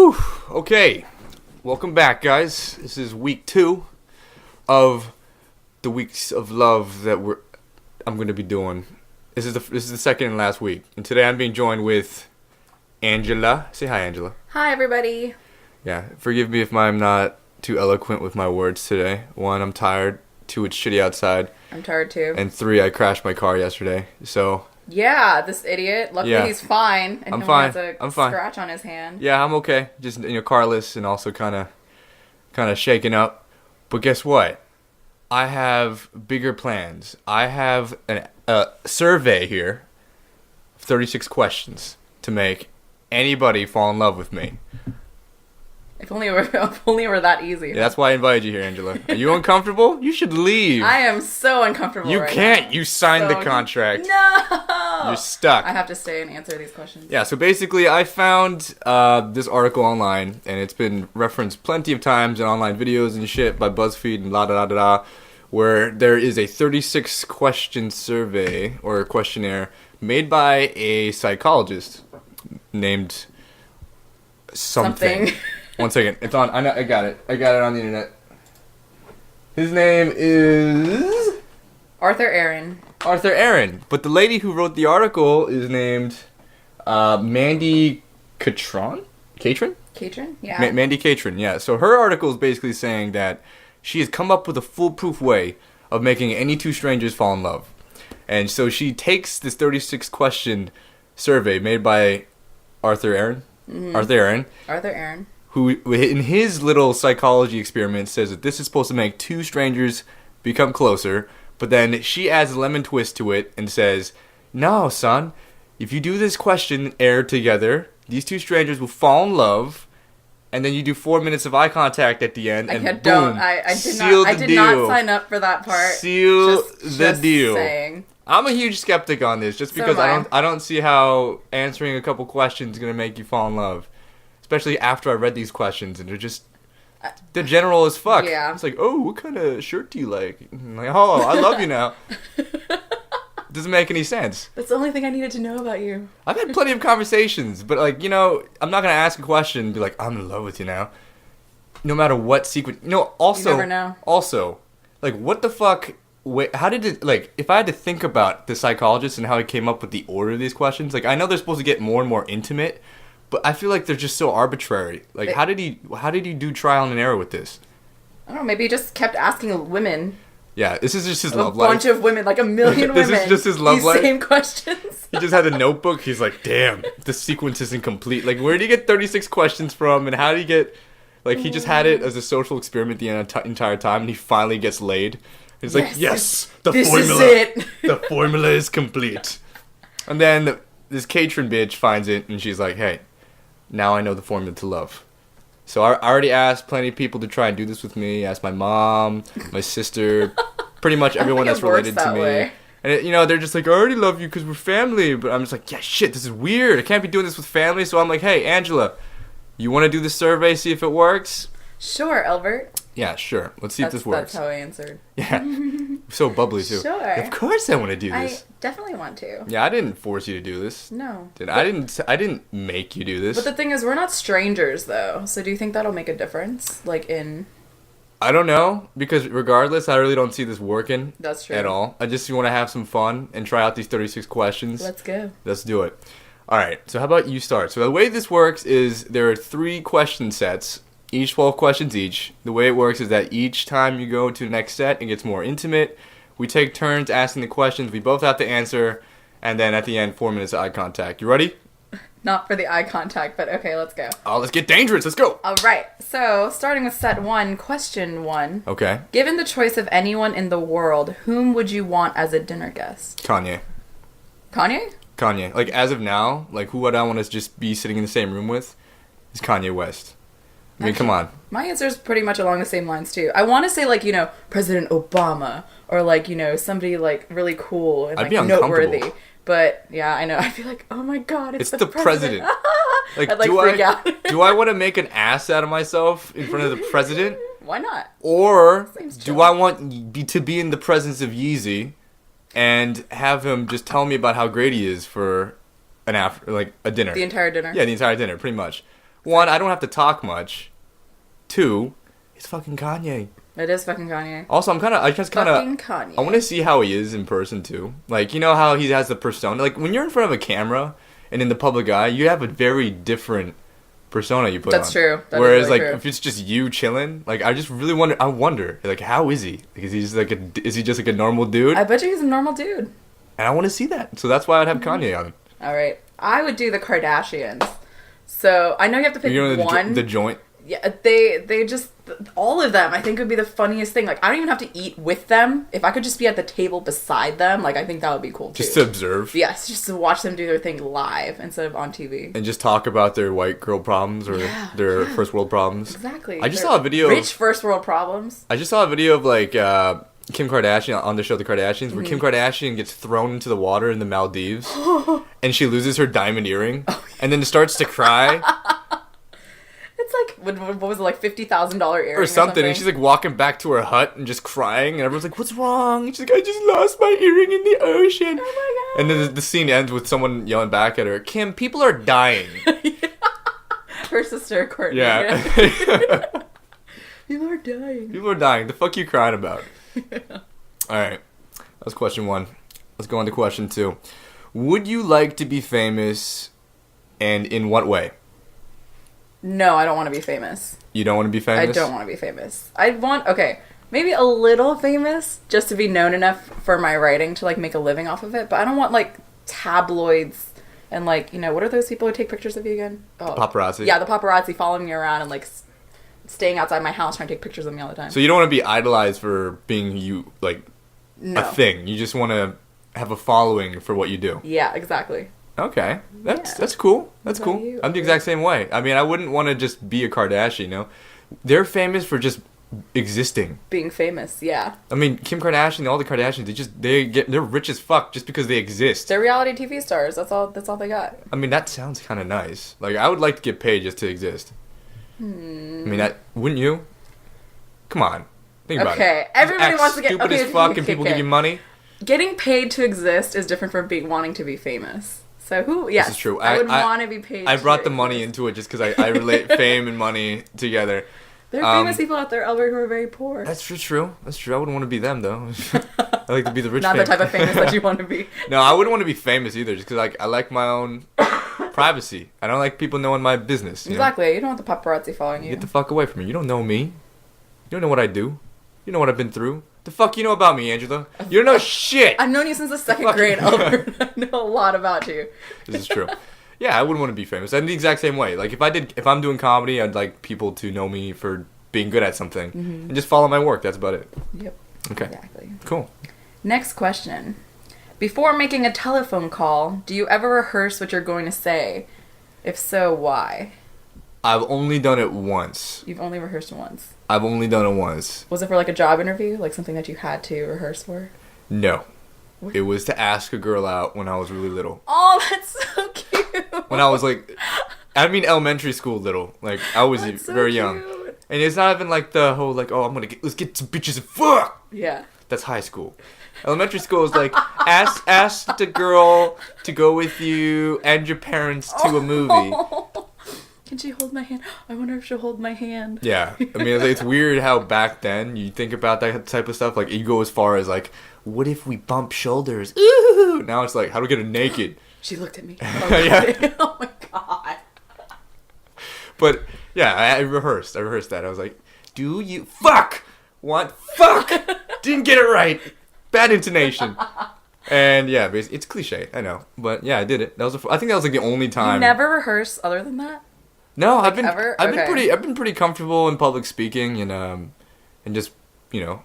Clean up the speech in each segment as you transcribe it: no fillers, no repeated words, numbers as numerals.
Whew. Okay. Welcome back, guys. This is week 2 of the weeks of love that I'm going to be doing. This is the second and last week. And today I'm being joined with Angela. Say hi, Angela. Hi, everybody. Yeah, forgive me if I'm not too eloquent with my words today. 1, I'm tired. 2, it's shitty outside. I'm tired too. And 3, I crashed my car yesterday. So yeah, this idiot. Luckily he's fine. And I'm no fine. One has a I'm fine. scratch on his hand. Yeah, I'm okay. Just carless and also kind of shaken up. But guess what? I have bigger plans. I have a survey here, 36 questions to make anybody fall in love with me. If only it were that easy. Yeah, that's why I invited you here, Angela. Are you uncomfortable? You should leave. I am so uncomfortable. You right can't. now. You signed the contract. No. You're stuck. I have to stay and answer these questions. Yeah, so basically I found this article online, and it's been referenced plenty of times in online videos and shit by BuzzFeed and la-da-da-da-da, where there is a 36-question survey or questionnaire made by a psychologist named something. 1 second. It's on. I got it. I got it on the internet. His name is Arthur Aaron. Arthur Aaron. But the lady who wrote the article is named Mandy Catron? Catron? Yeah. Mandy Catron, yeah. So her article is basically saying that she has come up with a foolproof way of making any two strangers fall in love. And so she takes this 36-question survey made by Arthur Aaron. Mm-hmm. Arthur Aaron. Who, in his little psychology experiment, says that this is supposed to make two strangers become closer, but then she adds a lemon twist to it and says, no, son, if you do this questionnaire together, these two strangers will fall in love, and then you do 4 minutes of eye contact at the end, and boom, I did not sign up for that part. Seal the deal. Saying. I'm a huge skeptic on this, just because I don't see how answering a couple questions is going to make you fall in love. Especially after I read these questions, and they're general as fuck. Yeah. It's like, oh, what kind of shirt do you like? I'm like, oh, I love you now. Doesn't make any sense. That's the only thing I needed to know about you. I've had plenty of conversations, but I'm not going to ask a question and be like, I'm in love with you now. No matter what sequence. Also, you never know. Also, what the fuck? Wait, how did it, if I had to think about the psychologist and how he came up with the order of these questions, I know they're supposed to get more and more intimate, but I feel like they're just so arbitrary. How did he do trial and error with this? I don't know. Maybe he just kept asking women. Yeah, this is just his love life. A bunch of women, like a million women. This is just his love life. These same questions. He just had a notebook. He's like, damn, the sequence isn't complete. Where did he get 36 questions from, and how did he get... he just had it as a social experiment the entire time, and he finally gets laid. He's like, yes, this is it. The formula is complete. And then this Catron bitch finds it, and she's like, hey, now I know the formula to love. So I already asked plenty of people to try and do this with me. I asked my mom, my sister, pretty much everyone that's related to me. Way. And, they're just like, I already love you because we're family. But I'm just like, yeah, shit, this is weird. I can't be doing this with family. So I'm like, hey, Angela, you want to do this survey, see if it works? Sure, Elbert. Yeah, sure. Let's see if this works. That's how I answered. Yeah. So bubbly, too. Sure. Of course I want to do this. I definitely want to. Yeah, I didn't force you to do this. No. I didn't make you do this. But the thing is, we're not strangers, though. So do you think that'll make a difference? I don't know, because regardless, I really don't see this working. That's true. At all. I just want to have some fun and try out these 36 questions. Let's go. Let's do it. All right, so how about you start? So the way this works is there are 3 question sets, each 12 questions each. The way it works is that each time you go to the next set, it gets more intimate. We take turns asking the questions. We both have to answer, and then at the end, 4 minutes of eye contact. You ready? Not for the eye contact, but okay, let's go. Oh, let's get dangerous. Let's go. All right. So, starting with set 1, question 1. Okay. Given the choice of anyone in the world, whom would you want as a dinner guest? Kanye. Kanye? Kanye. As of now, who would I want to just be sitting in the same room with is Kanye West. I mean, come on. My answer is pretty much along the same lines, too. I want to say, President Obama, or, somebody, really cool and, noteworthy. But, yeah, I know. I feel like, oh, my God, it's the president. I'd, freak out. Do I want to make an ass out of myself in front of the president? Why not? Or do I want to be in the presence of Yeezy and have him just tell me about how great he is for a dinner? The entire dinner? Yeah, the entire dinner, pretty much. One, I don't have to talk much. Two, it's fucking Kanye. It is fucking Kanye. Also, I Kanye. I want to see how he is in person too. Like, you know how he has the persona. Like when you're in front of a camera and in the public eye, you have a very different persona you put on. That's true. Whereas like if it's just you chilling, like I just really wonder. I wonder, like, how is he? Like, is he just like a normal dude? I bet you he's a normal dude. And I want to see that. So that's why I'd have Kanye on. All right, I would do the Kardashians. So I know you have to pick one. The joint. Yeah, they just, all of them, I think would be the funniest thing. Like, I don't even have to eat with them. If I could just be at the table beside them, like, I think that would be cool, too. Just to observe? Yes, just to watch them do their thing live instead of on TV. And just talk about their white girl problems or their first world problems. Exactly. I just saw a video rich first world problems. I just saw a video of, like, Kim Kardashian on the show The Kardashians, where Kim Kardashian gets thrown into the water in the Maldives, and she loses her diamond earring, and then starts to cry. It's like, what was it, like $50,000 earring or something, and she's like walking back to her hut and just crying, and everyone's like, what's wrong? And she's like, I just lost my earring in the ocean. Oh my god. And then the scene ends with someone yelling back at her, Kim, people are dying. Her sister, Courtney. Yeah. People are dying. People are dying. The fuck are you crying about? Alright. That was question 1. Let's go on to question 2. Would you like to be famous, and in what way? No, I don't want to be famous. You don't want to be famous? I don't want to be famous. Maybe a little famous, just to be known enough for my writing to, like, make a living off of it. But I don't want, like, tabloids and, like, you know, what are those people who take pictures of you again? Oh. Paparazzi. Yeah, the paparazzi following me around and, like, staying outside my house trying to take pictures of me all the time. So you don't want to be idolized for being a thing. You just want to have a following for what you do. Yeah, exactly. Okay, that's cool. That's cool. You? I'm the exact same way. I mean, I wouldn't want to just be a Kardashian. You know, they're famous for just existing. Being famous, yeah. I mean, Kim Kardashian, all the Kardashians, they're rich as fuck just because they exist. They're reality TV stars. That's all they got. I mean, that sounds kind of nice. Like, I would like to get paid just to exist. I mean, wouldn't you? Come on, think about it. Okay, everybody wants to get stupid as fuck, and people give you money. Getting paid to exist is different from wanting to be famous. So yes, this is true. I would want to be paid. I brought the money into it just because I relate fame and money together. There are famous people out there, Elbert, who are very poor. That's true. That's true. I wouldn't want to be them, though. I like to be the rich. Not the type of famous that you want to be. No, I wouldn't want to be famous either, just because I like my own privacy. I don't like people knowing my business. Exactly. You don't want the paparazzi following you. Get the fuck away from me. You don't know me. You don't know what I do. You know what I've been through. The fuck you know about me, Angela? You don't know shit. I've known you since the second grade, Elbert. I know a lot about you. This is true. Yeah, I wouldn't want to be famous. I'm the exact same way. Like, if I'm doing comedy, I'd like people to know me for being good at something and just follow my work. That's about it. Yep. Okay. Exactly. Cool. Next question. Before making a telephone call, do you ever rehearse what you're going to say? If so, why? I've only done it once. You've only rehearsed once? I've only done it once. Was it for like a job interview? Like something that you had to rehearse for? No. It was to ask a girl out when I was really little. Oh, that's so cute. When I was like, elementary school little. Like, I was very young. And it's not even like the whole like, oh, let's get some bitches and fuck. Yeah. That's high school. Elementary school is like, ask the girl to go with you and your parents to a movie. Can she hold my hand? I wonder if she'll hold my hand. Yeah. I mean, it's weird how back then you think about that type of stuff. Like, you go as far as like, what if we bump shoulders? Ooh! Now it's like, how to get her naked. She looked at me. Yeah. Oh my god. But, yeah, I rehearsed that. I was like, do you... Fuck! Fuck! Didn't get it right. Bad intonation. And, yeah, it's cliche. I know. But, yeah, I did it. I think that was like the only time. You never rehearse other than that? No, like I've been pretty comfortable in public speaking and just, you know.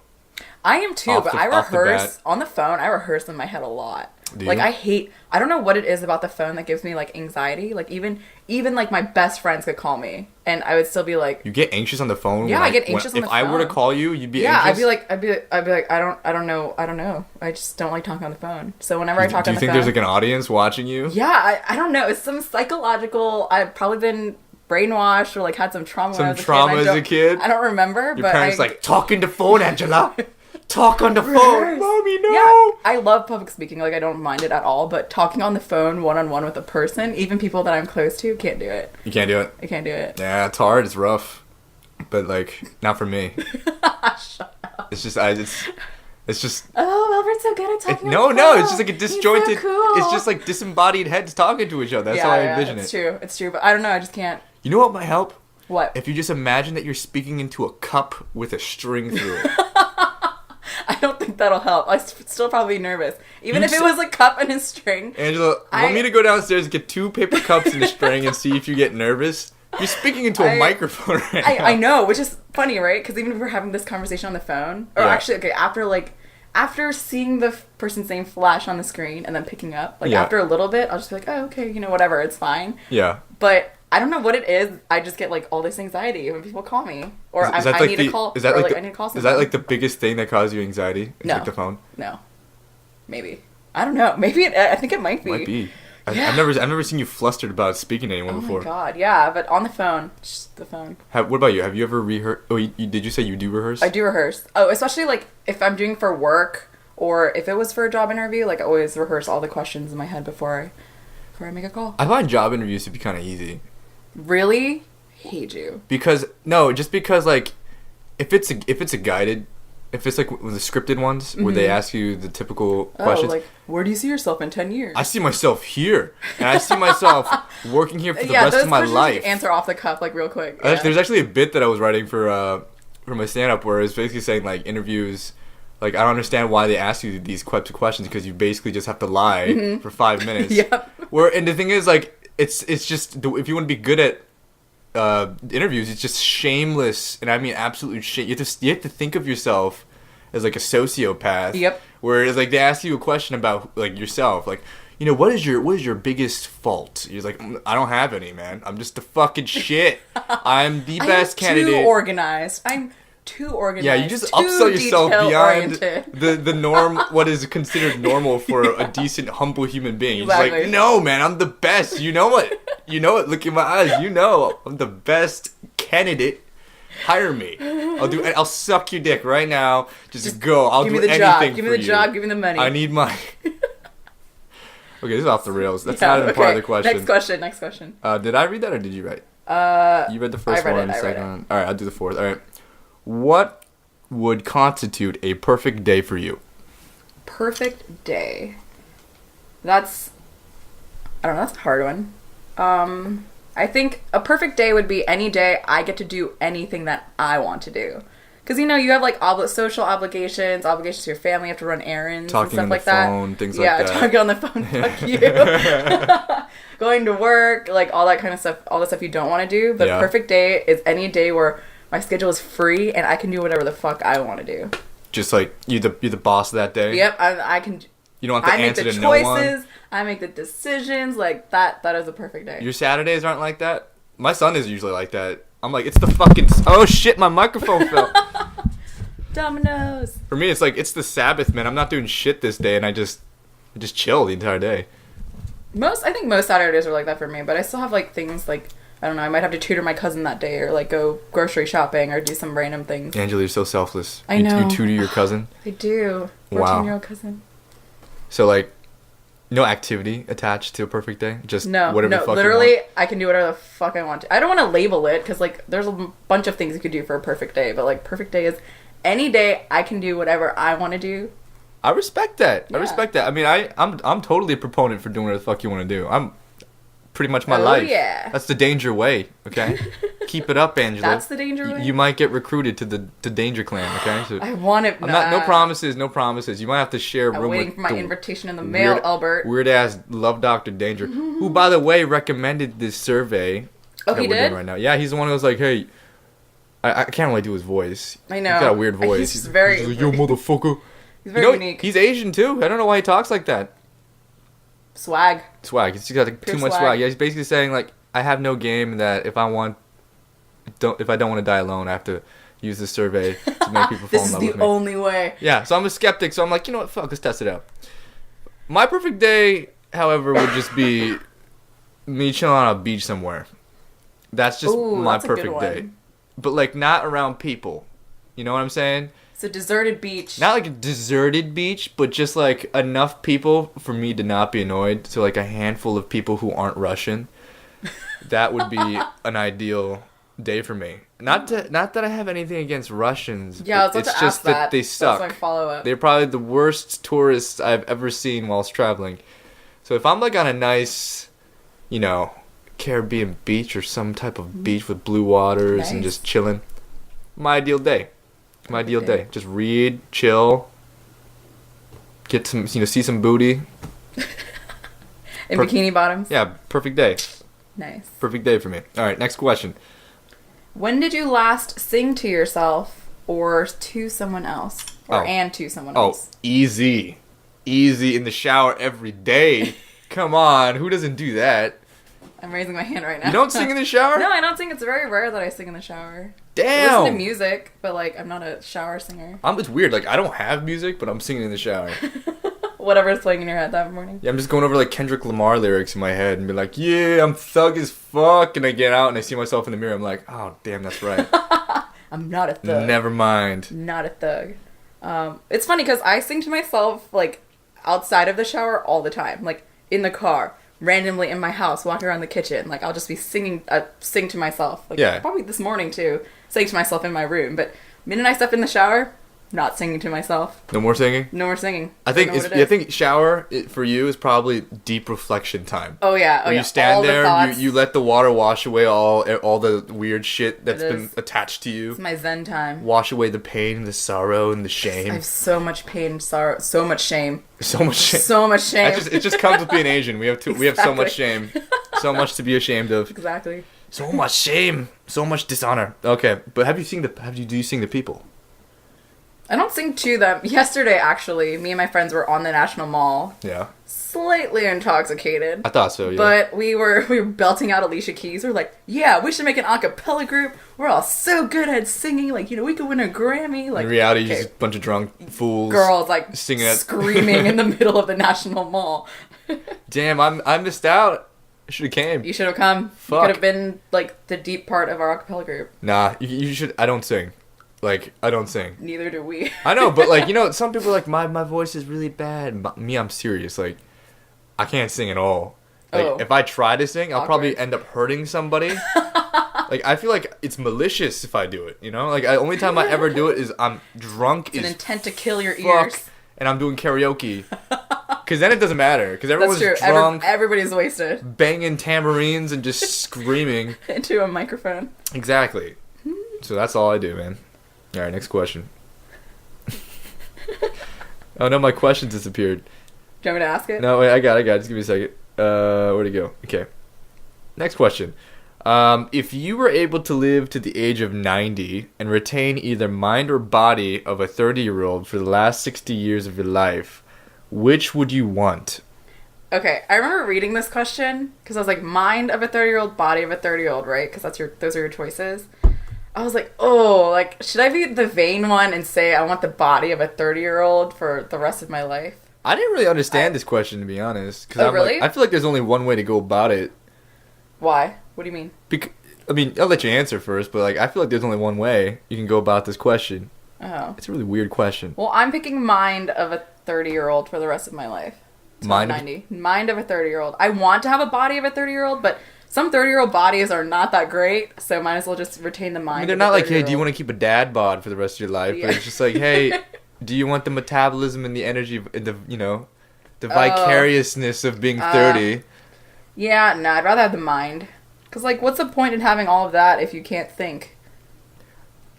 I am too, but I rehearse on the phone. I rehearse in my head a lot. Like I don't know what it is about the phone that gives me like anxiety. Like even like my best friends could call me and I would still be like, you get anxious on the phone? Yeah, I get anxious on the phone. If I were to call you, you'd be anxious? Yeah, I'd be like I don't know. I just don't like talking on the phone. So whenever I talk on the phone, do you think there's like an audience watching you? Yeah, I don't know. It's some psychological. I've probably been brainwashed or like had some trauma. As a kid. I don't remember. Your parents like talking to phone, Angela. talk on the phone. Mommy, no. Yeah, I love public speaking. Like, I don't mind it at all. But talking on the phone one-on-one with a person, even people that I'm close to, can't do it. You can't do it? I can't do it. Yeah, it's hard. It's rough. But, like, not for me. Shut up. It's just... It's just... Oh, Elbert's so good at talking No, on the phone. it's just like a disjointed... He's so cool. It's just like disembodied heads talking to each other. That's how I envision it. It's true. It's true. But I don't know. I just can't. You know what might help? What? If you just imagine that you're speaking into a cup with a string through it. I don't think that'll help. I'm still probably nervous. Even if it was a cup and a string. Angela, want me to go downstairs and get 2 paper cups and a string and see if you get nervous? You're speaking into a microphone right now. I know, which is funny, right? Because even if we're having this conversation on the phone, or actually, okay, after seeing the person's name flash on the screen and then picking up, after a little bit, I'll just be like, oh, okay, whatever, it's fine. Yeah. But I don't know what it is. I just get like all this anxiety when people call me, or I need to call. Is that I need to call someone. Is that like the biggest thing that causes you anxiety? No. Like the phone? No. Maybe. I don't know. Maybe I think it might be. Might be. Yeah. I've never seen you flustered about speaking to anyone before. Oh my god, yeah, but on the phone, just the phone. What about you? Have you ever rehearsed? Oh, did you say you do rehearse? I do rehearse. Oh, especially like if I'm doing for work or if it was for a job interview, like I always rehearse all the questions in my head before I make a call. I find job interviews to be kind of easy. Really? Hate you. Because like if it's a guided. If it's like the scripted ones where they ask you the typical questions. Like, where do you see yourself in 10 years? I see myself here. And I see myself working here for the rest of my life. You answer off the cuff, like, real quick. Yeah. There's actually a bit that I was writing for my stand-up where it's basically saying, like, interviews, like, I don't understand why they ask you these types of questions because you basically just have to lie for 5 minutes. Yep. And the thing is, like, it's just, if you want to be good at interviews, it's just shameless, and I mean absolute shit. You have to think of yourself as like a sociopath. Yep. Where it's like they ask you a question about like yourself, like, what is your biggest fault? You're like, I don't have any, man. I'm just the fucking shit. I'm the best candidate. I'm too organized. Yeah, you just upsell yourself beyond the norm, what is considered normal for a decent, humble human being. You're just like, no, man, I'm the best. You know what? Look in my eyes. I'm the best candidate. Hire me. I'll suck your dick right now. Just go. I'll do anything for you. Give me the job. Give me the money. I need money. Okay, this is off the rails. That's not even part of the question. Next question. Did I read that or did you write? You read the first one, the second one. All right, I'll do the fourth. All right. What would constitute a perfect day for you? Perfect day. I don't know, that's a hard one. I think a perfect day would be any day I get to do anything that I want to do. Because, you have, like, social obligations to your family, you have to run errands and stuff like that. Talking on the phone, things like that. Yeah, talking on the phone, fuck you. Going to work, like, all that kind of stuff, all the stuff you don't want to do. But perfect day is any day where my schedule is free and I can do whatever the fuck I want to do. Just, like, you're the boss that day? Yep, I can... You don't have to answer to no one? I make the choices, I make the decisions, like, that is a perfect day. Your Saturdays aren't like that? My son is usually like that. I'm like, it's the fucking... Oh, shit, my microphone fell. Dominoes. For me, it's like, it's the Sabbath, man. I'm not doing shit this day, and I just chill the entire day. I think most Saturdays are like that for me, but I still have, like, things, like, I don't know, I might have to tutor my cousin that day, or, like, go grocery shopping, or do some random things. Angela, you're so selfless. I know. You tutor your cousin? I do. 14-year-old cousin. So, like, no activity attached to a perfect day? Just whatever the fuck literally, you want? I can do whatever the fuck I want to. I don't want to label it, because, like, there's a bunch of things you could do for a perfect day, but, like, perfect day is any day I can do whatever I want to do. I respect that. Yeah. I respect that. I mean, I'm totally a proponent for doing whatever the fuck you want to do. I'm pretty much my life. Yeah. That's the danger way, okay? Keep it up, Angela. That's the danger way? You might get recruited to the Danger Clan, okay? So I want it. no promises, no promises. You might have to share a room with... I'm waiting for my invitation in the mail, Elbert. Weird-ass Love Dr. Danger, who, by the way, recommended this survey that we're doing right now. Yeah, he's the one who was like, hey... I can't really do his voice. I know. He's got a weird voice. He's very... He's like, yo, motherfucker. He's very unique. He's Asian, too. I don't know why he talks like that. Swag. He's got too much swag. Yeah, he's basically saying, like, I have no game that if I don't want to die alone, I have to use this survey to make people fall in love with me. This is the only way. Yeah, so I'm a skeptic, so I'm like, you know what, fuck, let's test it out. My perfect day, however, would just be me chilling on a beach somewhere. That's just my perfect day. But, like, not around people. You know what I'm saying? It's a deserted beach. Not like a deserted beach, but just like enough people for me to not be annoyed. So like a handful of people who aren't Russian. That would be an ideal day for me. Not that I have anything against Russians. Yeah, I was about it's to just ask that they suck. That's my follow-up. They're probably the worst tourists I've ever seen whilst traveling. So if I'm like on a nice, you know, Caribbean beach or some type of beach with blue waters and just chilling, my ideal day. My ideal day. Just read, chill, get some, see some booty. In bikini bottoms? Yeah, perfect day. Nice. Perfect day for me. All right, next question. When did you last sing to yourself or to someone else? And to someone else? Oh, easy. Easy in the shower every day. Come on, who doesn't do that? I'm raising my hand right now. You don't sing in the shower? No, I don't sing. It's very rare that I sing in the shower. Damn! I listen to music, but like I'm not a shower singer. It's weird. Like I don't have music, but I'm singing in the shower. Whatever's playing in your head that morning. Yeah, I'm just going over like Kendrick Lamar lyrics in my head and be like, yeah, I'm thug as fuck. And I get out and I see myself in the mirror. I'm like, oh, damn, that's right. I'm not a thug. Never mind. Not a thug. It's funny because I sing to myself like outside of the shower all the time. Like in the car, randomly in my house, walking around the kitchen. Like I'll just be sing to myself. Like, yeah. Probably this morning too. Sing to myself in my room. But the minute I step in the shower, not singing to myself. No more singing? No more singing. I think shower for you is probably deep reflection time. Oh yeah. You stand there, you let the water wash away all the weird shit that's been attached to you. It's my zen time. Wash away the pain, the sorrow, and the shame. I have so much pain, sorrow, so much shame. So much shame. So much shame. It just comes with being Asian. We have we have so much shame. So much to be ashamed of. Exactly. So much shame. So much dishonor. Okay, but do you sing the people? I don't sing to them. Yesterday, actually, me and my friends were on the National Mall. Yeah. Slightly intoxicated. I thought so, yeah. But we were belting out Alicia Keys. We were like, yeah, we should make an a cappella group. We're all so good at singing. Like, we could win a Grammy. Like, in reality, just a bunch of drunk fools. Girls, like, singing screaming in the middle of the National Mall. Damn, I missed out. I should have came. You should have come. Fuck. You could have been, like, the deep part of our a cappella group. Nah, you should. I don't sing. Like, I don't sing. Neither do we. I know, but like, some people are like, my voice is really bad. Me, I'm serious. Like, I can't sing at all. Like, if I try to sing, I'll probably end up hurting somebody. Like, I feel like it's malicious if I do it, Like, the only time I ever do it is I'm drunk. It's an intent to kill your ears. And I'm doing karaoke. Because then it doesn't matter. Because everyone's drunk. Everybody's wasted. Banging tambourines and just screaming. Into a microphone. Exactly. So that's all I do, man. All right, next question. Oh no, my question disappeared. Do you want me to ask it? No, wait, I got it. Just give me a second. Where'd it go? Okay. Next question. If you were able to live to the age of 90 and retain either mind or body of a 30-year-old for the last 60 years of your life, which would you want? Okay, I remember reading this question because I was like, mind of a 30-year-old, body of a 30-year-old, right? Because those are your choices. I was like, should I be the vain one and say I want the body of a 30-year-old for the rest of my life? I didn't really understand this question, to be honest. Really? I feel like there's only one way to go about it. Why? What do you mean? I'll let you answer first, but I feel like there's only one way you can go about this question. Oh. It's a really weird question. Well, I'm picking mind of a 30-year-old for the rest of my life. Mind of a 30-year-old. I want to have a body of a 30-year-old, but some 30-year-old bodies are not that great, so might as well just retain the mind. They're not like, hey, do you want to keep a dad bod for the rest of your life? Yeah. But it's just like, hey, do you want the metabolism and the energy, the vicariousness of being 30? Yeah, no, I'd rather have the mind. Because, what's the point in having all of that if you can't think?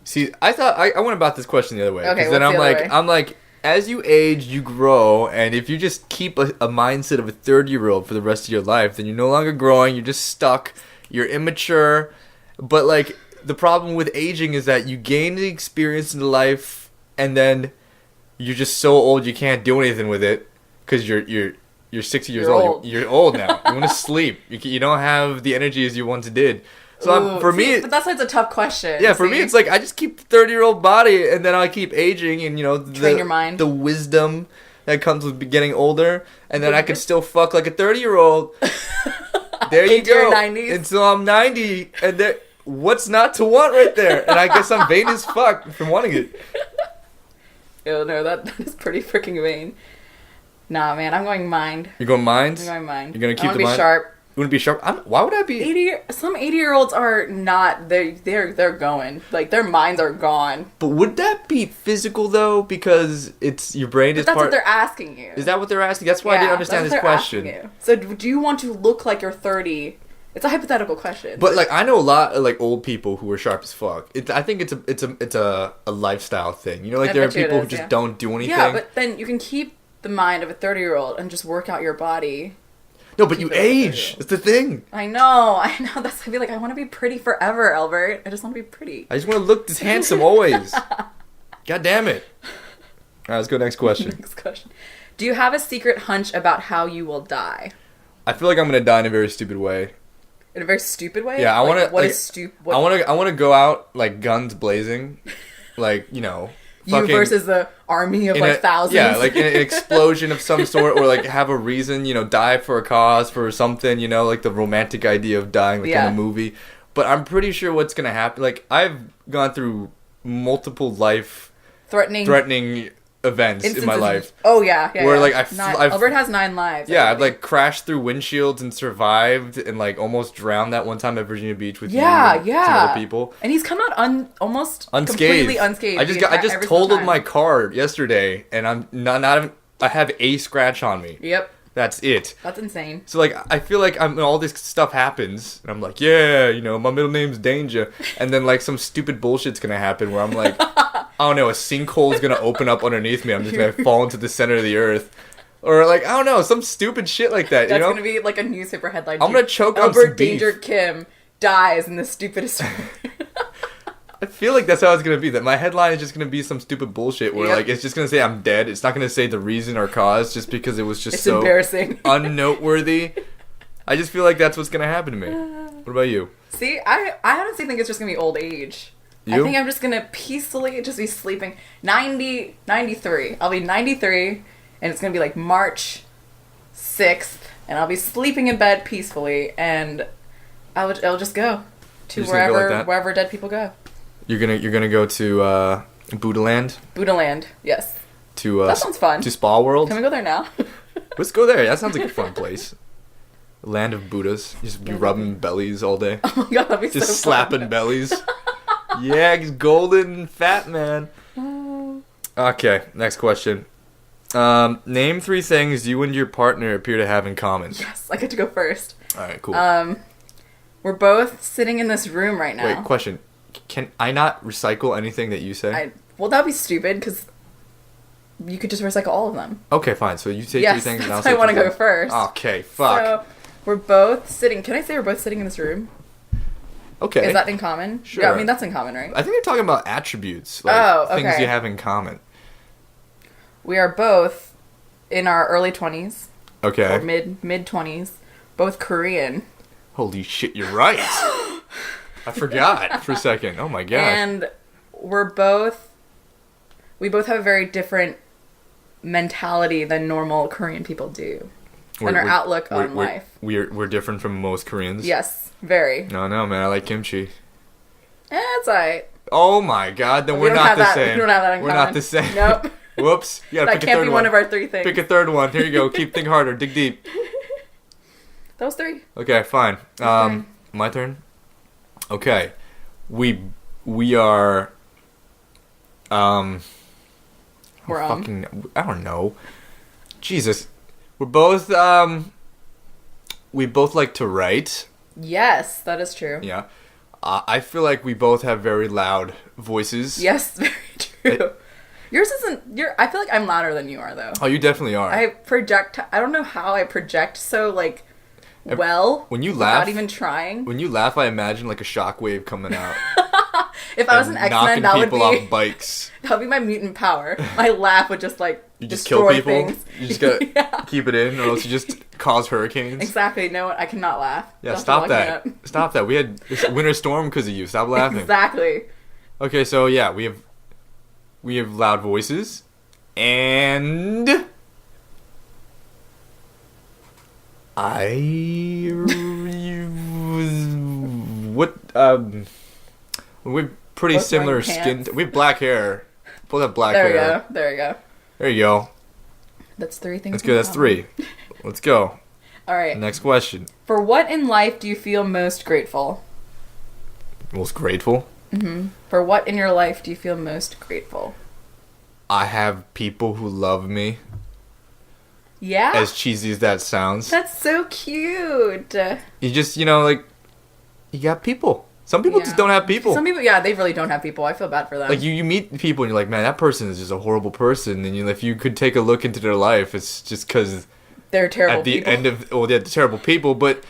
See, I thought, I went about this question the other way. Okay, then I'm like, as you age, you grow, and if you just keep a mindset of a 30-year-old for the rest of your life, then you're no longer growing, you're just stuck, you're immature, but, the problem with aging is that you gain the experience in life, and then you're just so old you can't do anything with it, because you're 60 years old. You're old now. You want to sleep. You don't have the energy as you once did. So for me, but that's why it's a tough question. Yeah, for me, it's like I just keep 30-year-old body, and then I keep aging, and train your mind, the wisdom that comes with getting older, and then I could still fuck like a 30-year-old. There you go. Your 90s. Until I'm 90, and what's not to want right there? And I guess I'm vain as fuck from wanting it. Oh no, that is pretty freaking vain. Nah, man, I'm going mind. You're going mind? I'm going mind. You're gonna keep the mind? Be sharp. You want to be sharp? Why would I be? Some 80-year-olds are not. They're going. Like, their minds are gone. But would that be physical though? Because it's your brain is. But that's what they're asking you. Is that what they're asking? That's why I didn't understand this question. So, do you want to look like you're 30? It's a hypothetical question. But like, I know a lot of like old people who are sharp as fuck. I think it's a lifestyle thing. You know, like there are people who just don't do anything. Yeah, but then you can keep the mind of a 30-year-old and just work out your body. No, but you age. That's the thing. I know. That's I feel like I want to be pretty forever, Elbert. I just want to be pretty. I just want to look this handsome always. God damn it. All right, let's go next question. Next question. Do you have a secret hunch about how you will die? I feel like I'm gonna die in a very stupid way. In a very stupid way? Yeah, I want to. What is stupid? I want to go out like guns blazing, like you know. You versus the army of like thousands. Yeah, like an explosion of some sort, or like have a reason, you know, die for a cause, for something, you know, like the romantic idea of dying, like in a movie. But I'm pretty sure what's gonna happen. Like I've gone through multiple life threatening events in my life. Oh yeah. Where like Elbert has 9 lives. Yeah, I've like crashed through windshields and survived, and like almost drowned that one time at Virginia Beach with you and some other people. And he's come out almost unscathed. Completely unscathed. I just totaled my car yesterday, and I'm not even. I have a scratch on me. Yep. That's it. That's insane. So like I feel like all this stuff happens, and I'm like, yeah, you know, my middle name's Danger, and then like some stupid bullshit's gonna happen where I'm like. I don't know, a sinkhole is going to open up underneath me. I'm just going to fall into the center of the earth. Or, like, I don't know, some stupid shit like that, you know? That's going to be, like, a newspaper headline. I'm going to choke on some Elbert Danger Kim dies in the stupidest way. I feel like that's how it's going to be. That my headline is just going to be some stupid bullshit where, like, it's just going to say I'm dead. It's not going to say the reason or cause just because it was just so embarrassing. Unnoteworthy. I just feel like that's what's going to happen to me. What about you? See, I honestly think it's just going to be old age. I think I'm just going to peacefully just be sleeping. 93. I'll be 93, and it's going to be like March 6th, and I'll be sleeping in bed peacefully, and I'll just go to wherever dead people go. You're gonna go to Buddha Land? Buddha Land, yes. That sounds fun. To Spa World? Can we go there now? Let's go there. That sounds like a fun place. Land of Buddhas. You just be rubbing bellies all day. Oh my god, that'd be just so slapping fun. Bellies. Yeah, he's golden and fat, man. Okay, next question. Name 3 things you and your partner appear to have in common. Yes, I get to go first. Alright, cool. We're both sitting in this room right now. Wait, question. Can I not recycle anything that you say? Well, that'd be stupid, because you could just recycle all of them. Okay, fine. So you say 3 things and I'll say I want to go first. Okay, fuck. So, we're both sitting... Can I say we're both sitting in this room? Okay. Is that in common? Sure. Yeah, I mean, that's in common, right? I think they're talking about attributes. Like things you have in common. We are both in our early 20s. Okay. Or mid-20s. Both Korean. Holy shit, you're right. I forgot for a second. Oh my god. And we both have a very different mentality than normal Korean people do. And our outlook on life. We're different from most Koreans? Yes, very. No, man, I like kimchi. It's alright. Oh my god, then we're not the same. We don't have that in common. We're not the same. Nope. Whoops. You gotta pick a third one. That can't be one of our 3 things. Pick a third one. Here you go. Think harder. Dig deep. That was 3. Okay, fine. My turn? Okay. We are... I don't know. Jesus. We're both, we both like to write. Yes, that is true. Yeah. I feel like we both have very loud voices. Yes, very true. Yours isn't, I feel like I'm louder than you are, though. Oh, you definitely are. I don't know how I project so, like, when you laugh, without even trying. When you laugh, I imagine, like, a shockwave coming out. If I was an X-Men, that would be... knocking people off bikes. That would be my mutant power. My laugh would just, like, you just kill people? Things. You just gotta keep it in, or else you just cause hurricanes? Exactly. No, I cannot laugh. Yeah, stop that. Stop that. We had this winter storm because of you. Stop laughing. Exactly. Okay, so, yeah, we have loud voices, and... What we're pretty Both similar wearing skin. pants. We have black hair. Both have black There hair. There you go. There you go. That's 3 things. That's good. That's 3. Let's go. All right. Next question. For what in life do you feel most grateful? Most grateful? Mm-hmm. For what in your life do you feel most grateful? I have people who love me. Yeah? As cheesy as that sounds. That's so cute. You just, you know, like, you got people. Some people just don't have people. Some people, yeah, they really don't have people. I feel bad for them. Like, you meet people and you're like, man, that person is just a horrible person. And if you could take a look into their life, it's just because... They're terrible at the people. end of... Well, they're terrible people, but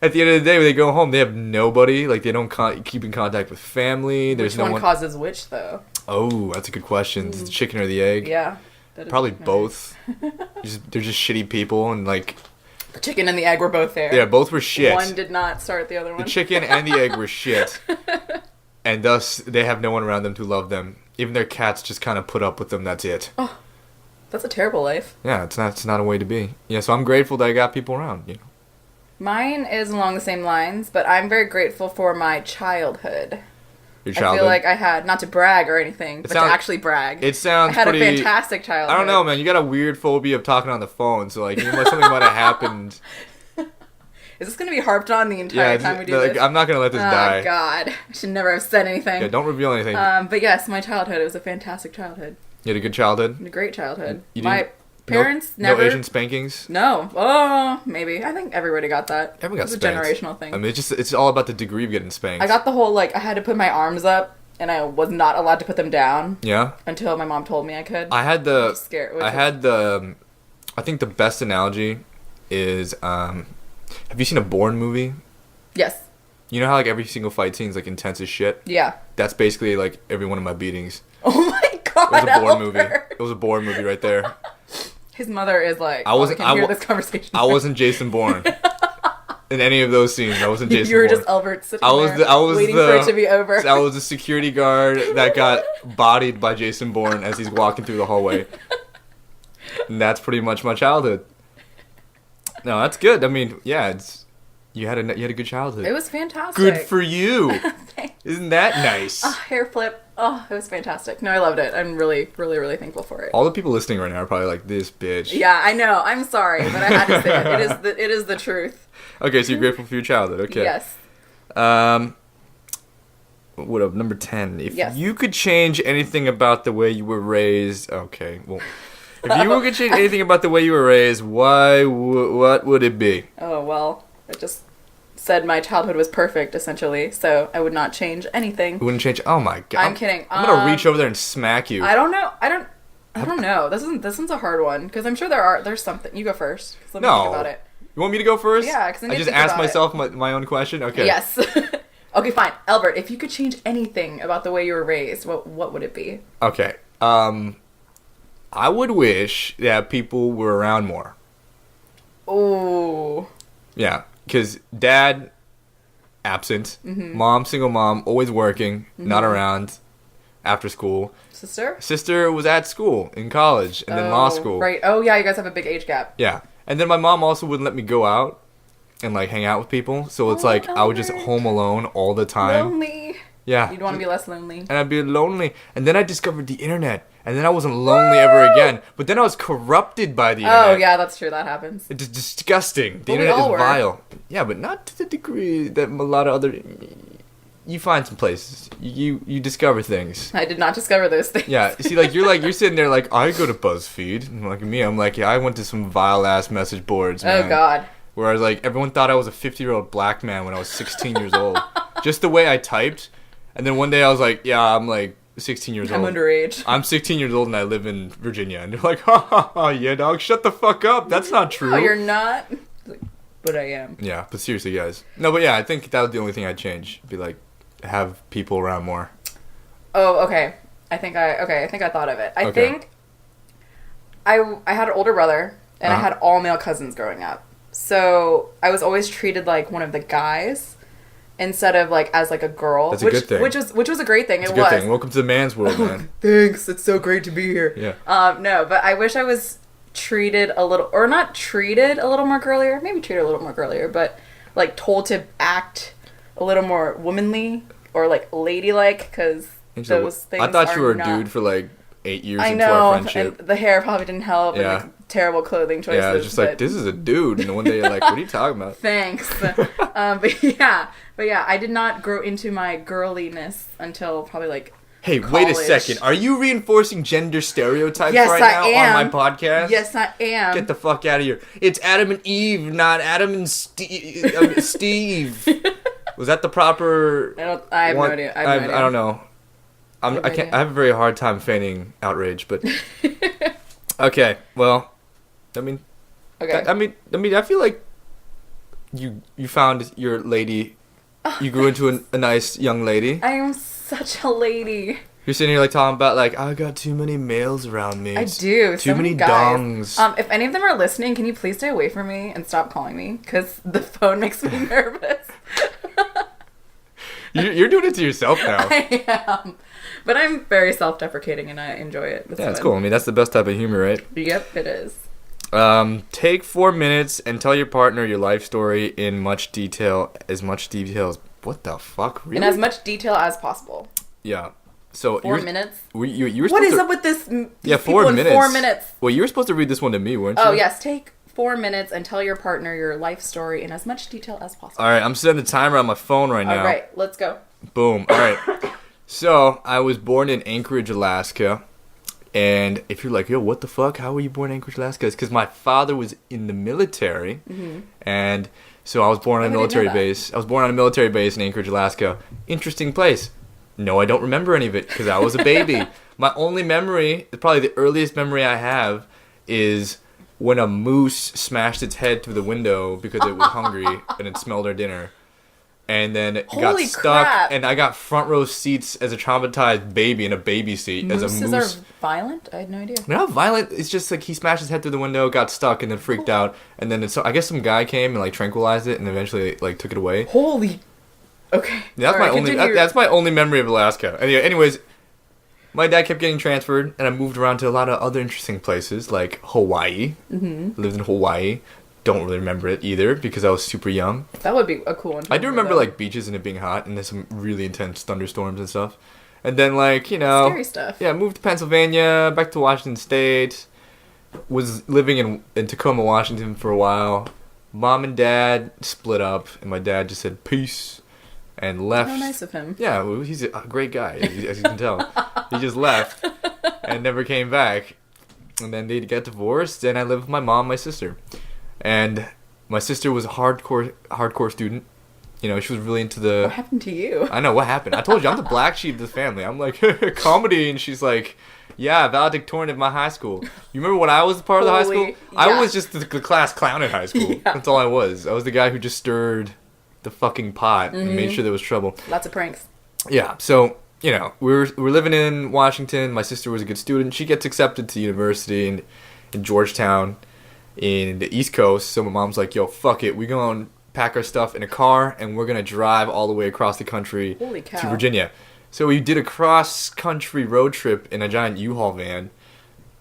at the end of the day, when they go home, they have nobody. Like, they don't keep in contact with family. There's Which no one one causes which, though? Oh, that's a good question. Is it the chicken or the egg? Yeah. Probably both. They're just shitty people, and like... The chicken and the egg were both there. Yeah, both were shit. One did not start the other one. The chicken and the egg were shit. And thus, they have no one around them to love them. Even their cats just kind of put up with them, that's it. Oh, that's a terrible life. Yeah, it's not a way to be. Yeah, so I'm grateful that I got people around, you know. Mine is along the same lines, but I'm very grateful for my childhood. Your childhood? I feel like I had, not to brag or anything, but to actually brag. It sounds I had pretty... a fantastic childhood. I don't know, man. You got a weird phobia of talking on the phone, so like, something might have happened. Is this going to be harped on the entire time we do this? I'm not going to let this die. Oh, God. I should never have said anything. Yeah, don't reveal anything. But yes, my childhood, it was a fantastic childhood. You had a good childhood? A great childhood. You My parents never... No Asian spankings? No. Oh, maybe. I think everybody got that. Everyone got spanked. It's a generational thing. I mean, it's all about the degree of getting spanked. I got the whole, like, I had to put my arms up, and I was not allowed to put them down. Yeah? Until my mom told me I could. I had the... I think the best analogy is, have you seen a Bourne movie? Yes. You know how, like, every single fight scene is, like, intense as shit? Yeah. That's basically, like, every one of my beatings. Oh my God, It was a Bourne Elbert. movie. It was a Bourne movie right there. His mother is like, I can hear this conversation. I wasn't Jason Bourne. In any of those scenes, I wasn't Jason Bourne. You were just Elbert sitting there waiting for it to be over. I was the security guard that got bodied by Jason Bourne as he's walking through the hallway. And that's pretty much my childhood. No, that's good. I mean, yeah, you had a good childhood. It was fantastic. Good for you. Isn't that nice? Hair flip. Oh, it was fantastic. No, I loved it. I'm really, really, really thankful for it. All the people listening right now are probably like, this bitch. Yeah, I know. I'm sorry, but I had to say it. It is the truth. Okay, so you're grateful for your childhood. Okay. Yes. What up? Number 10. If yes. you could change anything about the way you were raised... Okay, well... If you could change anything about the way you were raised, what would it be? Oh, well, I just said my childhood was perfect, essentially, so I would not change anything. You wouldn't change... Oh, my God. I'm kidding. I'm going to reach over there and smack you. I don't know. I don't know. This one's a hard one, because I'm sure there's something. You go first. Let me think about it. You want me to go first? Yeah, because I just asked myself my own question? Okay. Yes. Okay, fine. Elbert, if you could change anything about the way you were raised, what would it be? Okay. I would wish that people were around more. Oh. Yeah, because dad, absent. Mm-hmm. Mom, single mom, always working, not around after school. Sister was at school, in college, and then law school. Right. Oh, yeah, you guys have a big age gap. Yeah. And then my mom also wouldn't let me go out and, like, hang out with people. So it's like I was just home alone all the time. Lonely. Yeah. You'd want to be less lonely. And I'd be lonely. And then I discovered the internet. And then I wasn't lonely ever again. But then I was corrupted by the internet. Oh, yeah, that's true. That happens. It's disgusting. The Well, internet is were. vile. Yeah, but not to the degree that a lot of other... You find some places. You discover things. I did not discover those things. Yeah. See, like, you're sitting there like, I go to BuzzFeed. And like me, I'm like, yeah, I went to some vile-ass message boards, man. Oh, God. Whereas, like, everyone thought I was a 50-year-old black man when I was 16 years old. Just the way I typed. And then one day I was like, yeah, I'm like 16 years old. I'm underage. I'm 16 years old and I live in Virginia. And they're like, ha ha ha, yeah, dog, shut the fuck up. That's not true. No, you're not. But I am. Yeah, but seriously, guys. No, but yeah, I think that was the only thing I'd change. Be like, have people around more. Oh, okay. I think I thought of it. I think I had an older brother and I had all male cousins growing up. So I was always treated like one of the guys instead of like as like a girl. That's a good thing. Which was a great thing. It's a good thing. Welcome to the man's world, man. Thanks. It's so great to be here. Yeah. No, but I wish I was treated a little, or not treated a little more girlier. Maybe treated a little more girlier, but like told to act a little more womanly or like ladylike, because those things. I thought you were a dude for like 8 years into our friendship. And the hair probably didn't help. Yeah. And like terrible clothing choices. Yeah, I was just like, this is a dude. And one day you're like, what are you talking about? Thanks. But yeah, I did not grow into my girliness until probably like. Hey, college. Wait a second. Are you reinforcing gender stereotypes now on my podcast? Yes, I am. Get the fuck out of here. It's Adam and Eve, not Adam and Steve. Was that the proper... I have no idea. I don't know. I have a very hard time feigning outrage, but... Okay, well... Okay. I feel like you found your lady... You grew into a nice young lady. I am such a lady. You're sitting here like talking about like, I got too many males around me. I do. Too many dongs. If any of them are listening, can you please stay away from me and stop calling me? Because the phone makes me nervous. You're doing it to yourself now. I am. But I'm very self-deprecating and I enjoy it. It's cool. I mean, that's the best type of humor, right? Yep, it is. Take 4 minutes and tell your partner your life story in much detail. As much detail as... What the fuck? Really? In as much detail as possible. Yeah. So 4 minutes? You were what is up with this? Yeah, 4 minutes. 4 minutes. Well, you were supposed to read this one to me, weren't you? Oh, yes. Take 4 minutes and tell your partner your life story in as much detail as possible. All right. I'm setting the timer on my phone right now. All right. Let's go. Boom. All right. So, I was born in Anchorage, Alaska. And if you're like, yo, what the fuck? How were you born in Anchorage, Alaska? It's because my father was in the military. Mm-hmm. And so I was born on a military base. I was born on a military base in Anchorage, Alaska. Interesting place. No, I don't remember any of it because I was a baby. My only memory, probably the earliest memory I have, is when a moose smashed its head through the window because it was hungry and it smelled our dinner. And then it got stuck, and I got front row seats as a traumatized baby in a baby seat. Mooses as a moose. Are violent? I had no idea. Not violent. It's just like he smashed his head through the window, got stuck, and then freaked out. And then I guess some guy came and like tranquilized it, and eventually like took it away. Holy. Okay. Yeah, that's my only memory of Alaska. Anyways, my dad kept getting transferred, and I moved around to a lot of other interesting places like Hawaii. Mm-hmm. Lived in Hawaii. Don't really remember it either because I was super young. That would be a cool one. I do remember like beaches and it being hot and there's some really intense thunderstorms and stuff. And then like, scary stuff. Yeah, moved to Pennsylvania, back to Washington State. Was living in Tacoma, Washington for a while. Mom and dad split up and my dad just said peace and left. How nice of him. Yeah, well, he's a great guy as you can tell. He just left and never came back. And then they got divorced and I lived with my mom and my sister. And my sister was a hardcore student. She was really into the... What happened to you? I know, what happened? I told you, I'm the black sheep of the family. I'm like, comedy. And she's like, yeah, valedictorian of my high school. You remember when I was part of the high school? Yeah. I was just the class clown in high school. Yeah. That's all I was. I was the guy who just stirred the fucking pot and made sure there was trouble. Lots of pranks. Yeah, so... we're living in Washington. My sister was a good student. She gets accepted to university in Georgetown in the East Coast. So my mom's like, yo, fuck it. We're going to pack our stuff in a car and we're going to drive all the way across the country to Virginia. So we did a cross-country road trip in a giant U-Haul van.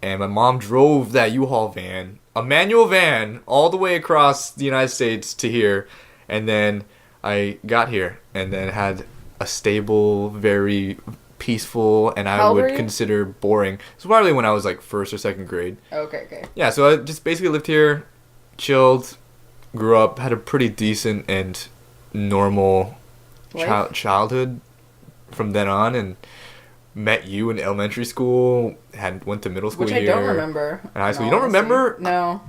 And my mom drove that U-Haul van, a manual van, all the way across the United States to here. And then I got here and then had a stable, very peaceful, and I would consider boring. It was probably when I was like first or second grade. Okay. Yeah, so I just basically lived here, chilled, grew up, had a pretty decent and normal childhood from then on, and met you in elementary school, went to middle school Which I don't remember. And high school. You don't remember? No.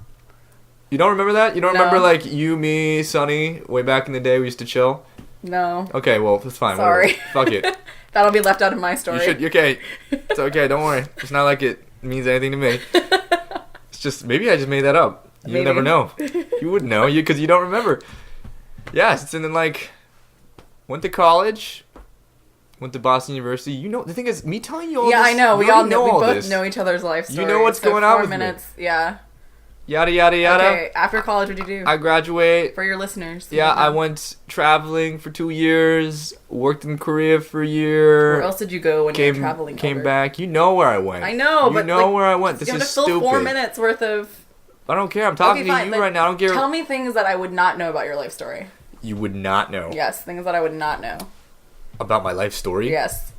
You don't remember that? You don't remember like you, me, Sonny, way back in the day we used to chill? No. Okay, well, it's fine. Sorry. Fuck it. That'll be left out of my story. Okay. It's okay, don't worry. It's not like it means anything to me. It's just, maybe I just made that up. You never know. You wouldn't know, because you don't remember. Yes, and then like, went to college, went to Boston University. The thing is, me telling you all this. Yeah, I know. We both this. know each other's life stories. You know what's going on with 4 minutes, me. Yeah. Yada, yada, yada. Okay, after college, what did you do? I graduate. For your listeners. Yeah, I went traveling for 2 years, worked in Korea for a year. Where else did you go when you were traveling? Came back. You know where I went. I know, but where I went. This is stupid. Fill 4 minutes worth of... I don't care. I'm talking to you right now. I don't care. Tell me things that I would not know about your life story. you would not know. Yes, things that I would not know. About my life story? Yes.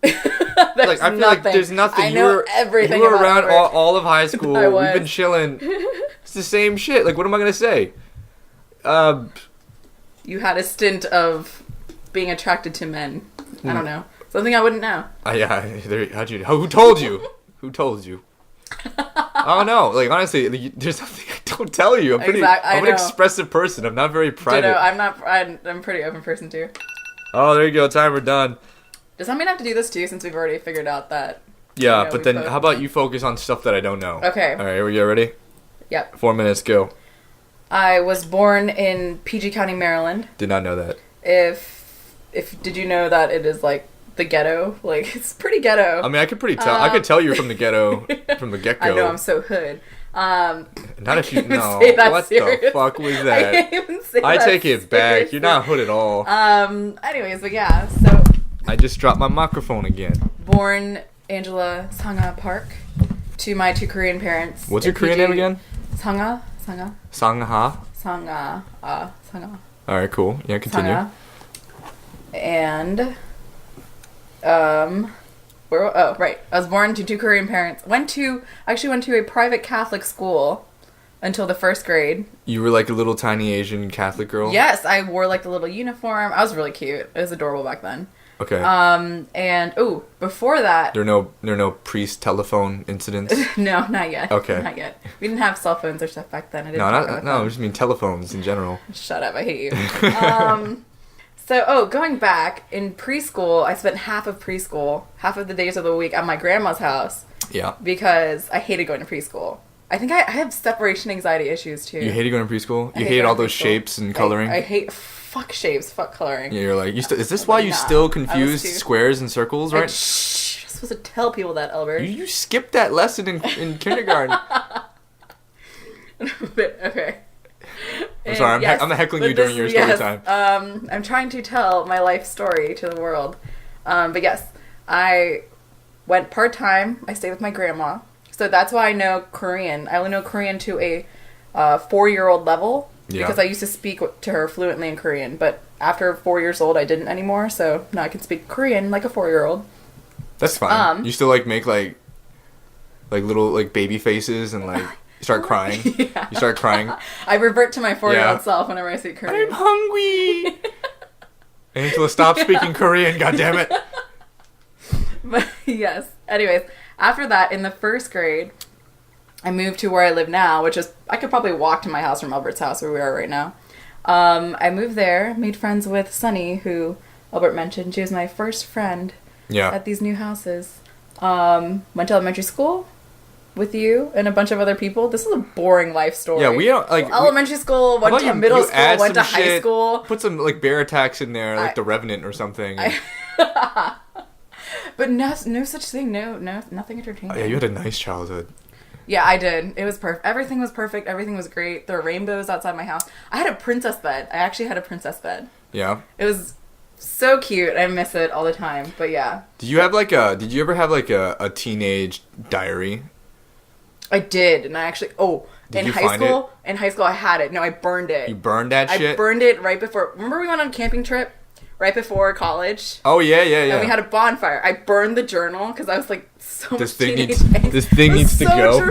Like, I feel like there's nothing. I know everything. You were around all of high school. We've been chilling. It's the same shit. Like, what am I gonna say? You had a stint of being attracted to men. I don't know. Something I wouldn't know. Yeah. Who told you? Who told you? I don't know. Like, honestly, there's something I don't tell you. I'm an expressive person. I'm not very private. I'm a pretty open person too. Oh, there you go. Timer done. Does that mean I have to do this too, since we've already figured out that? Yeah, but then how about you focus on stuff that I don't know? Okay. All right, here we go. Ready? Yep. 4 minutes, go. I was born in PG County, Maryland. Did not know that. Did you know that it is like the ghetto? Like, it's pretty ghetto. I mean, I could tell you're from the ghetto from the get-go. I know, I'm so hood. Not if you know. What serious. The fuck was that? I can't even say I that take it back. Seriously. You're not hood at all. Anyways, but yeah, so I just dropped my microphone again. Born Angela Sanga Park to my 2 Korean parents. What's your Korean name again? Sangha. Sangha. All right, cool. Yeah, continue. Sangha. And right. I was born to 2 Korean parents. Went to a private Catholic school until the 1st grade. You were like a little tiny Asian Catholic girl? Yes, I wore like the little uniform. I was really cute. It was adorable back then. Okay. And before that, there are no priest telephone incidents. No, not yet. Okay. Not yet. We didn't have cell phones or stuff back then. I just mean telephones in general. Shut up! I hate you. So, going back, in preschool, I spent half of the days of the week at my grandma's house. Yeah. Because I hated going to preschool. I think I have separation anxiety issues, too. You hated going to preschool? You hated all those shapes and coloring? I hate... Fuck shapes, fuck coloring. Yeah, you're like... is this why you still confuse squares and circles, right? You're supposed to tell people that, Elbert. You skipped that lesson in kindergarten. Okay. I'm sorry, I'm heckling you during your story time. I'm trying to tell my life story to the world. But yes, I went part-time. I stayed with my grandma. So that's why I know Korean. I only know Korean to a 4-year-old level. Yeah. Because I used to speak to her fluently in Korean. But after 4 years old, I didn't anymore. So now I can speak Korean like a 4-year-old. That's fine. You still like make like little like baby faces and like... You start crying. Yeah. You start crying. I revert to my 4-year-old self whenever I speak Korean. I'm hungry. Angela, stop speaking Korean, goddammit. But yes. Anyways, after that, in the 1st grade, I moved to where I live now, which is I could probably walk to my house from Elbert's house where we are right now. I moved there, made friends with Sunny, who Elbert mentioned. She was my first friend at these new houses. Went to elementary school with you and a bunch of other people. This is a boring life story. Yeah, we don't like elementary school, went to middle school, went to high school. Put some like bear attacks in there, like The Revenant or something. But no such thing. No, nothing entertaining. Oh, yeah, you had a nice childhood. Yeah, I did. It was perfect. Everything was perfect. Everything was great. There were rainbows outside my house. I had a princess bed. I actually had a princess bed. Yeah. It was so cute. I miss it all the time. But yeah. Did you ever have like a teenage diary? I did, and I actually... in high school I had it. No, I burned it. You burned that shit? I burned it right before... Remember we went on a camping trip? Right before college? Oh, yeah. And we had a bonfire. I burned the journal, because I was like, this thing needs to go.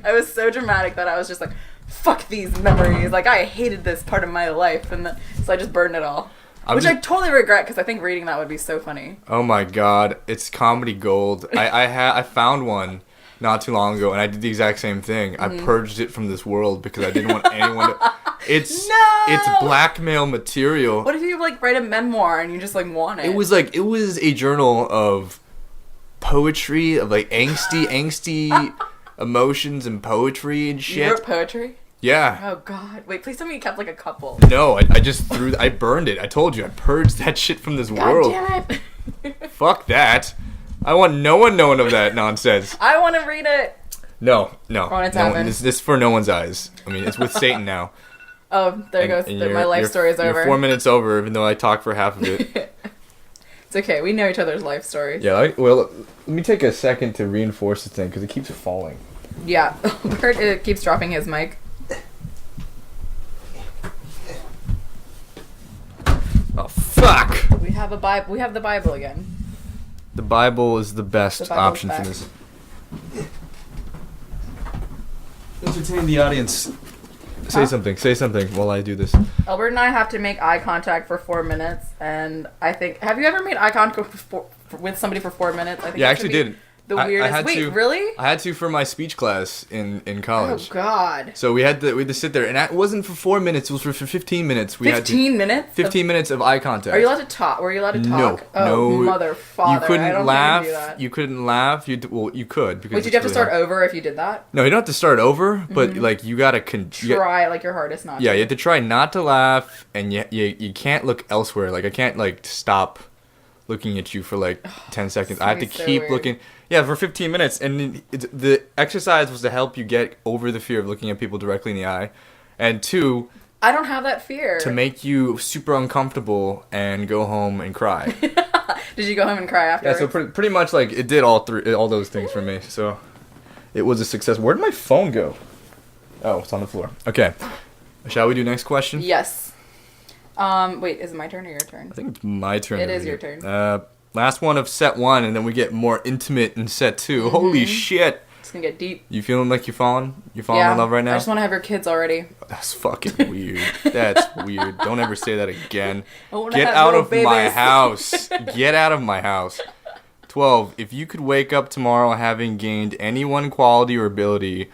I was so dramatic that I was just like, fuck these memories. Like, I hated this part of my life, so I just burned it all. Which I totally regret, because I think reading that would be so funny. Oh my god. It's comedy gold. I found one not too long ago, and I did the exact same thing. I purged it from this world because I didn't want anyone to... It's blackmail material. What if you like write a memoir and you just like want it? It was a journal of poetry, of like angsty emotions and poetry and shit. You wrote poetry? Yeah. Oh god. Wait, please tell me you kept like a couple. No, I just I burned it. I told you, I purged that shit from this world. God damn it. Fuck that. I want no one knowing of that nonsense. I want to read it. No. This is for no one's eyes. I mean, it's with Satan now. Oh, there goes. My life story is over. You're 4 minutes over, even though I talked for half of it. It's okay. We know each other's life stories. Yeah, well, let me take a second to reinforce the thing, because it keeps falling. Yeah. Bert keeps dropping his mic. Oh, fuck! We have a Bible. We have the Bible again. The Bible is the best option for this. Entertain the audience. Say something while I do this. Elbert and I have to make eye contact for 4 minutes, and I think... Have you ever made eye contact with somebody for 4 minutes? I think yeah, I actually did. The weirdest. Wait, really? I had to for my speech class in college. Oh God! So we had to sit there, and it wasn't for 4 minutes. It was for 15 minutes. 15 minutes. 15 minutes of eye contact. Are you allowed to talk? Were you allowed to talk? No, mother, father. You couldn't I don't laugh. Do that. You couldn't laugh. You could because. Wait, did you have to start over if you did that? No, you don't have to start over, but like you gotta try like your hardest not. Yeah, to. you have to try not to laugh, and you can't look elsewhere. Like I can't like stop looking at you for like 10 seconds. I have to keep looking. Yeah, for 15 minutes. And the exercise was to help you get over the fear of looking at people directly in the eye. And 2... I don't have that fear. To make you super uncomfortable and go home and cry. Did you go home and cry afterwards? Yeah, so pretty much like it did all those things for me. So it was a success. Where did my phone go? Oh, it's on the floor. Okay. Shall we do next question? Yes. Wait, is it my turn or your turn? I think it's my turn. It is your turn. Last one of set 1, and then we get more intimate in set 2. Mm-hmm. Holy shit! It's gonna get deep. You feeling like you're falling? You're falling in love right now? I just want to have your kids already. That's fucking weird. That's weird. Don't ever say that again. Get out of my house. Get out of my house. 12. If you could wake up tomorrow having gained any one quality or ability,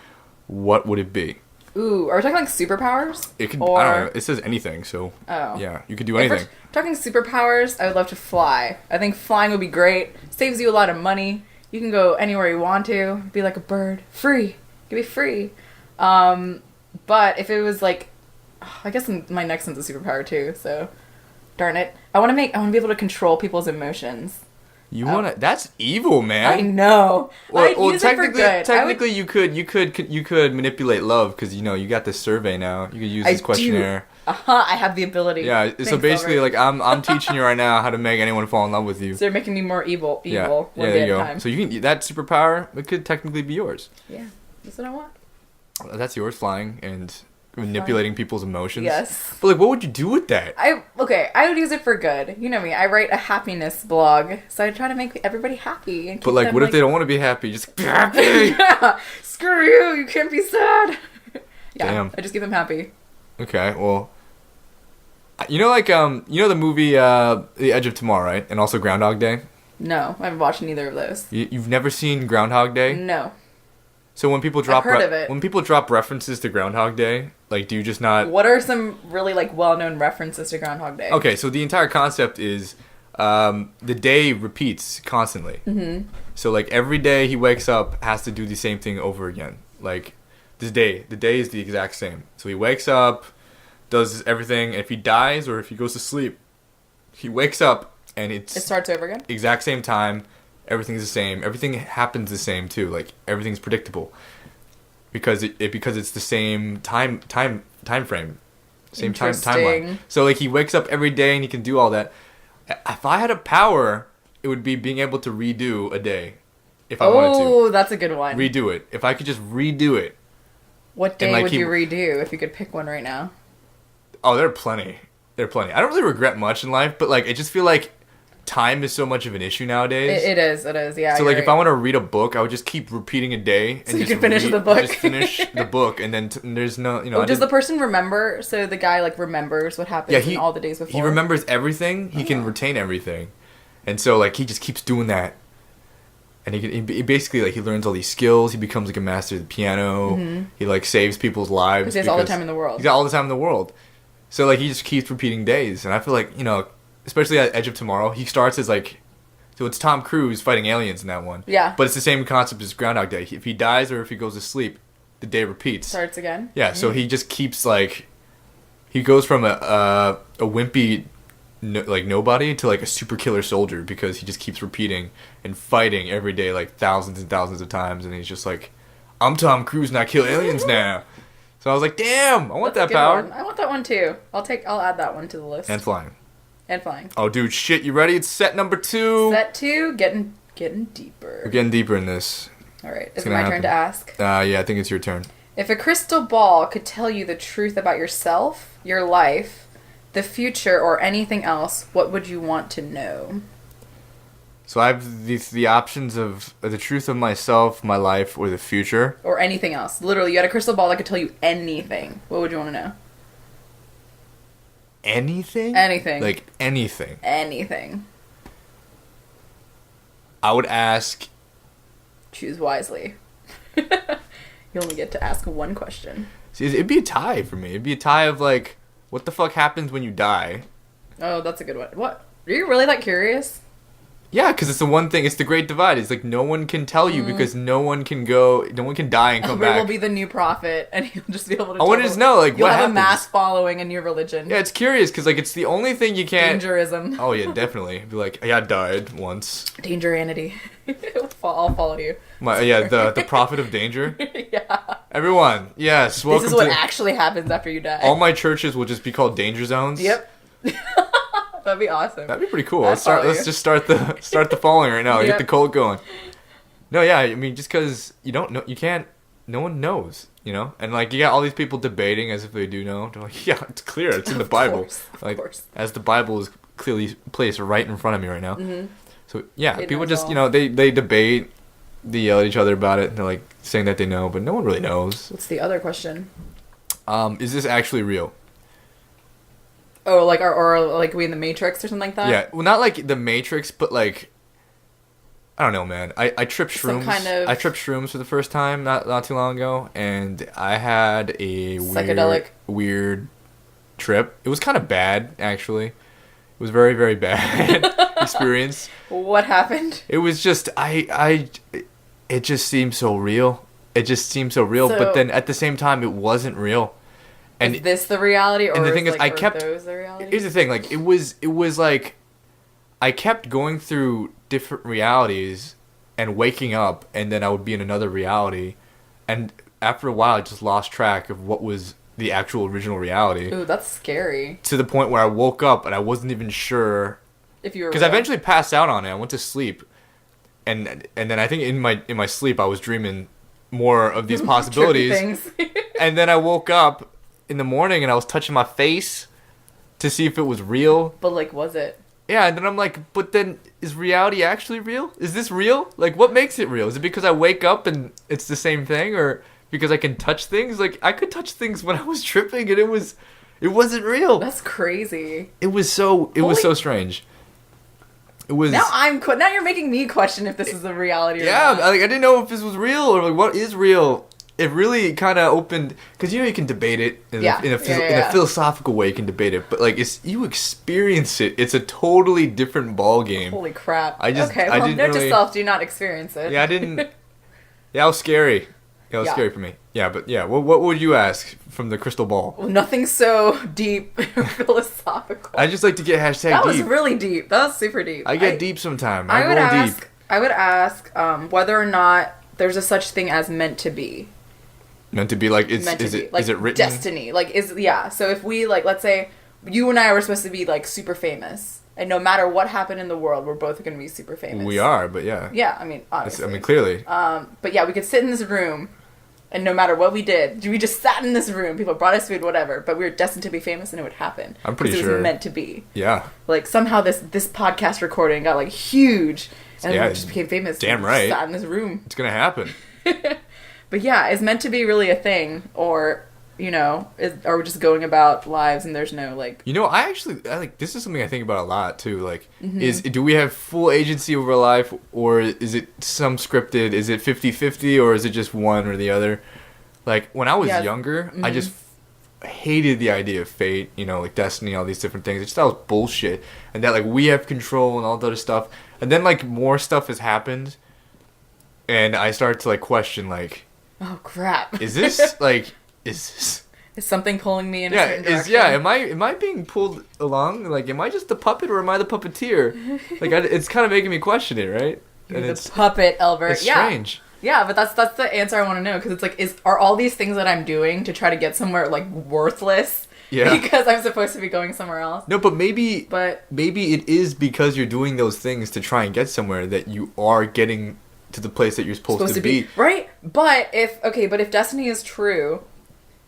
what would it be? Ooh, are we talking like superpowers? It could. I don't know. It says anything, so. Oh. Yeah, you could do anything. If we're talking superpowers, I would love to fly. I think flying would be great. Saves you a lot of money. You can go anywhere you want to. Be like a bird. Free. You can be free. But if it was like, I guess my next one's a superpower too. So, darn it. I want to be able to control people's emotions. You wanna? That's evil, man. I know. Well, technically, you could manipulate love because you got this survey now. You could use this questionnaire. I have the ability. Yeah. Thanks, so basically, Elbert. Like I'm teaching you right now how to make anyone fall in love with you. So you're making me more evil. Yeah. There you go. Time. So you can that superpower. It could technically be yours. Yeah. That's what I want. That's yours, flying and manipulating people's emotions. Yes. But like, what would you do with that? I would use it for good. You know me. I write a happiness blog, so I try to make everybody happy. And but like, what if they don't want to be happy? Just be happy. Yeah. Screw you. You can't be sad. Yeah. Damn. I just keep them happy. Okay. Well, the movie The Edge of Tomorrow, right? And also Groundhog Day. No, I haven't watched neither of those. You've never seen Groundhog Day? No. So when people drop I've heard of it. When people drop references to Groundhog Day, like, do you just not? What are some really like well-known references to Groundhog Day? Okay, so the entire concept is the day repeats constantly. Mm-hmm. So like every day he wakes up has to do the same thing over again. Like the day is the exact same. So he wakes up, does everything, and if he dies or if he goes to sleep, he wakes up and it starts over again. Exact same time. Everything's the same. Everything happens the same too. Like everything's predictable because it's the same time frame, same timeline. So like he wakes up every day and he can do all that. If I had a power, it would be being able to redo a day. If I wanted to. Oh, that's a good one. Redo it. If I could just redo it. What day would you redo if you could pick one right now? Oh, there are plenty. I don't really regret much in life, but like I just feel like time is so much of an issue nowadays. It is, yeah. So like if I want to read a book, I would just keep repeating a day and so you can finish the book. Just finish the book, and then there's no, does the person remember? So the guy like remembers what happened in all the days before. He remembers everything. He can retain everything, and so like he just keeps doing that. And he basically like he learns all these skills. He becomes like a master of the piano. Mm-hmm. He like saves people's lives. Because he has all the time in the world. He's got all the time in the world. So like he just keeps repeating days, and I feel like especially at Edge of Tomorrow, he starts as like, so it's Tom Cruise fighting aliens in that one. Yeah. But it's the same concept as Groundhog Day. If he dies or if he goes to sleep, the day repeats. Starts again. Yeah. So he just keeps like, he goes from a wimpy nobody to like a super killer soldier because he just keeps repeating and fighting every day like thousands and thousands of times, and he's just like, I'm Tom Cruise and I kill aliens now. So I was like, damn, I want that power. I want that one too. I'll add that one to the list. And flying. Oh, dude, shit, you ready? It's set number 2. Set 2, getting deeper. We're getting deeper in this. All right, is it my turn to ask? Yeah, I think it's your turn. If a crystal ball could tell you the truth about yourself, your life, the future or anything else, what would you want to know? So I have the options of the truth of myself, my life, or the future. Or anything else. Literally, you had a crystal ball that could tell you anything. What would you want to know? Anything? Anything. Like anything. Anything. I would ask... Choose wisely. You only get to ask one question. See, it'd be a tie for me. It'd be a tie of, like, what the fuck happens when you die? Oh, that's a good one. What? Are you really that curious? Yeah, because it's the one thing. It's the great divide. It's like no one can tell you because no one can die and come back. Elbert will be the new prophet, and he'll just be able to. I want to just know, like, you'll what have happens. a mass following in your religion. Yeah, it's curious because, like, it's the only thing you can't. Dangerism. Oh yeah, definitely. Be like, yeah, I died once. Dangeranity. I'll follow you. The prophet of danger. Yeah. Everyone, yes. Welcome. This is what actually happens after you die. All my churches will just be called danger zones. Yep. That'd be awesome. That'd be pretty cool. Let's just start the following right now. Yep. Get the cult going. No, yeah, I mean, just because you don't know, you can't. No one knows, you know. And like, you got all these people debating as if they do know. They're like, yeah, it's clear. It's in the Bible. Of course. As the Bible is clearly placed right in front of me right now. Mm-hmm. So yeah, people just they debate, they yell at each other about it. And they're like saying that they know, but no one really knows. What's the other question? Is this actually real? Oh, like or like we in the Matrix or something like that? Yeah, well, not like the Matrix, but like I don't know, man. I tripped shrooms. I tripped shrooms for the first time not too long ago, and I had a weird trip. It was kind of bad, actually. It was very, very bad experience. What happened? It was just it just seemed so real. It just seemed so real, but then at the same time, it wasn't real. And is this the reality, or and the thing is, like, I kept. Those the reality? Here's the thing: like it was like, I kept going through different realities, and waking up, and then I would be in another reality, and after a while, I just lost track of what was the actual original reality. Ooh, that's scary. To the point where I woke up and I wasn't even sure if you were, because I eventually passed out on it. I went to sleep, and then I think in my sleep I was dreaming more of these possibilities, and then I woke up in the morning and I was touching my face to see if it was real. But like, was it? Yeah, and then I'm like, but then is reality actually real? Is this real? Like, what makes it real? Is it because I wake up and it's the same thing, or because I can touch things? Like, I could touch things when I was tripping and it wasn't real. That's crazy. It was so strange. It was. Now you're making me question if this is a reality or not. Yeah, like I didn't know if this was real or like what is real. It really kind of opened, because you can debate it in a philosophical way. You can debate it, but like you experience it. It's a totally different ball game. Holy crap! Note to self: do not experience it. Yeah, I didn't. Yeah, it was scary. Yeah, it was scary for me. Yeah, but yeah, what would you ask from the crystal ball? Well, nothing so deep or philosophical. I just like to get hashtag that deep. That was really deep. That was super deep. I get deep sometimes. I would ask whether or not there's a such thing as meant to be. Meant to be, like, is it written? Destiny. Like, so if we, like, let's say you and I were supposed to be, like, super famous, and no matter what happened in the world, we're both going to be super famous. We are, but yeah. Yeah, I mean, obviously. I mean, clearly. But yeah, we could sit in this room, and no matter what we did, we just sat in this room, people brought us food, whatever, but we were destined to be famous, and it would happen. I'm pretty sure. It was meant to be. Yeah. Like, somehow this podcast recording got, like, huge, and we just became famous. Damn right. Sat in this room. It's going to happen. But yeah, is meant to be really a thing, or, you know, are we just going about lives and there's no, like... You know, I like, this is something I think about a lot, too, like, do we have full agency over life, or is it some scripted, is it 50-50, or is it just one or the other? Like, when I was younger, I just hated the idea of fate, you know, like destiny, all these different things. I just thought it was bullshit, and that, like, we have control and all that other stuff, and then, like, more stuff has happened, and I started to, like, question, like... Oh crap! Is this like? Is something pulling me in a certain direction? Am I being pulled along? Like, am I just the puppet or am I the puppeteer? Like, it's kind of making me question it, right? You're the puppet, Elbert. It's strange. Yeah, but that's the answer I want to know, because it's like, are all these things that I'm doing to try to get somewhere, like, worthless? Yeah. Because I'm supposed to be going somewhere else. No, but maybe it is because you're doing those things to try and get somewhere that you are getting to the place that you're supposed to be. Right? But if destiny is true,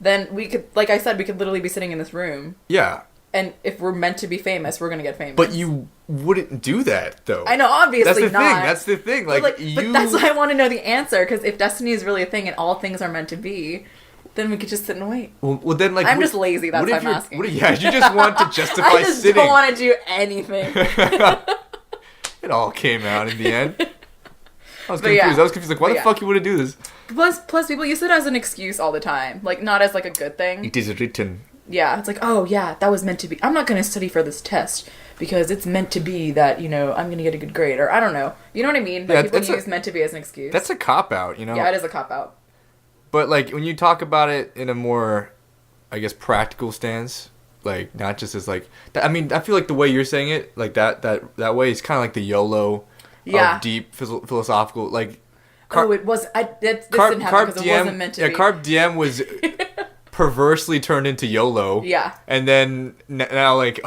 then we could, like I said, we could literally be sitting in this room. Yeah. And if we're meant to be famous, we're gonna get famous. But you wouldn't do that, though. I know, obviously not. That's the thing. Like, but that's why I want to know the answer. Because if destiny is really a thing and all things are meant to be, then we could just sit and wait. Well then, like... I'm just lazy, that's why I'm asking. You just want to justify I just sitting. don't want to do anything. It all came out in the end. I was confused. Like, why the fuck you want to do this? Plus, people use it as an excuse all the time. Like, not as, like, a good thing. It is written. Yeah, it's like, oh, yeah, that was meant to be. I'm not going to study for this test because it's meant to be that, I'm going to get a good grade. Or, I don't know. You know what I mean? Like, people use meant to be as an excuse. That's a cop-out, Yeah, it is a cop-out. But, like, when you talk about it in a more, I guess, practical stance, like, not just as, like... I mean, I feel like the way you're saying it, like, that way is kind of like the YOLO of deep philosophical, like... it was... this didn't happen because it wasn't meant to be. Yeah, Carpe Diem was... perversely turned into YOLO. Yeah. And then now, like,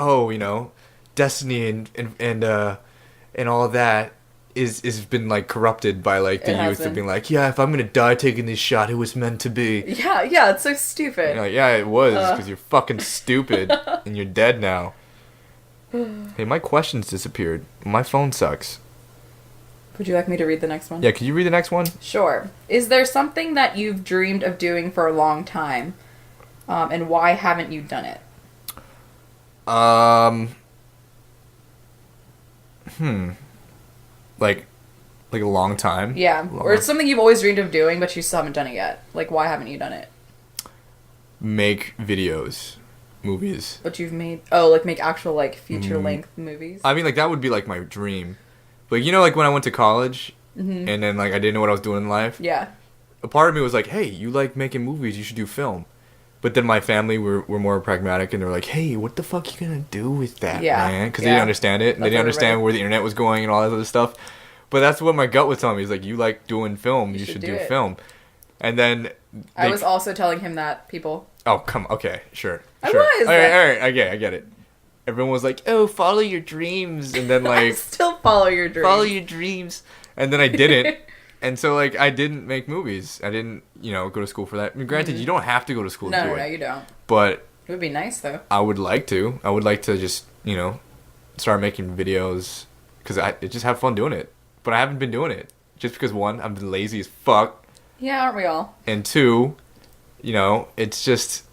destiny and all of that is been, like, corrupted by, like, the youth of being like, yeah, if I'm gonna die taking this shot, it was meant to be. Yeah, it's so stupid. Yeah, it was, because you're fucking stupid, and you're dead now. Hey, my questions disappeared. My phone sucks. Would you like me to read the next one? Yeah, could you read the next one? Sure. Is there something that you've dreamed of doing for a long time? And why haven't you done it? Like a long time? Yeah. Or it's something you've always dreamed of doing, but you still haven't done it yet. Like, why haven't you done it? Make videos. Movies. But you've made... Oh, like, make actual, like, feature-length movies? I mean, like, that would be, like, my dream. Like, like, when I went to college, and then, like, I didn't know what I was doing in life? Yeah. A part of me was like, hey, you like making movies, you should do film. But then my family were more pragmatic, and they were like, hey, what the fuck you gonna do with that, man? Because they didn't understand it, and they didn't understand where the internet was going and all that other stuff. But that's what my gut was telling me. He's like, you like doing film, you should do film. And then... I was also telling him that, people. Oh, come on. Okay, sure. I was. All right, I get it. Everyone was like, oh, follow your dreams, and then, like... I still follow your dreams. Follow your dreams. And then I didn't. And so, like, I didn't make movies. I didn't, go to school for that. I mean, granted, you don't have to go to school to do it. No, you don't. But... It would be nice, though. I would like to. I would like to just, start making videos. Because I just have fun doing it. But I haven't been doing it. Just because, one, I've been lazy as fuck. Yeah, aren't we all? And two, it's just...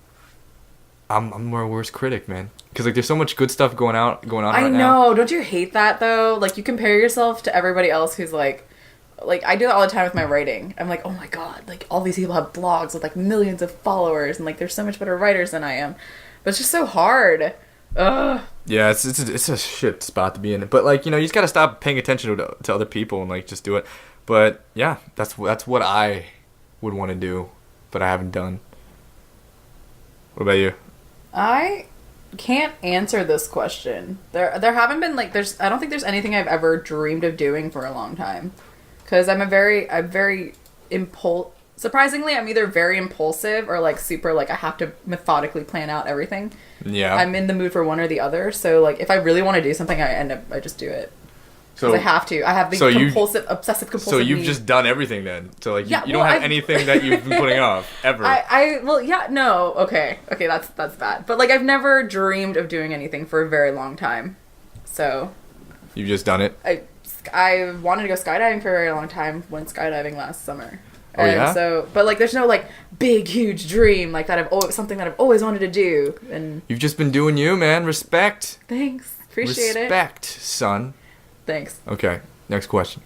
I'm my worst critic, man. Because, like, there's so much good stuff going on right now. I know. Don't you hate that, though? Like, you compare yourself to everybody else who's, like, I do that all the time with my writing. I'm like, oh my god, like, all these people have blogs with, like, millions of followers, and, like, they're so much better writers than I am. But it's just so hard. Ugh. Yeah, it's a shit spot to be in. But, like, you just gotta stop paying attention to other people and, like, just do it. But, yeah, that's what I would want to do, but I haven't done. What about you? I can't answer this question. There haven't been, like, I don't think there's anything I've ever dreamed of doing for a long time. Because I'm very surprisingly, I'm either very impulsive or, like, super, like, I have to methodically plan out everything. Yeah. I'm in the mood for one or the other. So, like, if I really want to do something, I just do it. Because I have to. I have the obsessive compulsive So you've need. Just done everything then. So, like, you don't have anything that you've been putting off ever. Okay, that's bad. But, like, I've never dreamed of doing anything for a very long time. So you've just done it. I wanted to go skydiving for a very long time. Went skydiving last summer. Oh, yeah? So, but, like, there's no, like, big, huge dream, like, something that I've always wanted to do. And you've just been doing you, man. Respect. Thanks. Appreciate it. Respect, son. Thanks. Okay, next question.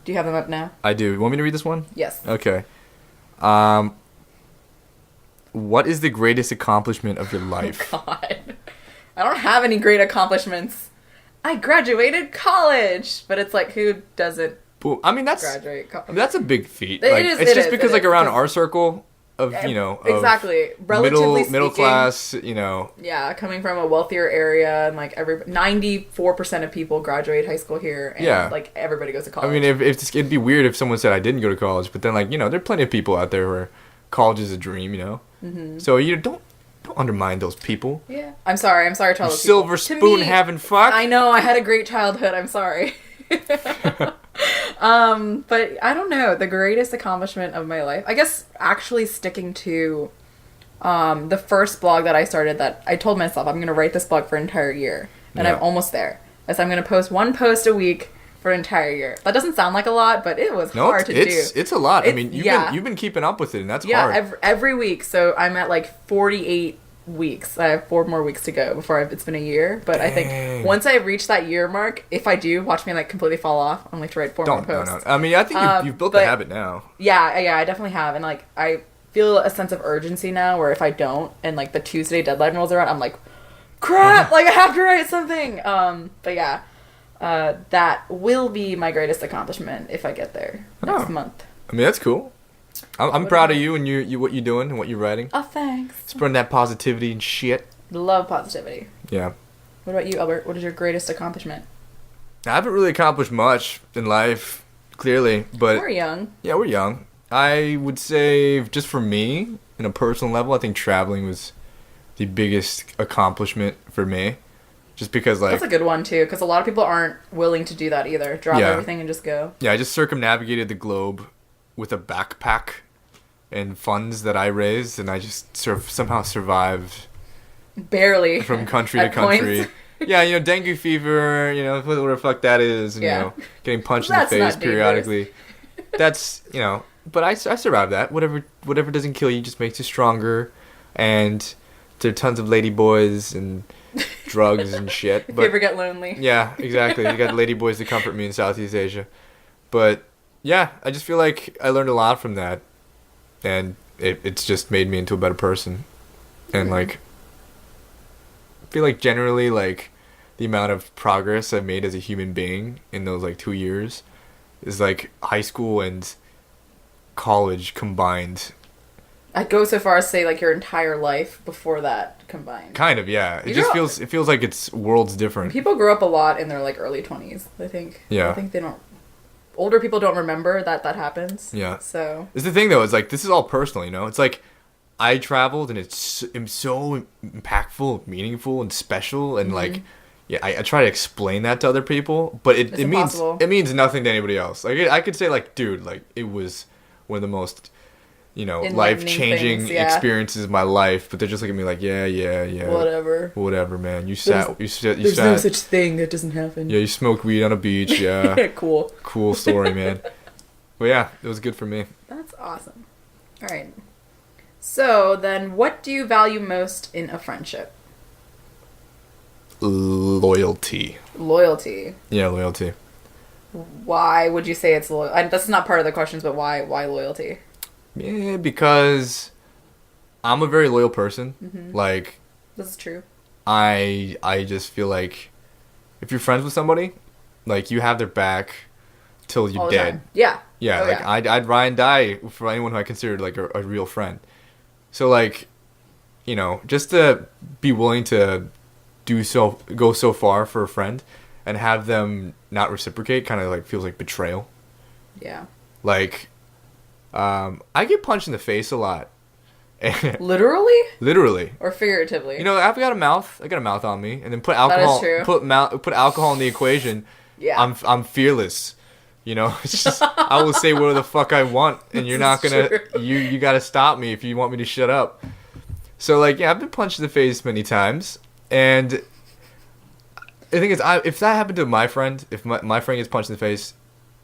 Do you have them up now? I do. You want me to read this one? Yes. Okay. What is the greatest accomplishment of your life? Oh, God. I don't have any great accomplishments. I graduated college, but it's like, who doesn't graduate college? That's a big feat. It's just because around our circle of, exactly. Relatively middle class, Yeah, coming from a wealthier area, and, like, 94% of people graduate high school here, and, like, everybody goes to college. I mean, it'd be weird if someone said I didn't go to college, but then, like, there are plenty of people out there where college is a dream, Mm-hmm. So, don't undermine those people. Yeah. I'm sorry to all those people. Silver spoon having fuck. I know, I had a great childhood, I'm sorry. But I don't know, the greatest accomplishment of my life, I guess actually sticking to The first blog that I started, that I told myself I'm going to write this blog for an entire year. And I'm almost there. So I'm going to post one post a week for an entire year. That doesn't sound like a lot, but it was hard to do. It's a lot. I mean, you've been keeping up with it, and that's hard. Yeah, every week. So I'm at like 48 weeks. I have 4 more weeks to go before it's been a year. But I think once I reach that year mark, if I do, watch me like completely fall off. I'm like to write 4 more posts. No. I mean, I think you've built the habit now. Yeah, I definitely have. And like I feel a sense of urgency now where if I don't and like the Tuesday deadline rolls around, I'm like, crap, like I have to write something. But yeah, that will be my greatest accomplishment if I get there next month. I mean, that's cool. I'm proud of you and you what you're doing and what you're writing. Oh, thanks. Spreading that positivity and shit. Love positivity. Yeah. What about you, Elbert? What is your greatest accomplishment? I haven't really accomplished much in life, clearly, but we're young. Yeah, we're young. I would say, just for me, in a personal level, I think traveling was the biggest accomplishment for me. Just because, like... That's a good one, too, because a lot of people aren't willing to do that either. Drop everything and just go. Yeah, I just circumnavigated the globe with a backpack and funds that I raised, and I just somehow survived... Barely. From country to country. Yeah, dengue fever, whatever the fuck that is, and, getting punched in the face periodically. That's, But I survived that. Whatever doesn't kill you just makes you stronger. And there are tons of lady boys and drugs and shit. If you ever get lonely. Yeah, exactly. You got lady boys to comfort me in Southeast Asia. But yeah, I just feel like I learned a lot from that. And it's just made me into a better person. And like, I feel like generally like the amount of progress I've made as a human being in those like 2 years is like high school and college combined. I'd go so far as to say like your entire life before that combined. Kind of, yeah. It feels like it's worlds different. People grow up a lot in their like early 20s, I think. Yeah. I think they don't. Older people don't remember that happens. Yeah. So. It's the thing though. It's like this is all personal. It's like I traveled and it's so impactful, meaningful, and special, and like. Yeah, I try to explain that to other people, but it means nothing to anybody else. Like I could say like, dude, like it was one of the most, life-changing experiences of my life, but they're just looking at me like, yeah. Whatever, man. You sat. There's no such thing. That doesn't happen. Yeah, you smoked weed on a beach. Yeah. Cool. Cool story, man. But yeah, it was good for me. That's awesome. All right. So then, what do you value most in a friendship? Loyalty. Yeah, loyalty. Why would you say it's loyal? This is not part of the questions, but why loyalty? Yeah, because I'm a very loyal person. Mm-hmm. Like, this is true. I just feel like if you're friends with somebody, like you have their back till you're dead. Time. Yeah. Yeah, I'd ride and die for anyone who I considered like a real friend. So like, just to be willing to go so far for a friend and have them not reciprocate kind of like feels like betrayal. Yeah. Like, I get punched in the face a lot. Literally? Literally. Or figuratively? I've got a mouth. I got a mouth on me, and then put alcohol. That is true. Put alcohol in the equation. Yeah. I'm fearless. It's just I will say whatever the fuck I want, and you're not gonna. You got to stop me if you want me to shut up. So like, yeah, I've been punched in the face many times. And the thing is, if that happened to my friend, if my friend gets punched in the face...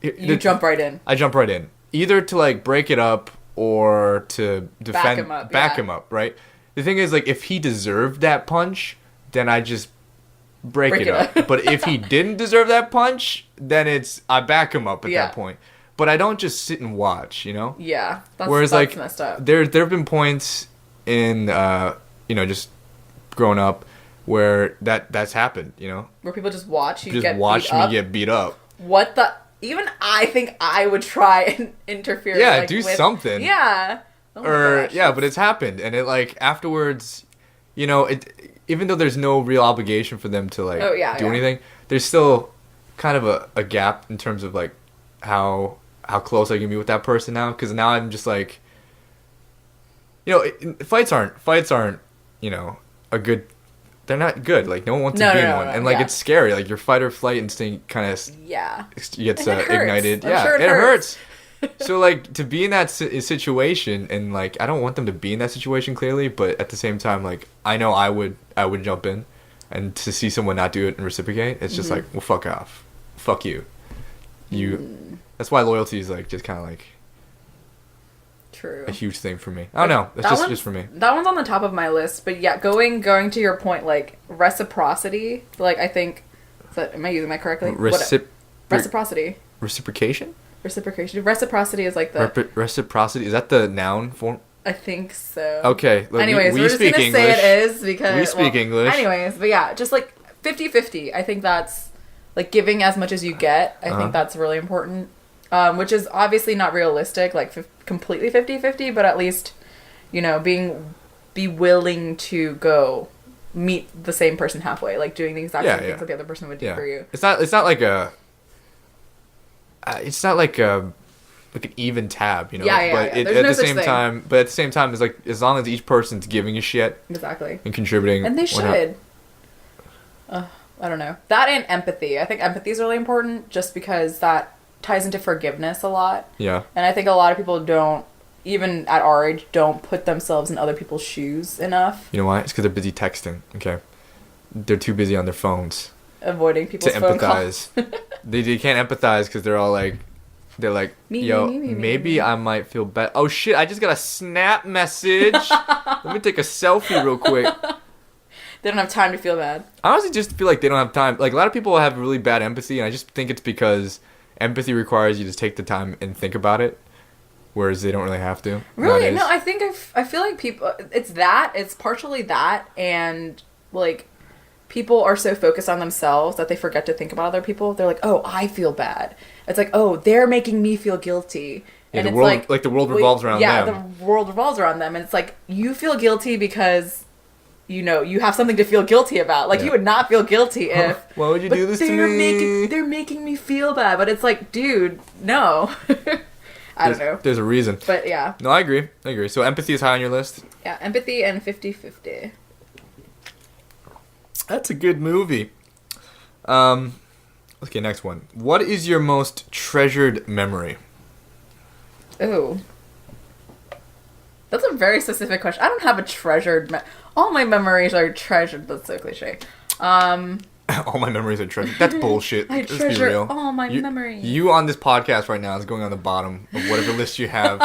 You jump right in. I jump right in. Either to, like, break it up or to defend... Back him up, right? The thing is, like, if he deserved that punch, then I just break it up. But if he didn't deserve that punch, then I back him up at that point. But I don't just sit and watch, Yeah, Whereas, that's messed up. There have been points in, just growing up where that's happened, Where people just watch you get beat up. What the... Even I think I would try and interfere. Yeah, do something. Yeah. Oh but it's happened. And it, like, afterwards, even though there's no real obligation for them to, like, do anything, there's still kind of a gap in terms of, like, how close I can be with that person now. Because now I'm just, like... fights aren't, a good... They're not good. Like, no one wants to be in one. And, like, it's scary. Like, your fight or flight instinct kind of gets ignited. I'm sure it hurts. So like to be in that situation, and like I don't want them to be in that situation clearly, but at the same time, like I know I would jump in, and to see someone not do it and reciprocate, it's just like, well, fuck off, fuck you. That's why loyalty is like just kind of like true a huge thing for me. I don't know. That's just for me. That one's on the top of my list, but yeah, going to your point, like reciprocity. Like I think, am I using that correctly? Reciprocity. Reciprocation. Reciprocity is like the reciprocity. Is that the noun form? I think so. Okay. Anyways, we're just gonna say it is because we speak English. Anyways, but yeah, just like 50-50. I think that's like giving as much as you get. I think that's really important. Which is obviously not realistic, like completely 50-50, but at least, you know, be willing to go meet the same person halfway, like doing the exact same things that the other person would do for you. It's not like an even tab, you know. But at the same time, it's like as long as each person's giving a shit, exactly, and contributing, and they should. I don't know, that and empathy. I think empathy is really important, just because that ties into forgiveness a lot. Yeah. And I think a lot of people don't, even at our age, don't put themselves in other people's shoes enough. You know why? It's because they're busy texting. Okay. They're too busy on their phones. Avoiding people's phone calls. They can't empathize because they're like, maybe I might feel bad. Oh shit, I just got a snap message. Let me take a selfie real quick. They don't have time to feel bad. I honestly just feel like they don't have time. Like a lot of people have really bad empathy, and I just think it's because empathy requires you to take the time and think about it, whereas they don't really have to. Really? No, I think I feel like people, it's partially that, and like people are so focused on themselves that they forget to think about other people. They're like, oh, I feel bad. It's like, oh, they're making me feel guilty. Yeah, and the world, like the world revolves around them. Yeah, the world revolves around them, and it's like you feel guilty because you know you have something to feel guilty about. Like you would not feel guilty if why would you do this to me? They're making me feel bad, but it's like, dude, no. I don't know. There's a reason. But yeah. No, I agree. So empathy is high on your list? Yeah, empathy and 50-50. That's a good movie. Okay, next one. What is your most treasured memory? Ooh. That's a very specific question. I don't have a treasured all my memories are treasured. That's so cliche. All my memories are treasured. That's bullshit. I treasure all my memories. You on this podcast right now is going on the bottom of whatever list you have.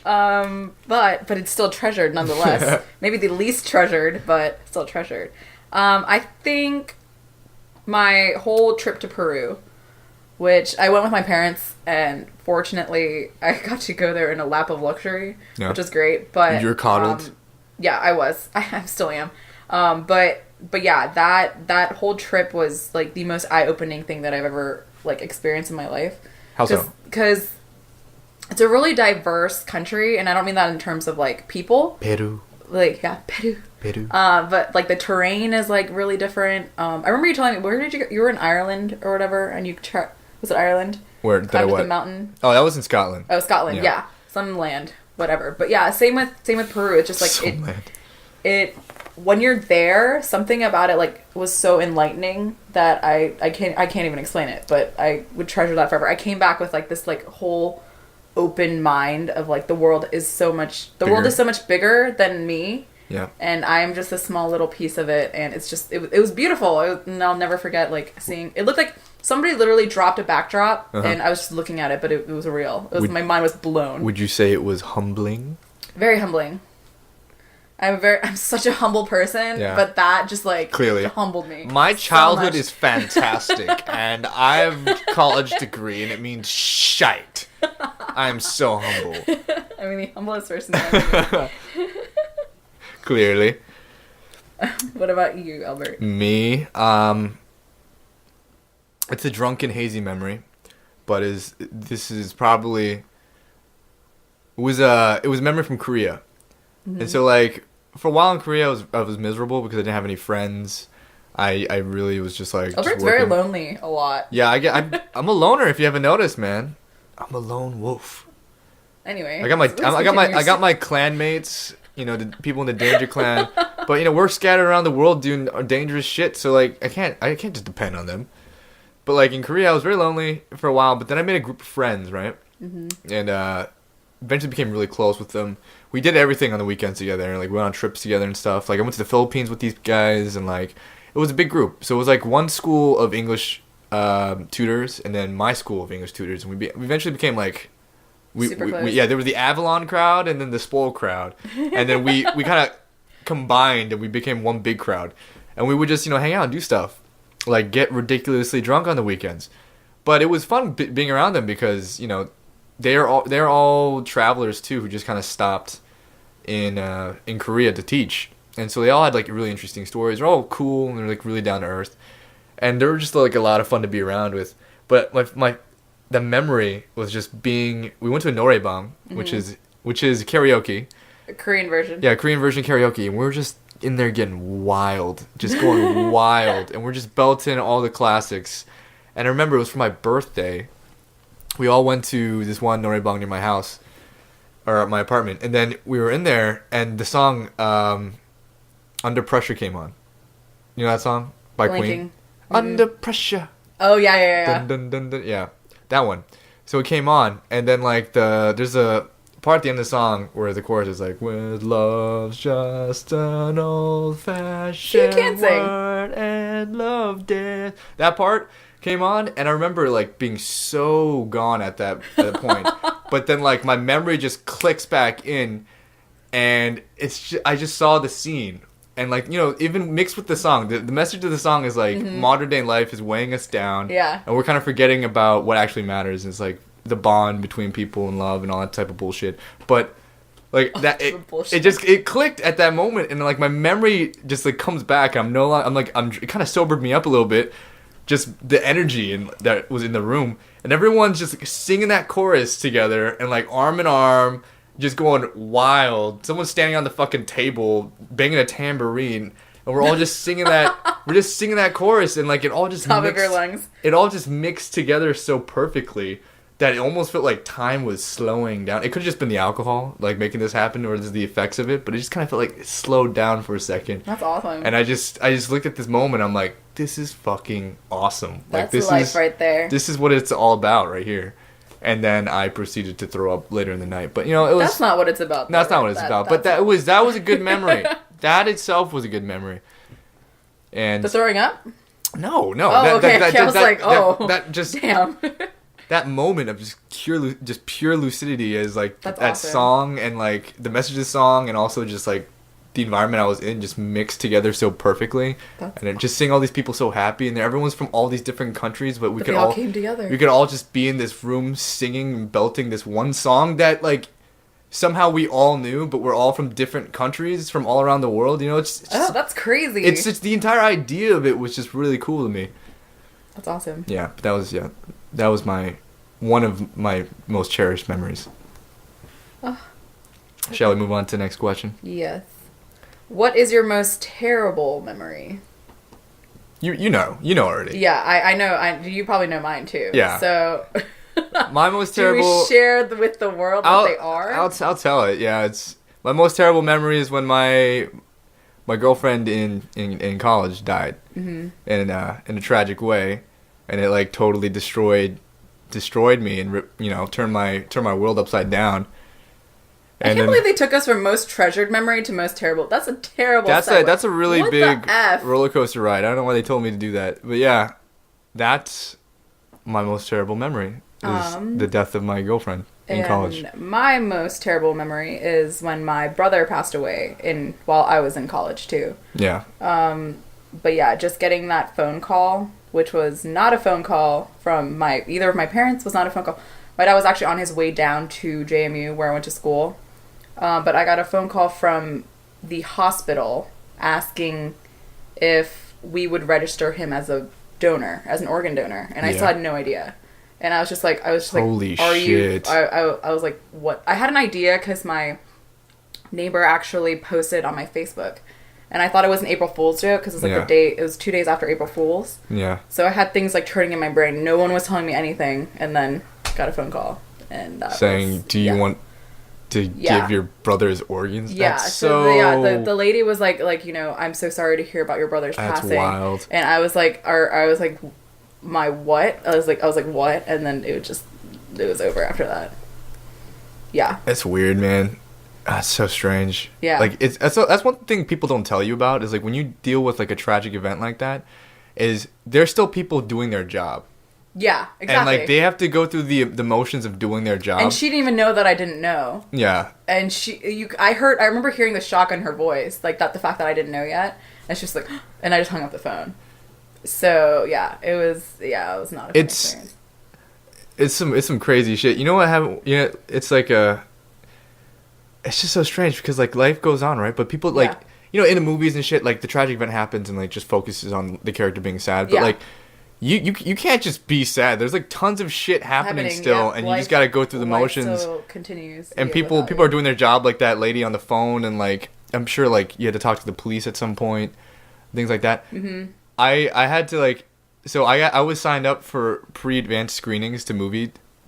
But it's still treasured nonetheless. Maybe the least treasured, but still treasured. I think my whole trip to Peru, which I went with my parents, and fortunately I got to go there in a lap of luxury, which is great. But you're coddled. Yeah, I was. I still am. But yeah, that whole trip was like the most eye-opening thing that I've ever like experienced in my life. How so? Because it's a really diverse country, and I don't mean that in terms of like people. Peru. Like Peru. But like the terrain is like really different. I remember you telling me, where did you go? You were in Ireland or whatever, and was it Ireland? Where did I what? The mountain. Oh, that was in Scotland. Oh, Scotland. Yeah. Some land, whatever. But yeah, same with Peru. It's just like it when you're there, something about it like was so enlightening that I can't even explain it. But I would treasure that forever. I came back with like this like whole open mind of like the world is so much bigger than me. Yeah. And I'm just a small little piece of it, and it's just it was beautiful. And I'll never forget like seeing it. Looked like somebody literally dropped a backdrop, and I was just looking at it, but it was real. My mind was blown. Would you say it was humbling? Very humbling. I'm such a humble person, but that just like clearly humbled me. My childhood is fantastic, and I have a college degree, and it means shite. I'm so humble. I mean, the humblest person ever. Clearly. What about you, Elbert? Me, it's a drunken, hazy memory, but this is probably it was a memory from Korea, and so like for a while in Korea I was miserable because I didn't have any friends. I really was just like Elbert's very lonely a lot. Yeah, I'm a loner if you haven't noticed, man. I'm a lone wolf. Anyway, I got my clanmates. You know, the people in the Danger Clan, but you know we're scattered around the world doing dangerous shit. So like I can't just depend on them. But like in Korea, I was very lonely for a while. But then I made a group of friends, right? and eventually became really close with them. We did everything on the weekends together, like we went on trips together and stuff. Like I went to the Philippines with these guys, and like it was a big group. So it was like one school of English tutors, and then my school of English tutors, and we eventually became like super close. there was the Avalon crowd and then the Spoil crowd, and then we kind of combined and we became one big crowd, and we would just hang out and do stuff, like get ridiculously drunk on the weekends. But it was fun being around them because they're all travelers too who just kind of stopped in Korea to teach, and so they all had like really interesting stories. They're all cool and they're like really down to earth, and they were just like a lot of fun to be around with. But the memory was just we went to a noraebang, which is karaoke, a Korean version. Yeah, Korean version karaoke, and we were just in there getting wild, just going wild, and we're just belting all the classics. And I remember it was for my birthday. We all went to this one noraebang near my house, or my apartment, and then we were in there, and the song "Under Pressure" came on. You know that song by Queen? Under Pressure. Oh yeah. Dun, dun, dun, dun. Yeah, that one. So it came on, and then like there's a part at the end of the song where the chorus is like, "With love's just an old-fashioned word and love dead." That part came on, and I remember like being so gone at that point. But then like my memory just clicks back in, and I just saw the scene, and like even mixed with the song, the message of the song is like modern day life is weighing us down, and we're kind of forgetting about what actually matters. And it's like the bond between people and love and all that type of bullshit. But like it clicked at that moment, and like my memory just like comes back. And it kind of sobered me up a little bit. Just the energy that was in the room, and everyone's just singing that chorus together and like arm in arm, just going wild. Someone's standing on the fucking table banging a tambourine, and we're all just singing that. We're just singing that chorus, and like it all just top of your lungs. It all just mixed together so perfectly that it almost felt like time was slowing down. It could have just been the alcohol, like making this happen, or just the effects of it. But it just kind of felt like it slowed down for a second. That's awesome. And I just looked at this moment. I'm like, this is fucking awesome. That's life right there. This is what it's all about right here. And then I proceeded to throw up later in the night. But it was. That's not what it's about. Though, that's not what it's about. But that was a good memory. That itself was a good memory. And the throwing up? No. Oh, okay. I was like, that just damn. That moment of just pure lucidity is like that's that awesome. Song and like the message of the song, and also just like the environment I was in just mixed together so perfectly. Just seeing all these people so happy, and everyone's from all these different countries, but they all came together. We could all just be in this room singing and belting this one song that like somehow we all knew, but we're all from different countries from all around the world. It's just, that's crazy. It's just the entire idea of it was just really cool to me. That's awesome. Yeah, but that was one of my most cherished memories. Okay. Shall we move on to the next question? Yes. What is your most terrible memory? You know already. Yeah, I know. You probably know mine too. Yeah. So. My most terrible. Do we share with the world what they are? I'll tell it. Yeah, it's my most terrible memory is when my girlfriend in college died in a tragic way, and it like totally destroyed me and turned my world upside down. And I can't believe they took us from most treasured memory to most terrible. That's a terrible. That's a really big roller coaster ride. I don't know why they told me to do that, but yeah, that's my most terrible memory. Is the death of my girlfriend in college. My most terrible memory is when my brother passed away while I was in college too. Yeah. But yeah, just getting that phone call, which was not a phone call from either of my parents, was not a phone call. My dad was actually on his way down to JMU where I went to school. But I got a phone call from the hospital asking if we would register him as a donor, as an organ donor. And I still had no idea. And I was just like, holy shit. I was like, what? I had an idea because my neighbor actually posted on my Facebook. And I thought it was an April Fool's joke because it was like it was 2 days after April Fool's. Yeah. So I had things like turning in my brain. No one was telling me anything. And then got a phone call. And saying, do you want to give your brother's organs? Yeah. So the lady was like, I'm so sorry to hear about your brother's passing. That's wild. And I was like, my what? I was like, what? And then it was just it was over after that. Yeah. It's weird, man. It's so strange. Yeah. Like, that's one thing people don't tell you about, is like when you deal with like a tragic event like that, is there's still people doing their job. Yeah, exactly. And like they have to go through the motions of doing their job. And she didn't even know that I didn't know. Yeah. And I remember hearing the shock in her voice, like the fact that I didn't know yet. And she's like, and I just hung up the phone. So yeah, it was not a fun experience. It's some crazy shit. You know what happened? You know, it's like it's just so strange because like life goes on, right? But people like, you know, in the movies and shit, like the tragic event happens and like just focuses on the character being sad. But like you can't just be sad. There's like tons of shit happening still, and you just gotta go through the motions. So continues. And people are doing their job, like that lady on the phone, and like I'm sure like you had to talk to the police at some point, things like that. Mm-hmm. I had to like, so I was signed up for pre-advanced screenings to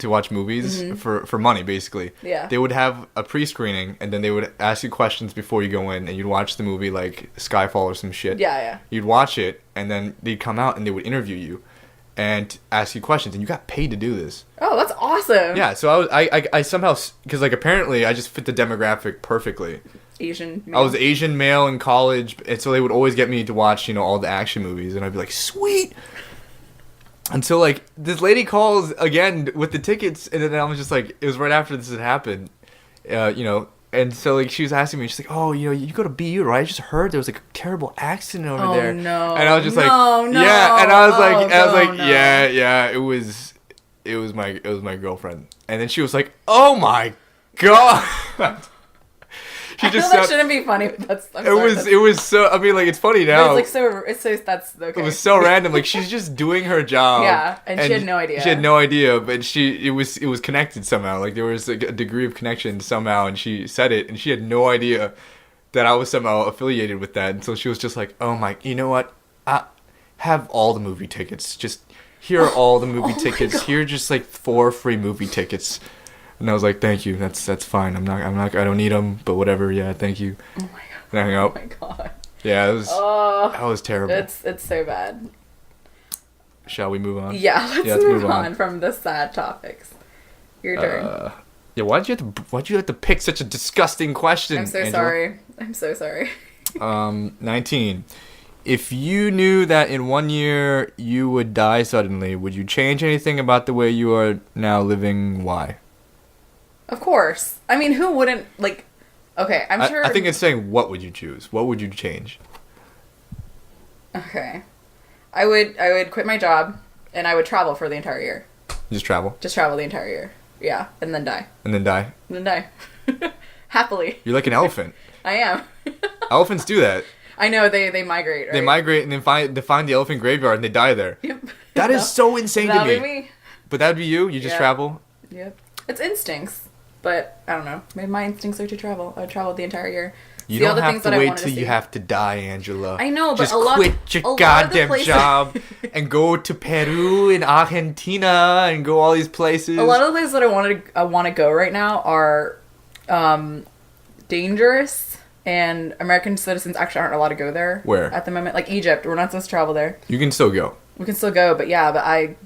watch movies for money, basically. Yeah. They would have a pre-screening, and then they would ask you questions before you go in, and you'd watch the movie like Skyfall or some shit. Yeah, yeah. You'd watch it, and then they'd come out and they would interview you and ask you questions, and you got paid to do this. Oh, that's awesome. Yeah, so I somehow, because like apparently I just fit the demographic perfectly. Asian male. I was Asian male in college, and so they would always get me to watch, you know, all the action movies, and I'd be like, sweet. Until like this lady calls again with the tickets, and then I was just like, it was right after this had happened, you know, and so like she was asking me, she's like, oh, you know, you go to BU, right? I just heard there was like a terrible accident over there. No. And I was just like, no. Yeah, and I was like, no. yeah, it was my girlfriend, and then she was like, oh my god. I feel that shouldn't be funny, but that's... It was so... I mean, like, it's funny now. But it's so... That's... Okay. It was so random. Like, she's just doing her job. Yeah, and she had no idea. She had no idea, but it was connected somehow. Like, there was like, a degree of connection somehow, and she said it, and she had no idea that I was somehow affiliated with that. And so she was just like, oh my... You know what? I have all the movie tickets. Just... Here are all the movie tickets. Here are just, like, 4 free movie tickets. And I was like, thank you. That's fine. I don't need them, but whatever. Yeah, thank you. Oh my god. And I hung up. Oh my god. Yeah, that was terrible. It's so bad. Shall we move on? Yeah, let's move on from the sad topics. Your turn. Yeah, why'd you have to pick such a disgusting question? I'm so Angela? sorry. I'm so sorry. 19. If you knew that in 1 year you would die suddenly, would you change anything about the way you are now living? Why? Of course. I mean, who wouldn't, like... Okay, I'm sure... I think it's saying, what would you choose? What would you change? Okay. I would quit my job, and I would travel for the entire year. Just travel? Just travel the entire year. Yeah, and then die. And then die? And then die. Happily. You're like an elephant. I am. Elephants do that. I know, they migrate, right? They migrate and then find the elephant graveyard and they die there. Yep. That is so insane to me. That'd be me. But that'd be you? You just travel? Yep. It's instincts. But, I don't know. Maybe my instincts are to travel. I would travel the entire year. You don't have to wait till you have to die, Angela. I know, but just quit your goddamn job and go to Peru and Argentina and go all these places. A lot of the places that I want to go right now are dangerous, and American citizens actually aren't allowed to go there. Where? At the moment. Like Egypt. We're not supposed to travel there. You can still go. We can still go, but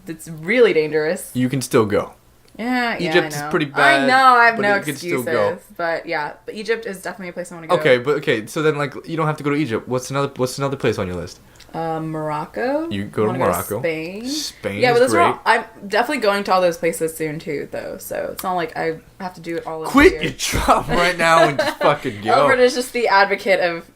it's really dangerous. You can still go. Yeah, Egypt I know. is pretty bad. I know, I have no excuses. Still go. But Egypt is definitely a place I want to go. Okay, so then like you don't have to go to Egypt. What's another place on your list? Morocco. You go to Morocco. Spain. Spain but is great. I'm definitely going to all those places soon too, though. So it's not like I have to do it all over. Quit your job right now and just fucking go. Elbert is just the advocate of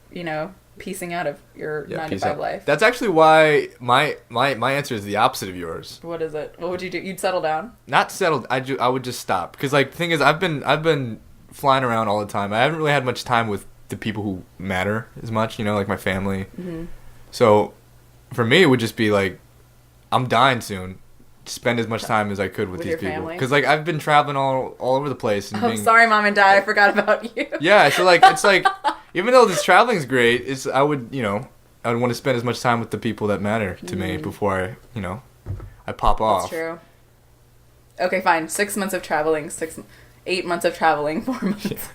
piecing out of your 9-to-5 life. That's actually why my answer is the opposite of yours. What is it? What would you do? You'd settle down? Not settled. I would just stop because like the thing is I've been flying around all the time. I haven't really had much time with the people who matter as much. Like my family. Mm-hmm. So for me it would just be like I'm dying soon. Spend as much time as I could with these people because like I've been traveling all over the place. And sorry, Mom and Dad, I forgot about you. Yeah, so like it's like. Even though this traveling's great, I would want to spend as much time with the people that matter to me before I pop off. That's true. Okay, fine. 6 months of traveling, 8 months of traveling, 4 months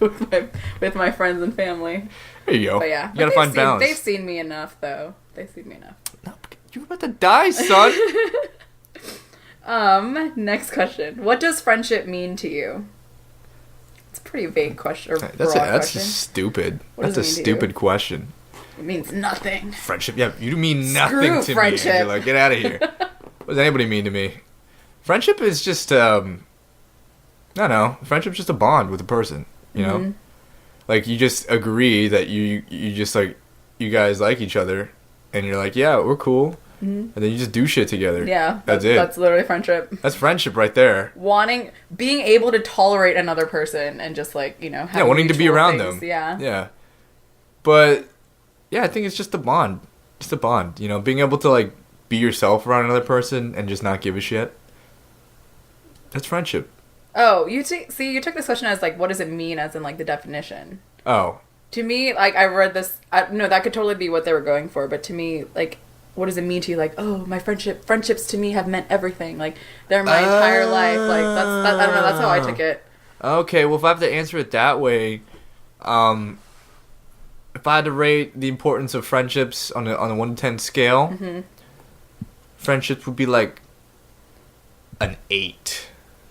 with my friends and family. There you go. But yeah, you gotta find balance. They've seen me enough, though. They've seen me enough. No, you're about to die, son. Next question. What does friendship mean to you? It's a pretty vague question. Or that's question. Stupid. That's a stupid question. It means nothing. Friendship? Yeah, you mean nothing Screw to friendship. me. You're like, get out of here. What does anybody mean to me? Friendship is just, I don't know. Friendship's just a bond with a person, you know? Like, you just agree that you just, like, you guys like each other, and you're like, yeah, we're cool. And then you just do shit together. Yeah. That's it. That's literally friendship. That's friendship right there. Being able to tolerate another person and just, like, you know, wanting to be around them. Yeah. Yeah. But, yeah, I think it's just a bond. Just a bond, you know? Being able to, like, be yourself around another person and just not give a shit. That's friendship. Oh, you took this question as, like, what does it mean as in, like, the definition? Oh. To me, like, I read this... no, that could totally be what they were going for, but to me, like... What does it mean to you? Like, oh, my friendships to me have meant everything. Like, they're my entire life. Like, I don't know. That's how I took it. Okay, well, if I have to answer it that way, if I had to rate the importance of friendships on a 1 to 10 scale, friendships would be like an 8.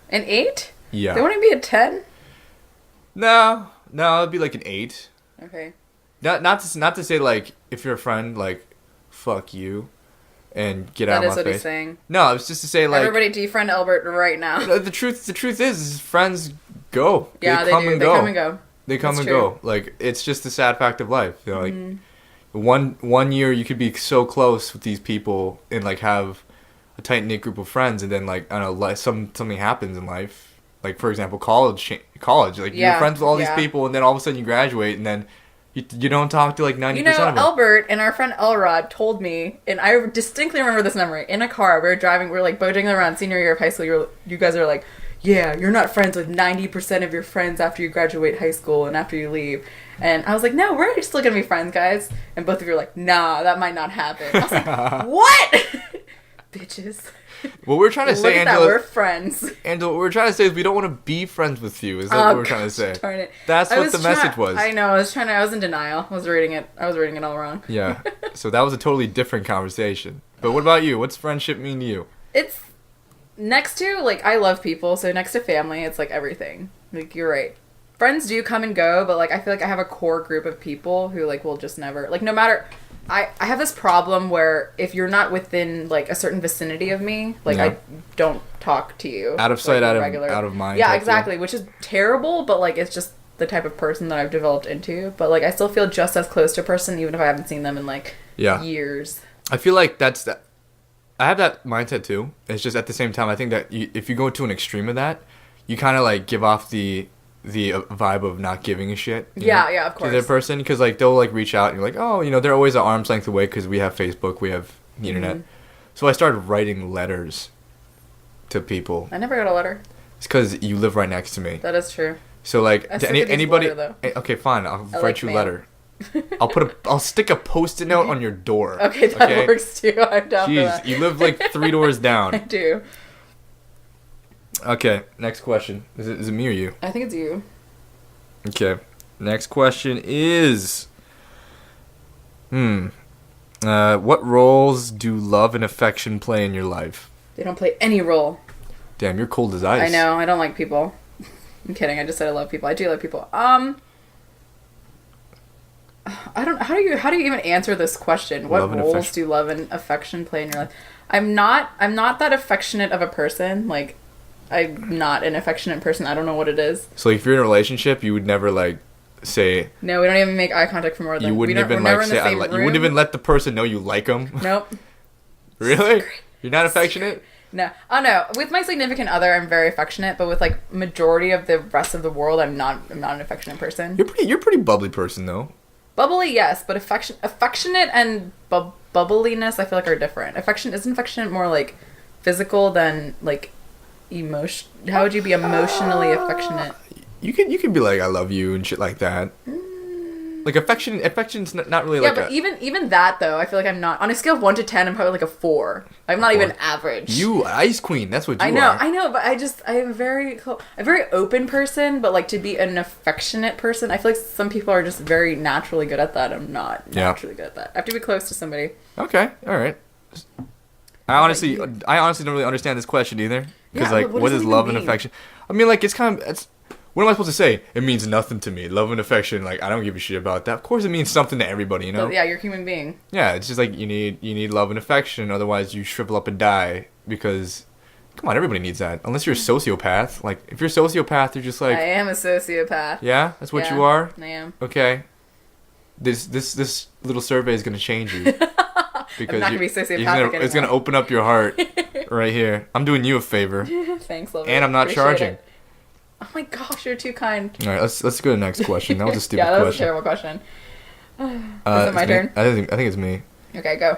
An 8? Yeah. They wouldn't be a 10? No, it'd be like an 8. Okay. Not to say like if you're a friend, like, fuck you and get out of my face. That is what he's saying. No, it's just to say, like, everybody defriend Elbert right now. The truth is friends go. Yeah, they do. They come and go. They come and go. Like, it's just the sad fact of life. You know, like, one year you could be so close with these people and, like, have a tight knit group of friends, and then, like, I don't know, something happens in life. Like, for example, college. Like, you're friends with all these people, and then all of a sudden you graduate, and then you don't talk to, like, 90% of them. Elbert and our friend Elrod told me, and I distinctly remember this memory, in a car, we were like, boating around senior year of high school, you guys are like, yeah, you're not friends with 90% of your friends after you graduate high school and after you leave. And I was like, no, we're still gonna be friends, guys. And both of you were like, nah, that might not happen. I was like, what? Bitches. What we're trying to say, Angela, we're friends. Angela, what we're trying to say is we don't want to be friends with you. Is that what we're trying to say? Darn it. That's what the message was. I know. I was in denial. I was reading it all wrong. Yeah. So that was a totally different conversation. But what about you? What's friendship mean to you? It's next to, like, I love people. So next to family, it's like everything. Like, you're right. Friends do come and go, but, like, I feel like I have a core group of people who, like, will just never, like, no matter. I have this problem where if you're not within, like, a certain vicinity of me, like, I don't talk to you. Out of sight, out of mind. Yeah, exactly, which is terrible, but, like, it's just the type of person that I've developed into. But, like, I still feel just as close to a person, even if I haven't seen them in, like, years. I feel like I have that mindset, too. It's just at the same time, I think that if you go to an extreme of that, you kind of, like, give off the vibe of not giving a shit. Yeah, of course. To their person, because, like, they'll, like, reach out and you're like, oh, you know, they're always at arm's length away because we have Facebook, we have the internet. So I started writing letters to people. I never got a letter. It's because you live right next to me. That is true. So, like, to anybody. Okay, fine. I'll write you a letter. I'll stick a Post-it note on your door. Okay, that works too. I'm down for that. You live like 3 doors down. I do. Okay, next question. Is it me or you? I think it's you. Okay, next question is... what roles do love and affection play in your life? They don't play any role. Damn, you're cold as ice. I know, I don't like people. I'm kidding, I just said I love people. I do love people. How do you even answer this question? What roles do love and affection play in your life? I'm not that affectionate of a person. Like, I'm not an affectionate person. I don't know what it is. So, like, if you're in a relationship, you would never, like, say... No, we don't even make eye contact for more than... You wouldn't even, like, say... You wouldn't even let the person know you like them? Nope. Really? You're not affectionate? No. Oh, no. With my significant other, I'm very affectionate, but with, like, majority of the rest of the world, I'm not an affectionate person. You're a pretty bubbly person, though. Bubbly, yes, but affectionate and bubbliness, I feel like, are different. Isn't affectionate more, like, physical than, like... emotion. How would you be emotionally affectionate? You can be like, I love you and shit like that. Like, affection's not really like but even that, though, I feel like I'm not. On a scale of 1 to 10, I'm probably like a 4. I'm not even average. You, ice queen, that's what you are. I know, but I'm a very open person, but, like, to be an affectionate person, I feel like some people are just very naturally good at that. I'm not naturally good at that. I have to be close to somebody. Okay, alright. I honestly don't really understand this question either. Because, like, what is love and affection? I mean, like, what am I supposed to say? It means nothing to me. Love and affection, like, I don't give a shit about that. Of course it means something to everybody, you know? But yeah, you're a human being. Yeah, it's just like you need love and affection, otherwise you shrivel up and die. Because, come on, everybody needs that. Unless you're a sociopath. Like, if you're a sociopath, you're just like... I am a sociopath. Yeah? That's what you are? I am. Okay. This little survey is going to change you. Because I'm not going to be sociopathic anymore. It's going to open up your heart right here. I'm doing you a favor. Thanks, Elbert. And I'm not charging. It. Oh my gosh, you're too kind. All right, let's go to the next question. That was a stupid question. Yeah, that was a terrible question. Is it my turn? I think it's me. Okay, go.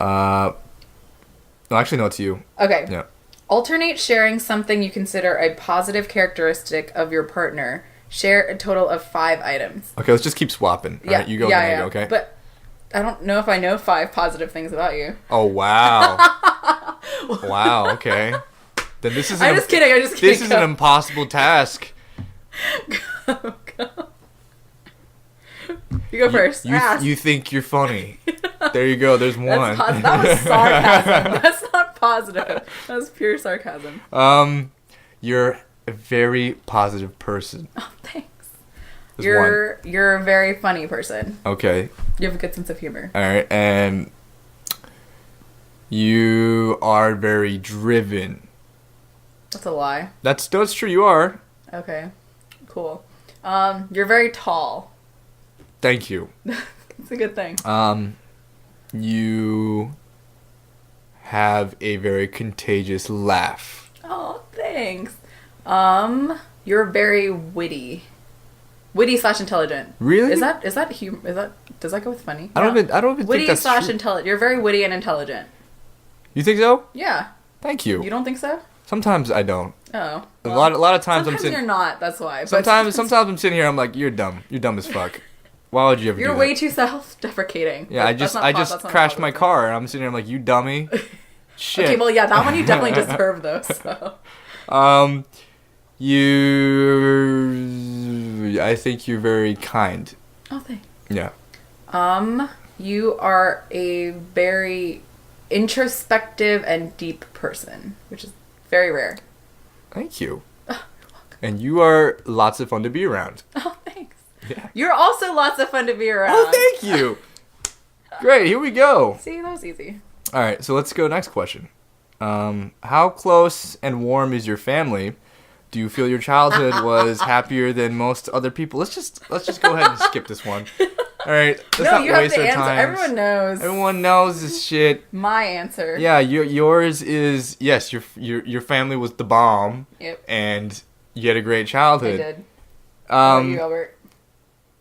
No, actually, no, it's you. Okay. Yeah. Alternate sharing something you consider a positive characteristic of your partner. Share a total of 5 items. Okay, let's just keep swapping. Yeah. Right, you go, then I go, okay? But I don't know if I know 5 positive things about you. Oh, wow. Wow, okay. Then this is I'm just kidding. This is an impossible task. Go. You go first. You think you're funny. There you go. There's one. That was sarcasm. That's not positive. That was pure sarcasm. You're a very positive person. Oh, thanks. There's You're a very funny person. Okay. You have a good sense of humor. All right, and you are very driven. That's a lie. That's true. You are. Okay. Cool. You're very tall. Thank you. It's a good thing. You have a very contagious laugh. Oh, thanks. You're very witty. Witty/intelligent. Really? Is that humor? Does that go with funny? I don't even think that's true. Witty/intelligent. You're very witty and intelligent. You think so? Yeah. Thank you. You don't think so? Sometimes I don't. Oh. Well, a lot of times I'm sitting. You're not. That's why. Sometimes I'm sitting here. I'm like, you're dumb. You're dumb as fuck. Why would you ever? You're way too self-deprecating. Yeah, I just crashed my car and I'm sitting here. I'm like, you dummy. Shit. Okay, well, yeah, that one you definitely deserve though. So. I think you're very kind. Oh, thanks. Yeah. You are a very introspective and deep person, which is very rare. Thank you. And you are lots of fun to be around. Oh, thanks. Yeah. You're also lots of fun to be around. Oh, thank you. Great, here we go. See, that was easy. All right, so let's go next question. How close and warm is your family? Do you feel your childhood was happier than most other people? Let's just go ahead and skip this one. All right, let's not you have waste to our answer. time. Everyone knows. Everyone knows this shit. My answer. Yeah, yours is yes. Your family was the bomb. Yep. And you had a great childhood. I did. How about you, Elbert?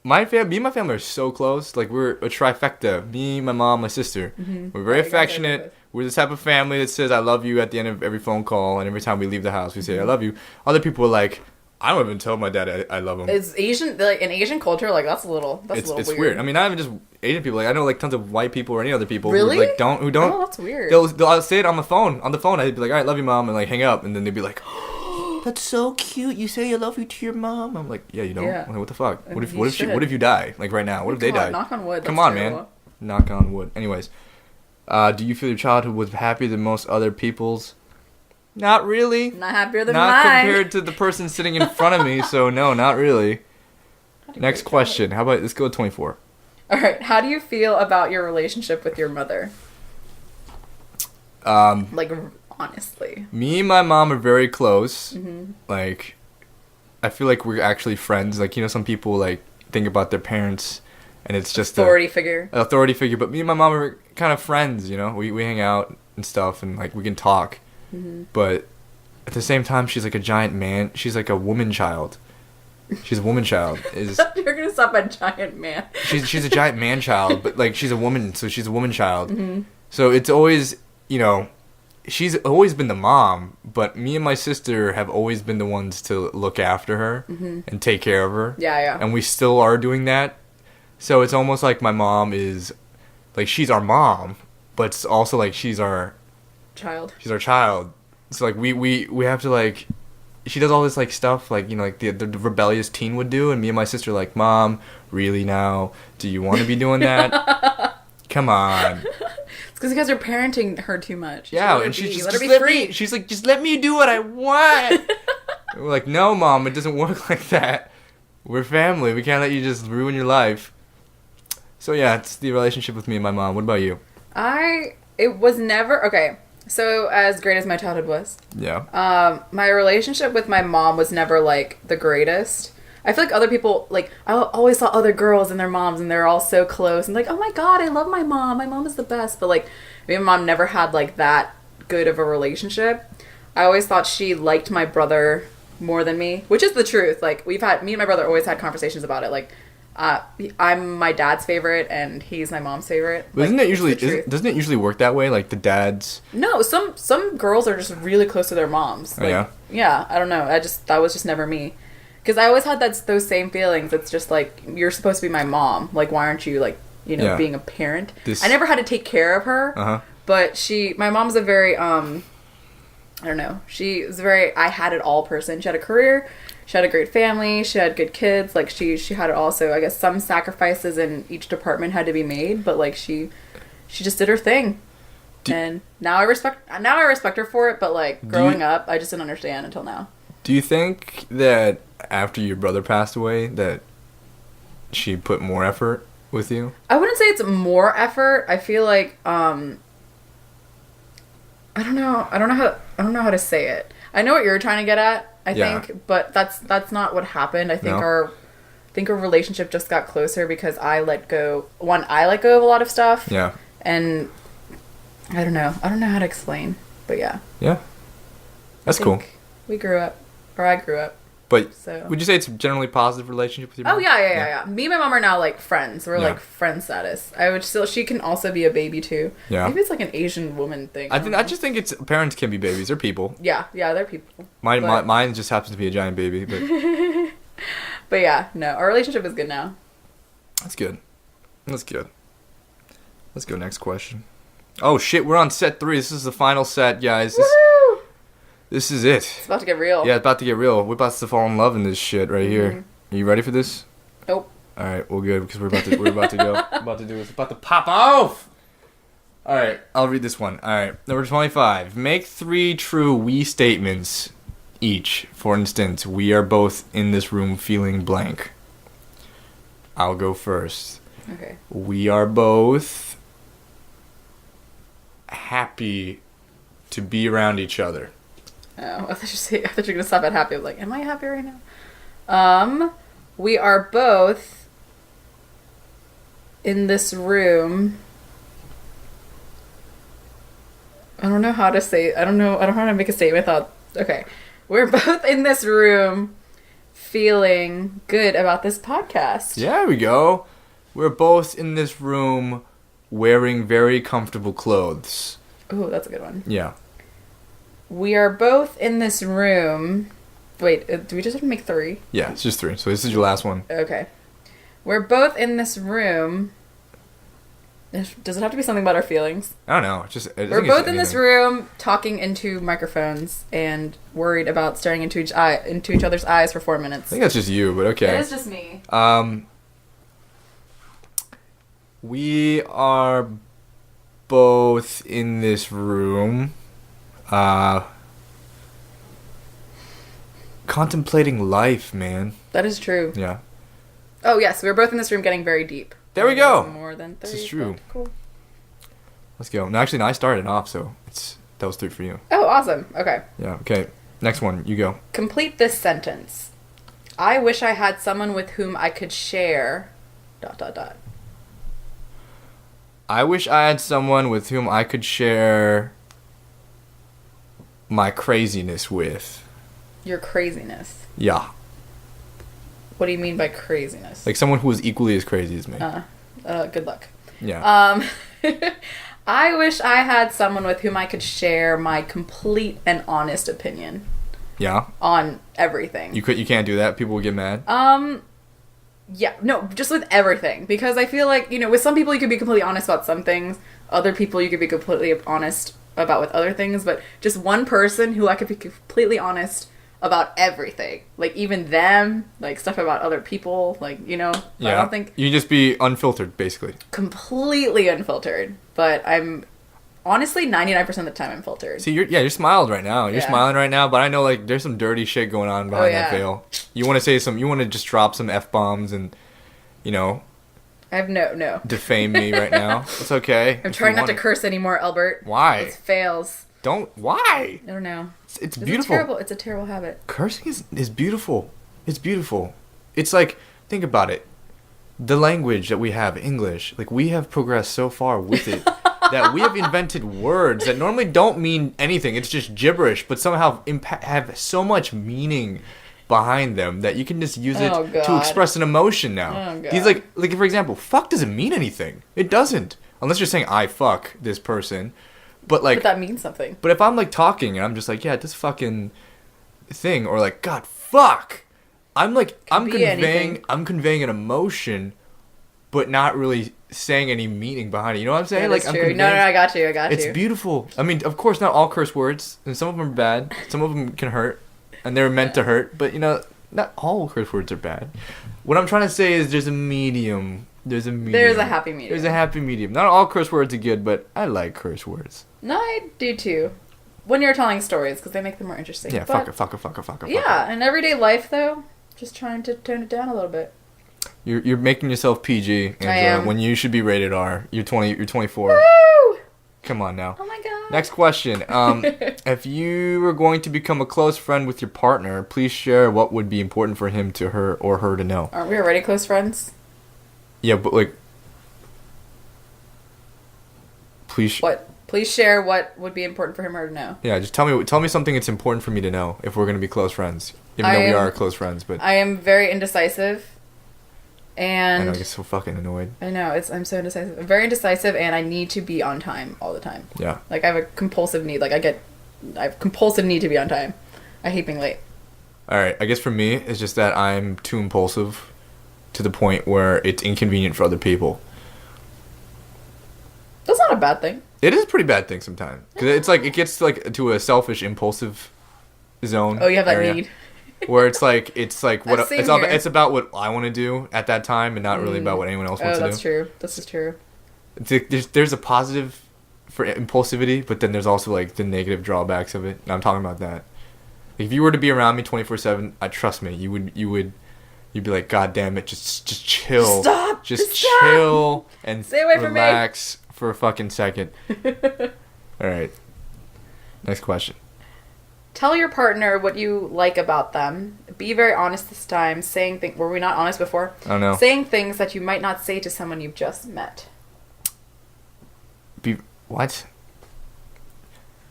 Me and my family are so close. Like, we're a trifecta. Me, my mom, my sister. Mm-hmm. We're very affectionate. We're the type of family that says I love you at the end of every phone call, and every time we leave the house we say I love you. Other people are like, I don't even tell my dad I love him. It's Asian, like in Asian culture, like that's a little weird. I mean, not even just Asian people. Like, I know like tons of white people or any other people really? who don't. Oh, that's weird. They'll say it on the phone. On the phone, I'd be like, all right, love you, mom, and like hang up, and then they'd be like, oh, that's so cute. You say I love you to your mom. I'm like, yeah, you don't. Yeah. Like, what the fuck? What if you die? Like right now? What if they die? Knock on wood. Come on, man. Knock on wood. Anyways, do you feel your childhood was happier than most other people's? Not really. Not happier than mine. Not compared to the person sitting in front of me, so no, not really. Next question. How about, let's go with 24. Alright, how do you feel about your relationship with your mother? Like, honestly. Me and my mom are very close. Mm-hmm. Like, I feel like we're actually friends. Like, you know, some people, like, think about their parents, and it's just authority figure. Authority figure. But me and my mom are kind of friends, you know? We hang out and stuff, and, like, we can talk. Mm-hmm. But at the same time, she's like a giant man. She's like a woman child. She's a woman child. You're gonna stop at giant man. She's a giant man child, but like she's a woman, so she's a woman child. Mm-hmm. So it's always, you know, she's always been the mom, but me and my sister have always been the ones to look after her and take care of her. Yeah, yeah. And we still are doing that. So it's almost like my mom is, like, she's our mom, but it's also like she's our child. She's our child. So like we have to, like, she does all this like stuff like, you know, like the rebellious teen would do, and me and my sister are like, Mom, really now? Do you want to be doing that? Come on. because you guys are parenting her too much. Yeah, and she's just let me. She's like, just let me do what I want. We're like, no, Mom, it doesn't work like that. We're family. We can't let you just ruin your life. So yeah, it's the relationship with me and my mom. What about you? It was never okay. So as great as my childhood was, yeah. My relationship with my mom was never like the greatest. I feel like other people, like, I always saw other girls and their moms, and they're all so close, and like, oh my god, I love my mom. My mom is the best. But like, me and my mom never had like that good of a relationship. I always thought she liked my brother more than me, which is the truth. Like, me and my brother always had conversations about it. Like, I'm my dad's favorite, and he's my mom's favorite. But doesn't it usually work that way? Like the dads? No, some girls are just really close to their moms. Like, oh yeah. Yeah, I don't know. That was just never me. Because I always had those same feelings. It's just like, you're supposed to be my mom. Like, why aren't you, like, being a parent? I never had to take care of her. Uh-huh. But my mom's a very, I don't know. She was a very I had it all person. She had a career. She had a great family. She had good kids. Like, she had it all. So I guess some sacrifices in each department had to be made. But, like, she just did her thing. And now I respect her for it. But, like, growing up, I just didn't understand until now. Do you think that after your brother passed away that she put more effort with you? I wouldn't say it's more effort. I feel like I don't know how to say it. I know what you're trying to get at, I think, but that's not what happened. I think our relationship just got closer because I let go of a lot of stuff. Yeah. And I don't know how to explain, but yeah. Yeah. That's cool. We grew up. Or I grew up. But would you say it's a generally positive relationship with your mom? Oh, yeah. Me and my mom are now, like, friends. We're, like, friend status. she can also be a baby, too. Yeah. Maybe it's, like, an Asian woman thing. I just think parents can be babies. They're people. Yeah, they're people. Mine just happens to be a giant baby, but... But, yeah, no. Our relationship is good now. That's good. Let's go next question. Oh, shit, we're on set 3. This is the final set, guys. This is it. It's about to get real. Yeah, it's about to get real. We're about to fall in love in this shit right here. Are you ready for this? Nope. All right, well, good, because we're about to go. About to do this. About to pop off. All right, I'll read this one. All right, number 25. Make 3 true we statements each. For instance, we are both in this room feeling blank. I'll go first. Okay. We are both happy to be around each other. Oh, I thought you were going to stop at happy. I was like, am I happy right now? We are both in this room. I don't know how to say, I don't know how to make a statement. I thought, okay. We're both in this room feeling good about this podcast. Yeah, there we go. We're both in this room wearing very comfortable clothes. Ooh, that's a good one. Yeah. We are both in this room. Wait, do we just have to make 3? Yeah, it's just 3. So this is your last one. Okay. We're both in this room. Does it have to be something about our feelings? I don't know. We're both in this room talking into microphones and worried about staring into each other's eyes for 4 minutes. I think that's just you, but okay. It is just me. We are both in this room contemplating life, man. That is true. Yeah. Oh, yes. We're both in this room getting very deep. There we go. More than 3. This is true. Cool. Let's go. No, actually, I started off, so that was 3 for you. Oh, awesome. Okay. Yeah, okay. Next one. You go. Complete this sentence. I wish I had someone with whom I could share... ... I wish I had someone with whom I could share my craziness with. Your craziness? Yeah. What do you mean by craziness? Like someone who is equally as crazy as me. Good luck. Yeah. I wish I had someone with whom I could share my complete and honest opinion. Yeah. On everything. You can't do that. People will get mad. Yeah, no, just with everything. Because I feel like, with some people you could be completely honest about some things. Other people you could be completely honest about with other things. But just one person who I could be completely honest about everything. Like, even them. Like, stuff about other people. Like, Yeah. I don't think... You just be unfiltered, basically. Completely unfiltered. But I'm honestly, 99% of the time I'm filtered. See, you're smiled right now. You're smiling right now, but I know like there's some dirty shit going on behind that veil. You want to just drop some F-bombs and, you know. I have no. Defame me right now. It's okay. I'm trying not to curse anymore, Elbert. Why? It fails. Why? I don't know. It's beautiful. It's a terrible habit. Cursing is beautiful. It's beautiful. It's like, think about it. The language that we have, English, like we have progressed so far with it that we have invented words that normally don't mean anything. It's just gibberish, but somehow have so much meaning behind them that you can just use it to express an emotion now. Oh, God. He's like for example, fuck doesn't mean anything. It doesn't. Unless you're saying I fuck this person. But that means something. But if I'm like talking and I'm just like, yeah, this fucking thing, or like, God, fuck. I'm conveying an emotion, but not really saying any meaning behind it. You know what I'm saying? Yeah, like, I'm true. No, I got you. It's beautiful. I mean, of course, not all curse words, and some of them are bad. Some of them can hurt, and they're meant to hurt. But you know, not all curse words are bad. What I'm trying to say is there's a medium. There's a happy medium. There's a happy medium. Not all curse words are good, but I like curse words. No, I do too. When you're telling stories, because they make them more interesting. Yeah, fuck it. Yeah, in everyday life, though, just trying to tone it down a little bit. You're making yourself PG, Angela, I am. when you should be rated R. You're 20. You're 24. Woo! Come on now. Oh my God. Next question. If you were going to become a close friend with your partner, please share what would be important for him to her or her to know. Aren't we already close friends? Yeah, but like, please. What? Please share what would be important for him or her to know. Yeah, just tell me something that's important for me to know if we're going to be close friends. Even though we are close friends, but I am very indecisive. And I know, I get so fucking annoyed. I know, I'm so indecisive. I'm very indecisive, and I need to be on time all the time. Yeah. Like, I have a compulsive need. Like, I have compulsive need to be on time. I hate being late. Alright, I guess for me, it's just that I'm too impulsive to the point where it's inconvenient for other people. That's not a bad thing. It is a pretty bad thing sometimes. Because it's like, it gets like to a selfish, impulsive zone. Oh, you have that need. Where it's like what it's about what I want to do at that time and not really about what anyone else wants to do. Oh, that's true. This is true. There's a positive for impulsivity, but then there's also like the negative drawbacks of it. And I'm talking about that. If you were to be around me 24/7, trust me, you'd be like, God damn it, just chill. Stop. Just chill and stay away relax for a fucking second. All right. Next question. Tell your partner what you like about them. Be very honest this time. Saying things... Were we not honest before? I don't know. Saying things that you might not say to someone you've just met. What?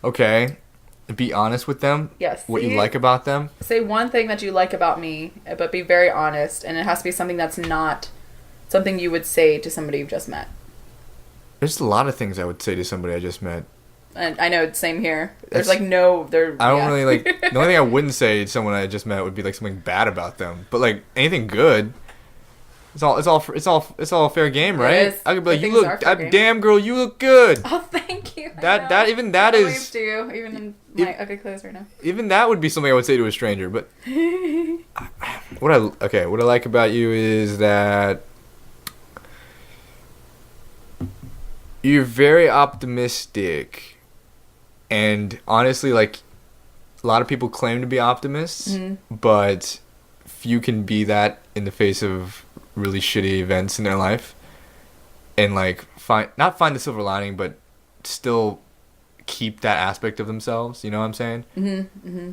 Okay. Be honest with them? Yes. What you like about them? Say one thing that you like about me, but be very honest. And it has to be something that's not something you would say to somebody you've just met. There's a lot of things I would say to somebody I just met. And I know, same here. There's I don't really like... The only thing I wouldn't say to someone I just met would be like something bad about them. But like anything good, it's all fair game, right? I could be like, you look, damn girl, you look good. Oh, thank you. That even that I is... to you, even in my ugly clothes right now. Even that would be something I would say to a stranger. But what I like about you is that you're very optimistic. And honestly, like, a lot of people claim to be optimists, but few can be that in the face of really shitty events in their life. And, like, not find the silver lining, but still keep that aspect of themselves. You know what I'm saying? Mm-hmm. Mm-hmm.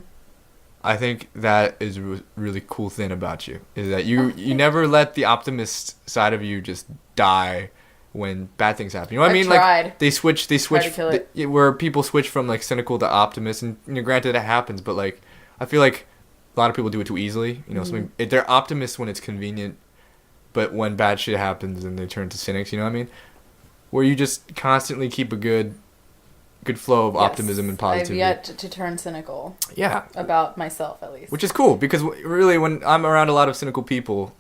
I think that is a really cool thing about you, is that you never let the optimist side of you just die when bad things happen. You know what I mean? Tried. Like, they switch where people switch from, like, cynical to optimist, and, you know, granted it happens, but, like, I feel like a lot of people do it too easily. You know, they're optimists when it's convenient, but when bad shit happens, then they turn to cynics, you know what I mean? Where you just constantly keep a good flow of optimism and positivity. I've yet to turn cynical. Yeah. About myself, at least. Which is cool, because really, when I'm around a lot of cynical people,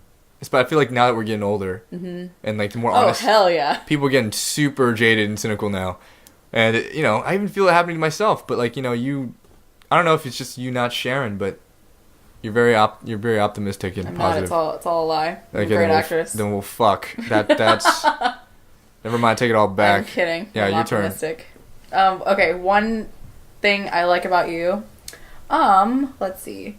but I feel like now that we're getting older, and like the more honest, hell yeah, people are getting super jaded and cynical now, and you know, I even feel it happening to myself. But like, you know, I don't know if it's just you not sharing, but you're very optimistic and positive. It's all a lie. I'm a great actress. Then we'll fuck that's. Never mind, take it all back. I'm kidding. Yeah, I'm your optimistic. turn. Okay, one thing I like about you. Let's see.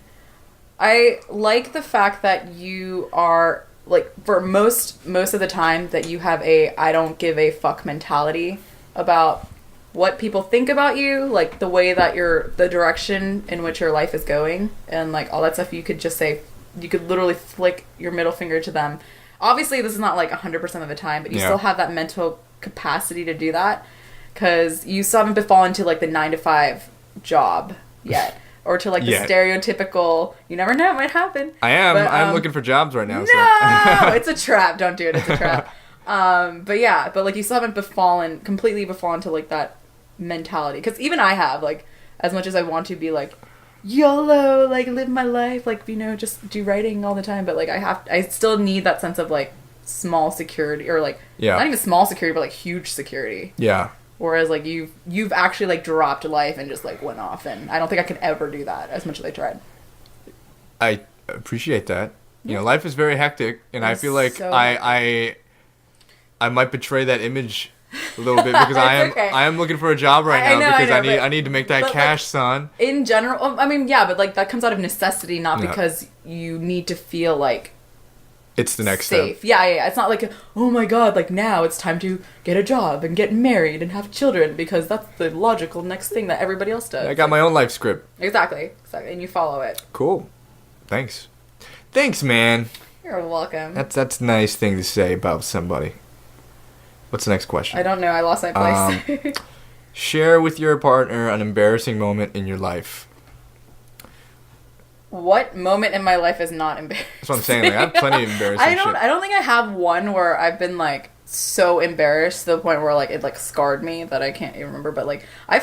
I like the fact that you are, like, for most of the time, that you have a I don't give a fuck mentality about what people think about you, like, the way that the direction in which your life is going, and, like, all that stuff. You could just say, you could literally flick your middle finger to them. Obviously, this is not, like, 100% of the time, but you still have that mental capacity to do that, because you still haven't fallen to, like, the 9-to-5 job yet. Or to, like, the stereotypical, you never know, it might happen. I am. But, I'm looking for jobs right now. No! So. It's a trap. Don't do it. It's a trap. But, like, you still haven't completely befallen to, like, that mentality. Because even I have, like, as much as I want to be, like, YOLO, like, live my life, like, you know, just do writing all the time. But, like, I still need that sense of, like, small security. Or, like, not even small security, but, like, huge security. Yeah. Whereas, like, you've actually, like, dropped life and just, like, went off. And I don't think I could ever do that as much as I tried. I appreciate that. You know, life is very hectic. And I feel like I might betray that image a little bit because I am looking for a job right now because I need to make that cash, like, son. In general, I mean, yeah, but, like, that comes out of necessity, not because you need to feel like it's the next safe. step. Yeah. It's not like, oh my god, like, now it's time to get a job and get married and have children because that's the logical next thing that everybody else does. I got my own life script. Exactly. And you follow it. Cool. Thanks, man. You're welcome. That's a nice thing to say about somebody. What's the next question? I don't know. I lost my place. Share with your partner an embarrassing moment in your life. What moment in my life is not embarrassing? That's what I'm saying. Like, I have plenty of embarrassing shit. I don't think I have one where I've been, like, so embarrassed to the point where, like, it, like, scarred me that I can't even remember. But, like, I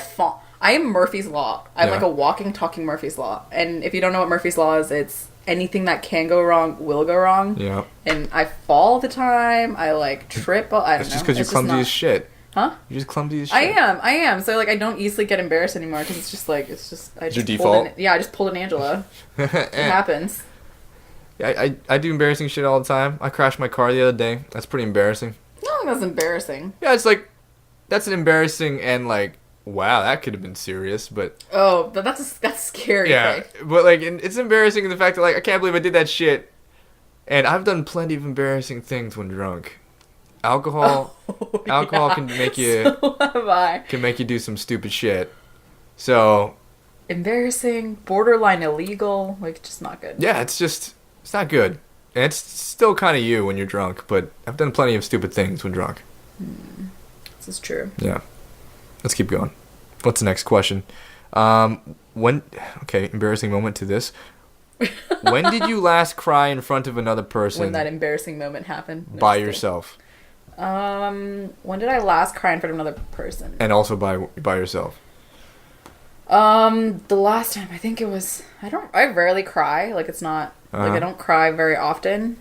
am Murphy's Law. I'm like a walking, talking Murphy's Law. And if you don't know what Murphy's Law is, it's anything that can go wrong will go wrong. Yeah. And I fall all the time. I, like, trip. I don't know. It's just because you're clumsy as shit. Huh? You're just clumsy as shit. I am. So, like, I don't easily get embarrassed anymore because it's just, like, I just your default? I just pulled an Angela. It happens. Yeah, I do embarrassing shit all the time. I crashed my car the other day. That's pretty embarrassing. No, that's embarrassing. Yeah, it's like, that's an embarrassing and, like, wow, that could have been serious, but... Oh, but that's scary. Yeah, but, like, it's embarrassing in the fact that, like, I can't believe I did that shit. And I've done plenty of embarrassing things when drunk. Alcohol can make you... So have I. Can make you do some stupid shit. So... Embarrassing, borderline illegal, like, just not good. Yeah, it's not good. And it's still kind of you when you're drunk, but I've done plenty of stupid things when drunk. This is true. Yeah. Let's keep going. What's the next question? Embarrassing moment to this. When did you last cry in front of another person? When that embarrassing moment happened. By yourself. When did I last cry in front of another person? And also by yourself. The last time, I think it was... I rarely cry. Like, it's not... Like, I don't cry very often.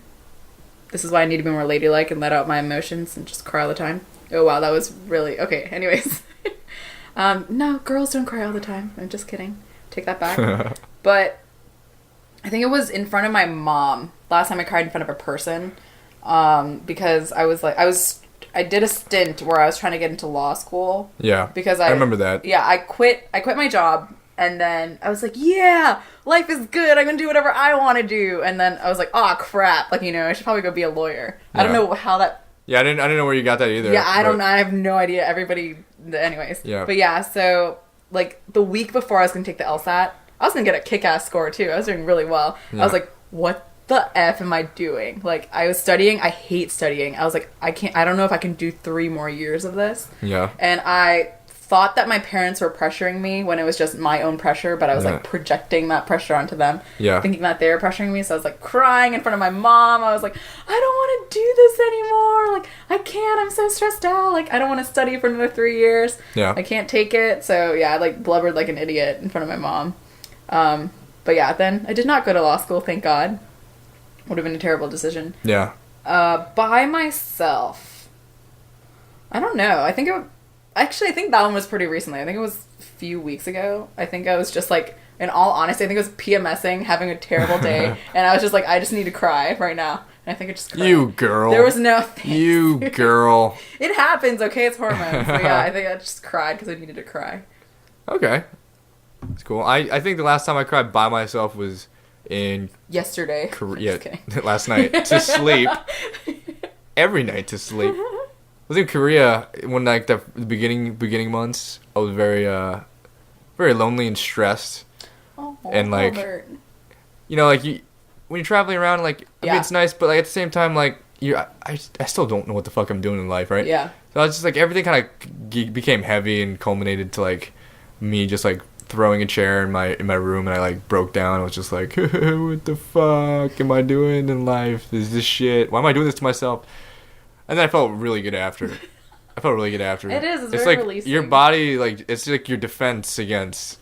This is why I need to be more ladylike and let out my emotions and just cry all the time. Oh, wow, that was really... Okay, anyways. No, girls don't cry all the time. I'm just kidding. Take that back. But I think it was in front of my mom. Last time I cried in front of a person. Because I did a stint where I was trying to get into law school. Yeah. Because I remember that. Yeah, I quit my job, and then I was like, yeah, life is good. I'm going to do whatever I want to do. And then I was like, oh, crap. Like, you know, I should probably go be a lawyer. Yeah. I don't know how that... Yeah, I didn't know where you got that either. Yeah, I have no idea. Everybody... Anyways. Yeah. But yeah, so, like, the week before I was going to take the LSAT, I was going to get a kick-ass score, too. I was doing really well. Yeah. I was like, what the F am I doing? Like, I was studying. I hate studying. I was like, I don't know if I can do 3 more years of this. Yeah. And I thought that my parents were pressuring me when it was just my own pressure, but I was like projecting that pressure onto them. Yeah. Thinking that they were pressuring me. So I was like crying in front of my mom. I was like, I don't want to do this anymore. Like, I can't. I'm so stressed out. Like, I don't want to study for another 3 years. Yeah. I can't take it. So yeah, I like blubbered like an idiot in front of my mom. But yeah, then I did not go to law school, thank God. Would have been a terrible decision. Yeah. By myself. I don't know. I think that one was pretty recently. I think it was a few weeks ago. I think I was just like, in all honesty, I think I was PMSing, having a terrible day. And I was just like, I just need to cry right now. And I think I just cried. You girl. There was no thanks. You girl. It happens, okay? It's hormones. But yeah, I think I just cried because I needed to cry. Okay. That's cool. I think the last time I cried by myself was in... Yesterday. Korea. Last night. To sleep. Every night to sleep. I was in Korea when, like, the beginning months. I was very lonely and stressed. Oh, and, like... Elbert. You know, like, when you're traveling around, like, I mean, it's nice, but, like, at the same time, like, I still don't know what the fuck I'm doing in life, right? Yeah. So I was just, like, everything kind of became heavy and culminated to, like, me just, like, throwing a chair in my room, and I, like, broke down. I was just like, what the fuck am I doing in life? Is this shit? Why am I doing this to myself? And then I felt really good after. It is. It's very like releasing. Your body, like, it's like your defense against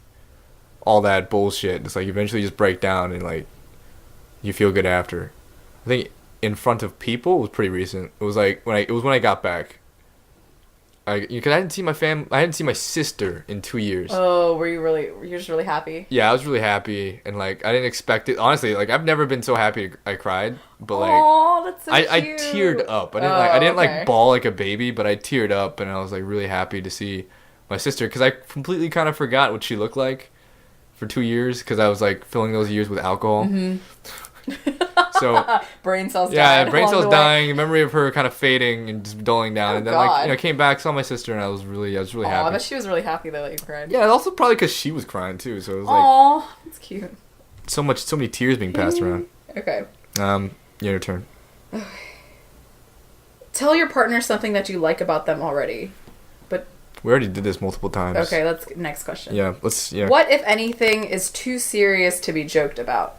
all that bullshit. It's like eventually you just break down and, like, you feel good after. I think in front of people was pretty recent. It was like when I got back. Because I didn't see I didn't see my sister in 2 years. Oh, were you just really happy? Yeah, I was really happy, and, like, I didn't expect it. Honestly, like, I've never been so happy I cried, but, like, oh, that's so I cute. teared up. I didn't like bawl like a baby, but I teared up, and I was, like, really happy to see my sister, because I completely kind of forgot what she looked like for 2 years, because I was, like, filling those years with alcohol. Mm-hmm. So brain cells dying. Yeah, brain cells dying. Memory of her kind of fading and just dulling down. And then, God. like, you know, came back, saw my sister, and I was really happy. I bet she was really happy that you cried. Yeah, also probably because she was crying too. So it was like, oh, that's cute. So many tears being passed around. Okay. Your turn. Tell your partner something that you like about them already. But we already did this multiple times. Okay, next question. Yeah, What, if anything, is too serious to be joked about?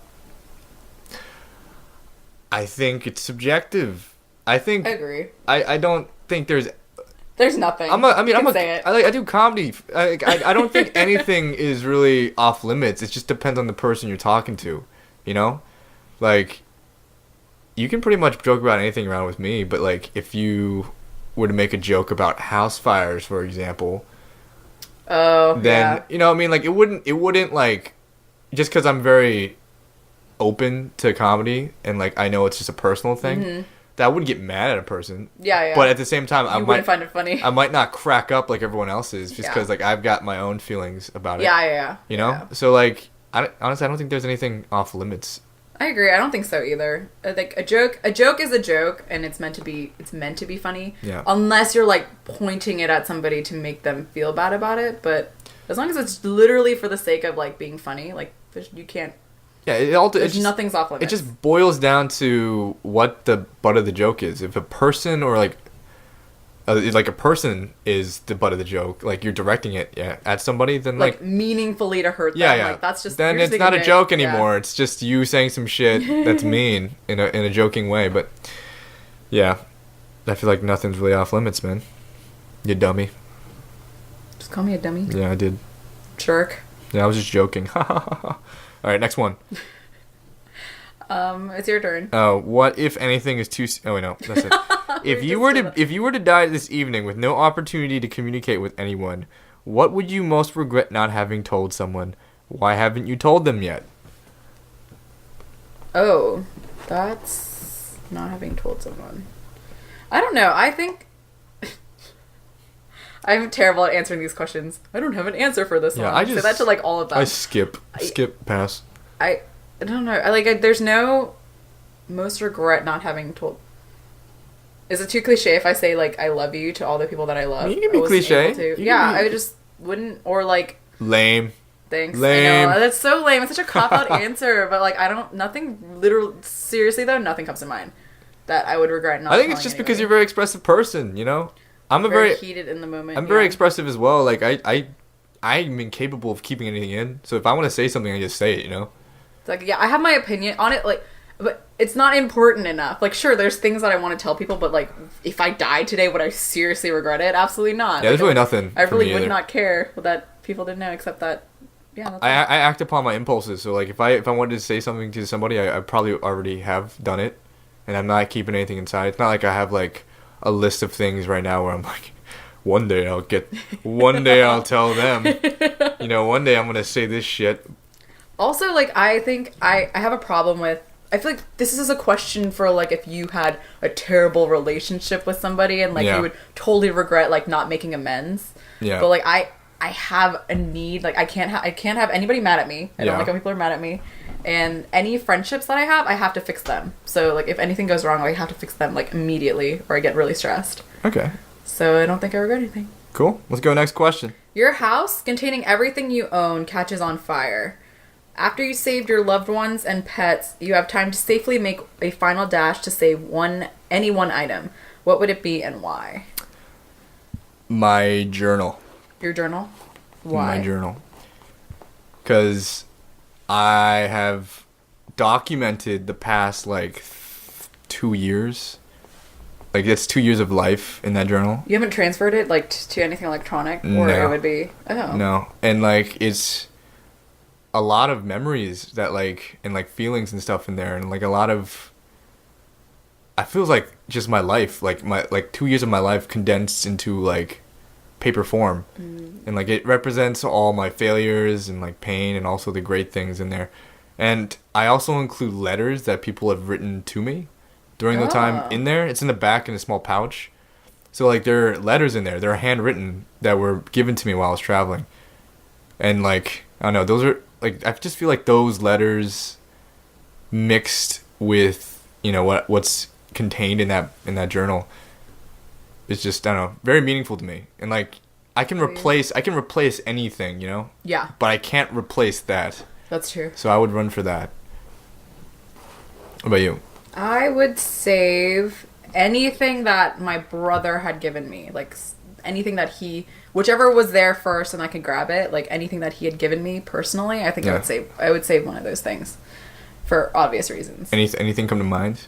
I think it's subjective. I agree. I don't think there's nothing. I do comedy. I don't think anything is really off limits. It just depends on the person you're talking to, you know? Like, you can pretty much joke about anything around with me, but, like, if you were to make a joke about house fires, for example, then, you know what I mean? Like, it wouldn't, like, just because I'm very open to comedy and, like, I know it's just a personal thing, mm-hmm. that I wouldn't get mad at a person. Yeah. But at the same time, I might find it funny. I might not crack up like everyone else is just because, like, I've got my own feelings about it. Yeah. You know? Yeah. So, like, honestly, I don't think there's anything off limits. I agree. I don't think so either. Like, a joke is a joke, and it's meant to be funny. Yeah. Unless you're, like, pointing it at somebody to make them feel bad about it. But as long as it's literally for the sake of, like, being funny, like, you can't. Yeah, nothing's off limits. It just boils down to what the butt of the joke is. If a person or, like a person is the butt of the joke, like, you're directing it at somebody, then, like meaningfully to hurt them. Yeah. Like, that's just, then it's not a joke anymore. It's just you saying some shit that's mean in a joking way. But yeah, I feel like nothing's really off limits, man. You dummy. Just call me a dummy. Yeah, I did. Jerk. Yeah, I was just joking. All right, next one. It's your turn. What, if anything, is too... Oh, wait, no. That's it. If you were to die this evening with no opportunity to communicate with anyone, what would you most regret not having told someone? Why haven't you told them yet? Oh, that's not having told someone. I don't know. I think... I'm terrible at answering these questions. I don't have an answer for this one. I say that to, like, all of them. I skip, pass. I don't know. There's no most regret not having told. Is it too cliche if I say, like, I love you to all the people that I love? You can be cliche. I just wouldn't, or, like... Lame. Thanks. Lame. I know. That's so lame. It's such a cop-out answer, but, like, seriously, though, nothing comes to mind that I would regret not. I think it's just because you're a very expressive person, you know? I'm very heated in the moment. I'm very expressive as well. Like, I'm incapable of keeping anything in. So if I want to say something, I just say it, you know? It's like, I have my opinion on it, like, but it's not important enough. Like, sure, there's things that I want to tell people, but, like, if I died today, would I seriously regret it? Absolutely not. Yeah, there's really nothing. I really would not care that people didn't know, except that, that's I act upon my impulses. So, like, if I wanted to say something to somebody, I probably already have done it, and I'm not keeping anything inside. It's not like I have, like, a list of things right now where I'm like, one day I'll tell them, you know, one day I'm gonna say this shit. Also, like, I think I have a problem with I feel like this is a question for, like, if you had a terrible relationship with somebody and, like, you would totally regret, like, not making amends. Yeah. But, like, I have a need, like, I can't have anybody mad at me. I don't like when people are mad at me. And any friendships that I have to fix them. So, like, if anything goes wrong, I have to fix them, like, immediately, or I get really stressed. Okay. So I don't think I regret anything. Cool. Let's go next question. Your house, containing everything you own, catches on fire. After you saved your loved ones and pets, you have time to safely make a final dash to save any one item. What would it be and why? My journal. Your journal? Why? My journal. Because I have documented the past, like, 2 years. Like, it's 2 years of life in that journal. You haven't transferred it, like, to anything electronic? Or no. It would be... Oh. No. And, like, it's a lot of memories that, like, and, like, feelings and stuff in there. And, like, a lot of... I feel like just my life, like, 2 years of my life condensed into, like, paper form. And, like, it represents all my failures and, like, pain and also the great things in there. And I also include letters that people have written to me during the time in there. It's in the back in a small pouch. So, like, there are letters in there. They're handwritten that were given to me while I was traveling. And, like, I don't know, those are, like, I just feel like those letters mixed with, you know, what's contained in that journal is just, I don't know, very meaningful to me. And, like, I can replace anything, you know? Yeah. But I can't replace that. That's true. So I would run for that. What about you? I would save anything that my brother had given me. Like, anything that whichever was there first and I could grab it, like, anything that he had given me personally, I think I would save one of those things. For obvious reasons. Anything come to mind?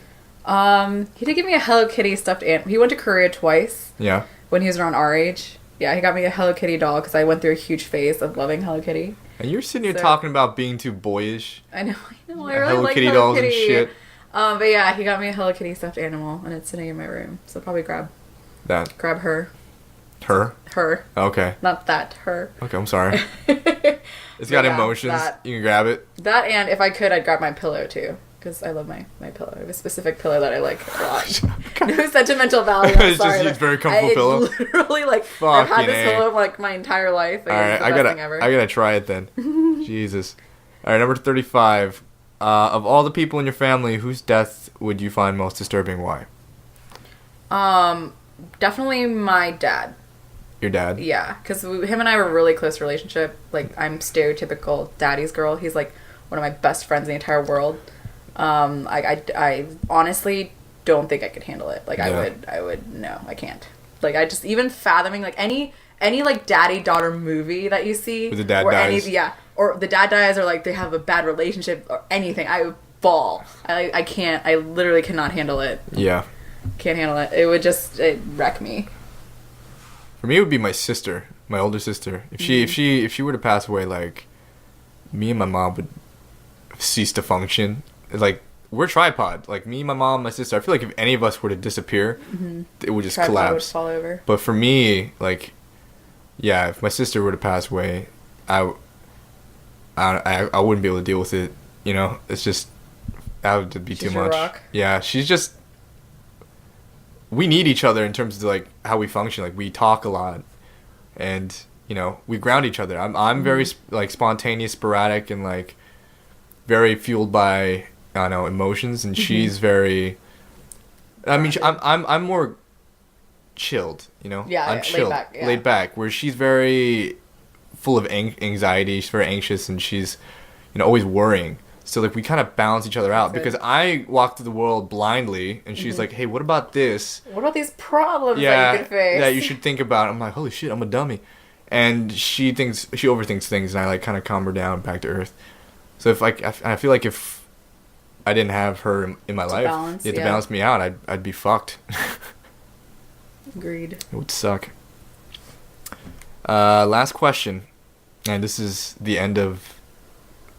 He did give me a Hello Kitty stuffed animal. He went to Korea twice. Yeah. When he was around our age. Yeah, he got me a Hello Kitty doll because I went through a huge phase of loving Hello Kitty. And you're sitting here talking about being too boyish. I know. I really Hello like Kitty Hello dolls Kitty. and shit. But yeah, he got me a Hello Kitty stuffed animal, and it's sitting in my room. So I'll probably grab her. Her? Her. Okay. Not that, her. Okay, I'm sorry. It's got emotions. You can grab it. That, and if I could, I'd grab my pillow too. Because I love my pillow. I have a specific pillow that I like a lot. No sentimental value. I'm sorry. It's a very comfortable pillow. Literally, like, I've had this pillow like my entire life. All right, I gotta try it then. Jesus. All right, number 35. Of all the people in your family, whose death would you find most disturbing? Why? Definitely my dad. Your dad? Yeah, because him and I have a really close relationship. Like, I'm stereotypical daddy's girl. He's like one of my best friends in the entire world. I honestly don't think I could handle it. Like, no, I can't. Like, I just, even fathoming, like, any like daddy-daughter movie that you see. Where the dad dies. Or the dad dies, or, like, they have a bad relationship, or anything. I would fall. I can't, I literally cannot handle it. Yeah. Can't handle it. It would just, wreck me. For me, it would be my sister, my older sister. If she were to pass away, like, me and my mom would cease to function. Like, we're a tripod. Like, me, my mom, my sister. I feel like if any of us were to disappear, it would just collapse. Tripod would fall over. But for me, like, yeah, if my sister were to pass away, I wouldn't be able to deal with it. You know, it's just, that would be too much. Rock. Yeah, she's just, we need each other in terms of, like, how we function. Like, we talk a lot, and, you know, we ground each other. I'm very, like, spontaneous, sporadic, and, like, very fueled by, I don't know, emotions, and she's very, I mean, I'm more chilled, you know? Yeah, I'm chilled, laid back, where she's very full of anxiety, she's very anxious, and she's, you know, always worrying. So, like, we kind of balance each other out, because I walk through the world blindly, and she's like, hey, what about this? What about these problems that you could face? That you should think about. I'm like, holy shit, I'm a dummy. And she overthinks things, and I, like, kind of calm her down back to earth. So if, like, I feel like if I didn't have her in my life, to balance me out, I'd be fucked. Agreed. It would suck. Last question, and this is the end of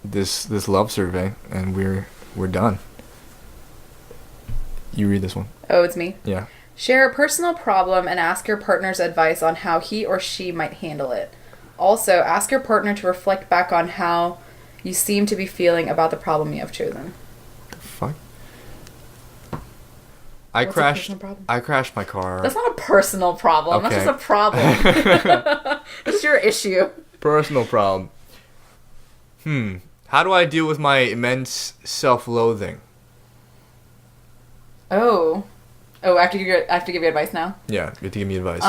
this love survey, and we're done. You read this one. Oh, it's me? Yeah. Share a personal problem and ask your partner's advice on how he or she might handle it. Also, ask your partner to reflect back on how you seem to be feeling about the problem you have chosen. The fuck? I crashed my car. That's not a personal problem. Okay. That's just a problem. It's your issue. Personal problem. How do I deal with my immense self-loathing? Oh, I have to give you advice now? Yeah, you have to give me advice.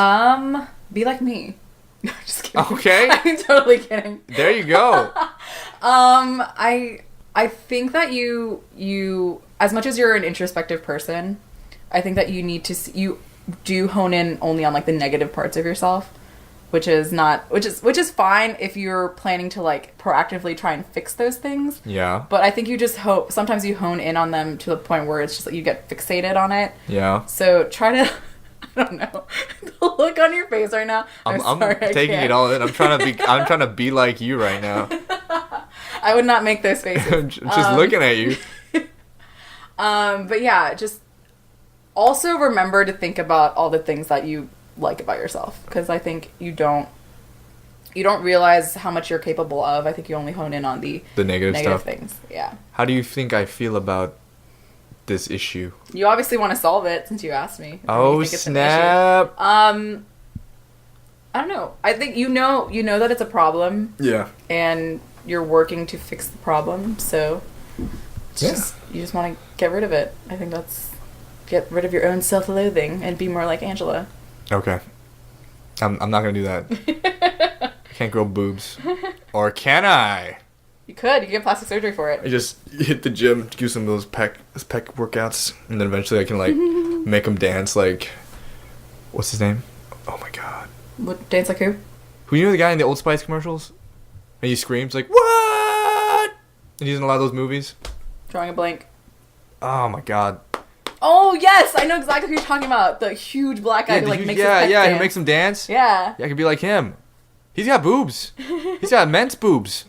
Be like me. No, just kidding. Okay. I'm totally kidding. There you go. I think that you as much as you're an introspective person, I think that you need to you do hone in only on like the negative parts of yourself, which is fine if you're planning to like proactively try and fix those things. Yeah. But I think you just sometimes you hone in on them to the point where it's just like you get fixated on it. Yeah. So try to I don't know. The look on your face right now. I'm taking it all in. I'm trying to be like you right now. I would not make those faces. Just looking at you. But yeah, just also remember to think about all the things that you like about yourself, because I think you don't realize how much you're capable of. I think you only hone in on the negative stuff. Things. Yeah. How do you think I feel about this issue? You obviously want to solve it since you asked me. Oh, snap. I don't know. I think you know that it's a problem. Yeah. And you're working to fix the problem, so you just want to get rid of it. I think that's get rid of your own self-loathing and be more like Angela. Okay. I'm not going to do that. I can't grow boobs. Or can I? You could. You get plastic surgery for it. I just hit the gym, do some of those pec workouts, and then eventually I can, like, make them dance like... What's his name? Oh, my God. What, dance like who? Who, you know the guy in the Old Spice commercials? And he screams, like, what? And he's in a lot of those movies. Drawing a blank. Oh, my God. Oh, yes! I know exactly who you're talking about. The huge black guy who, like, makes his pecs dance. Who makes him dance? Yeah. Yeah, I could be like him. He's got boobs. He's got immense boobs.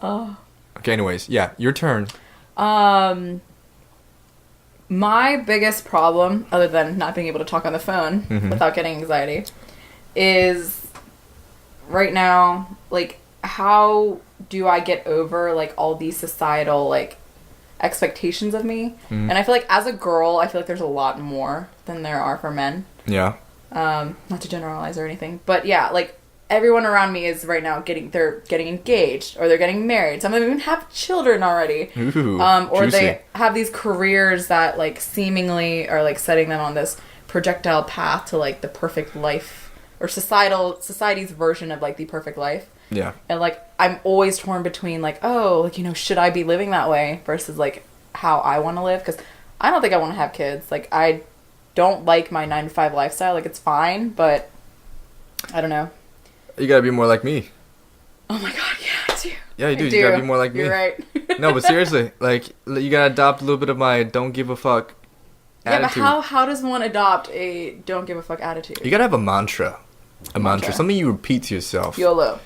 Oh. Okay, anyways. Yeah, your turn. My biggest problem, other than not being able to talk on the phone without getting anxiety, is right now, like, how do I get over, like, all these societal, like, expectations of me? And I feel like as a girl, I feel like there's a lot more than there are for men. Yeah. Not to generalize or anything, but yeah, like, everyone around me is right now getting engaged, or they're getting married. Some of them even have children already. Ooh, or juicy. they have these careers that, like, seemingly are, like, setting them on this projectile path to, like, the perfect life, or society's version of, like, the perfect life. Yeah. And, like, I'm always torn between, like, oh, like, you know, should I be living that way versus, like, how I want to live? Because I don't think I want to have kids. Like, I don't like my 9-to-5 lifestyle. Like, it's fine, but I don't know. You gotta be more like me. Oh my God, yeah, I do. Yeah, you do. You gotta be more like me. You're right. No, but seriously, like, you gotta adopt a little bit of my don't give a fuck attitude. Yeah, but how does one adopt a don't give a fuck attitude? You gotta have a mantra. Something you repeat to yourself. YOLO.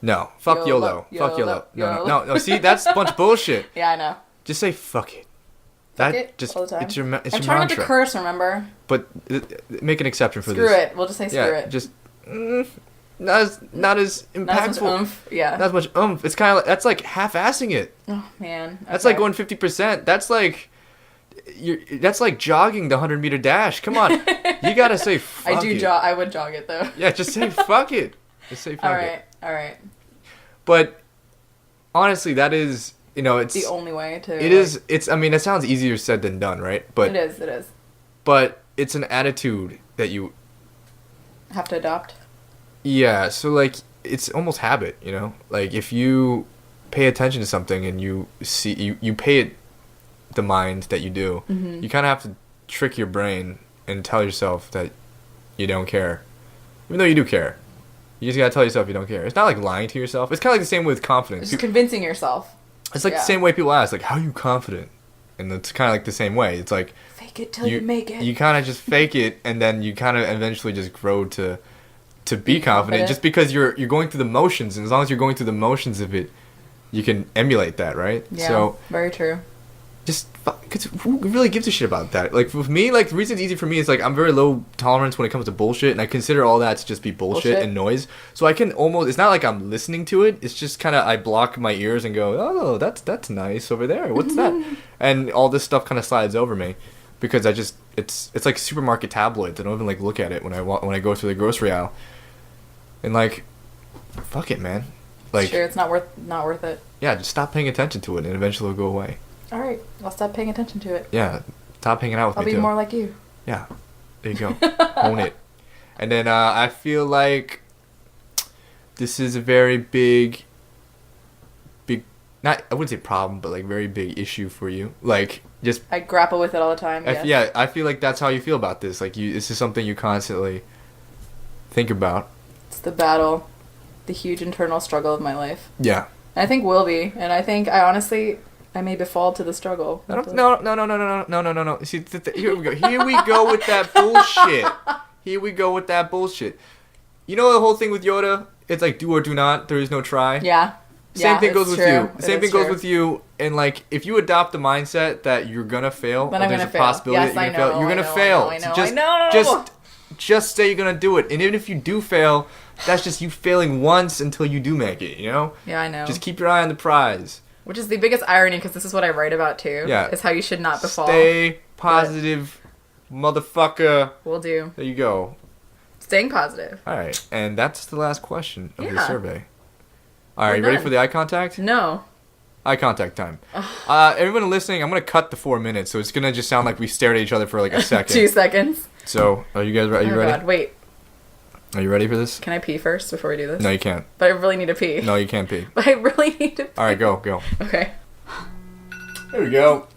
No. Fuck YOLO. Fuck YOLO. No. See, that's a bunch of bullshit. Yeah, I know. Just say fuck it. Fuck it just all the time. It's your mantra. I'm trying not to curse, remember? But make an exception for this. Screw it. We'll just say screw it. Just... Not as impactful. Not as much oomph. Yeah. Not as much oomph. It's kind of that's like half-assing it. Oh man. Okay. That's like going 50%. That's like jogging the 100-meter dash. Come on, you gotta say fuck I would jog it though. Yeah, just say fuck it. Just say fuck it. All right. But honestly, that is it's the only way to. It is. It's. I mean, it sounds easier said than done, right? But it is. But it's an attitude that you have to adopt. Yeah, so, like, it's almost habit, you know? Like, if you pay attention to something and you see... You pay it the mind that you do, you kind of have to trick your brain and tell yourself that you don't care. Even though you do care. You just gotta tell yourself you don't care. It's not like lying to yourself. It's kind of like the same with confidence. It's just convincing yourself. It's like the same way people ask, like, how are you confident? And it's kind of like the same way. It's like... Fake it till you make it. You kind of just fake it, and then you kind of eventually just grow to be confident, just because you're going through the motions, and as long as you're going through the motions of it, you can emulate that, right? Yeah, so, very true. Just, cause who really gives a shit about that? Like, with me, like, the reason it's easy for me is, like, I'm very low tolerance when it comes to bullshit, and I consider all that to just be bullshit and noise. So I can almost, it's not like I'm listening to it, it's just kind of, I block my ears and go, oh, that's nice over there, what's that? And all this stuff kind of slides over me. because it's like supermarket tabloids. I don't even like look at it when I go through the grocery aisle, and like, fuck it, man. Like, sure, it's not worth it. Yeah, just stop paying attention to it, and eventually it'll go away. All right, I'll stop paying attention to it. Yeah, stop hanging out with me. I'll be more like you. Yeah, there you go. Own it. And then I feel like this is a very big, not, I wouldn't say problem, but like very big issue for you. Like, just I grapple with it all the time. Yeah, I feel like that's how you feel about this. Like, this is something you constantly think about. It's the battle, the huge internal struggle of my life. Yeah. I think will be, and I think I honestly may befall to the struggle. No. See, here we go. Here we go with that bullshit. Here we go with that bullshit. You know the whole thing with Yoda? It's like do or do not. There is no try. Yeah. Same thing goes with you. Same thing goes with you. And like, if you adopt the mindset that you're gonna fail, then or there's a possibility that you're gonna fail, you're gonna fail. I know. Just say you're gonna do it. And even if you do fail, that's just you failing once until you do make it. You know? Yeah, I know. Just keep your eye on the prize. Which is the biggest irony, because this is what I write about too. Yeah. Is how you should not befall. Stay positive, motherfucker. Will do. There you go. Staying positive. All right, and that's the last question of the survey. All We're right, you done. ready for the eye contact? No. Eye contact time. Everyone listening, I'm going to cut the 4 minutes, so it's going to just sound like we stared at each other for like a second. 2 seconds. So, are you guys ready? Oh God, wait. Are you ready for this? Can I pee first before we do this? No, you can't. But I really need to pee. No, you can't pee. But I really need to pee. All right, go. Okay. There we go.